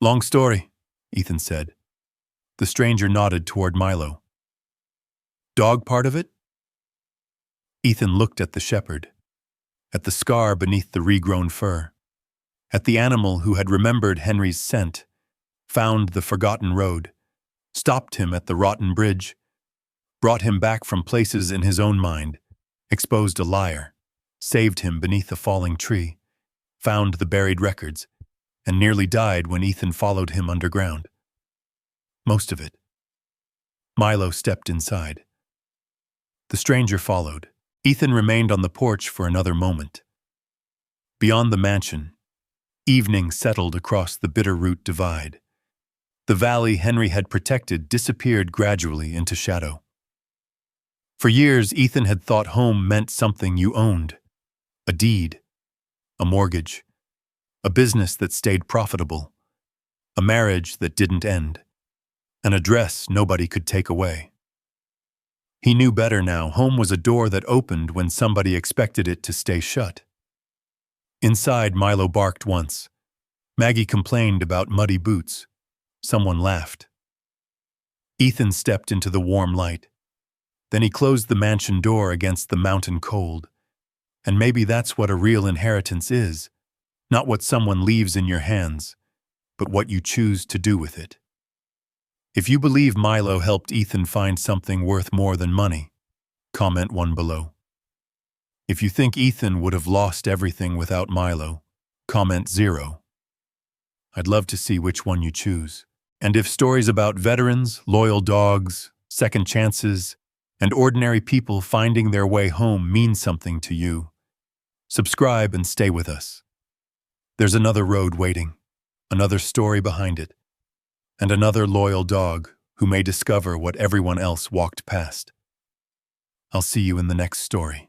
"Long story," Ethan said. The stranger nodded toward Milo. "Dog part of it?" Ethan looked at the shepherd, at the scar beneath the regrown fur, at the animal who had remembered Henry's scent, found the forgotten road, stopped him at the rotten bridge, brought him back from places in his own mind, exposed a liar, saved him beneath a falling tree, found the buried records, and nearly died when Ethan followed him underground. Most of it. Milo stepped inside. The stranger followed. Ethan remained on the porch for another moment. Beyond the mansion, evening settled across the Bitterroot Divide. The valley Henry had protected disappeared gradually into shadow. For years, Ethan had thought home meant something you owned. A deed, a mortgage, a business that stayed profitable, a marriage that didn't end, an address nobody could take away. He knew better now. Home was a door that opened when somebody expected it to stay shut. Inside, Milo barked once. Maggie complained about muddy boots. Someone laughed. Ethan stepped into the warm light. Then he closed the mansion door against the mountain cold. And maybe that's what a real inheritance is. Not what someone leaves in your hands, but what you choose to do with it. If you believe Milo helped Ethan find something worth more than money, comment 1 below. If you think Ethan would have lost everything without Milo, comment 0. I'd love to see which one you choose. And if stories about veterans, loyal dogs, second chances, and ordinary people finding their way home mean something to you, subscribe and stay with us. There's another road waiting, another story behind it, and another loyal dog who may discover what everyone else walked past. I'll see you in the next story.